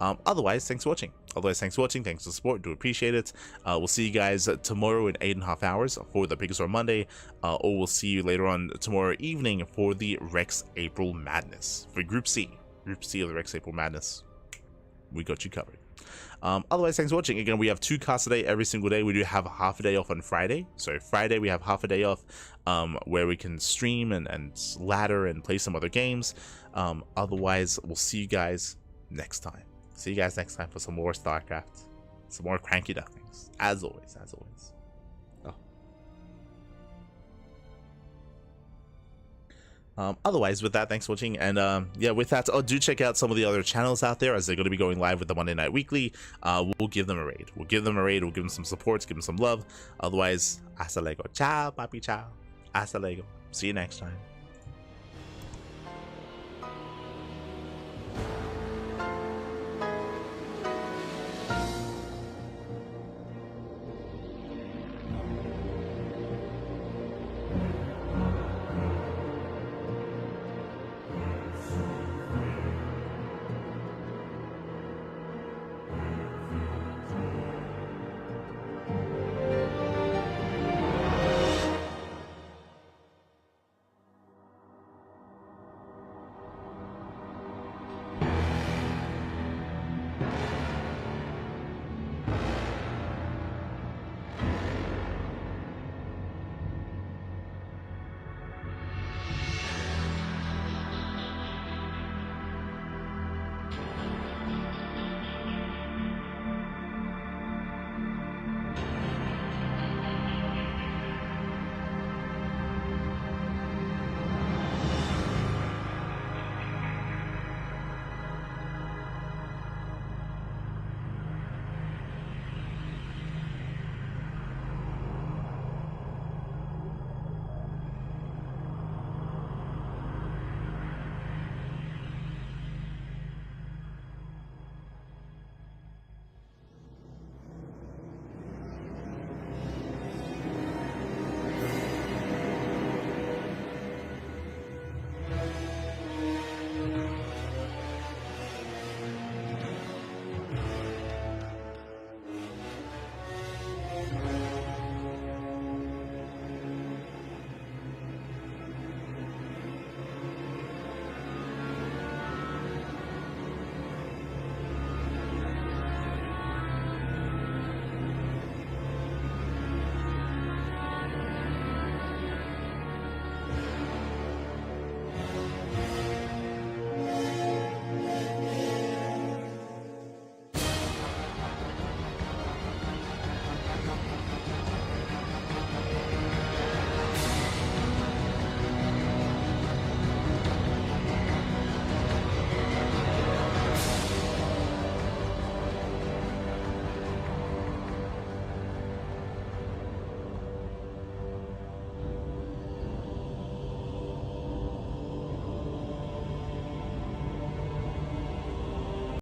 Otherwise, thanks for watching. Thanks for the support. Do appreciate it. We'll see you guys tomorrow in 8.5 hours for the Pixar Monday, or we'll see you later on tomorrow evening for the Rex April Madness for Group C of the Rex April Madness. We got you covered. Otherwise, thanks for watching. Again, we have 2 casts a day every single day. We do have half a day off on Friday. So Friday we have half a day off, where we can stream and ladder and play some other games. Otherwise, we'll see you guys next time. See you guys next time for some more StarCraft, some more CranKy Ducklings. As always. Otherwise, with that, thanks for watching, and yeah, with that, do check out some of the other channels out there, as they're going to be going live with the Monday Night Weekly. We'll give them a raid. We'll give them some support, give them some love. Otherwise, hasta luego. Ciao, papi, ciao. Hasta luego. See you next time.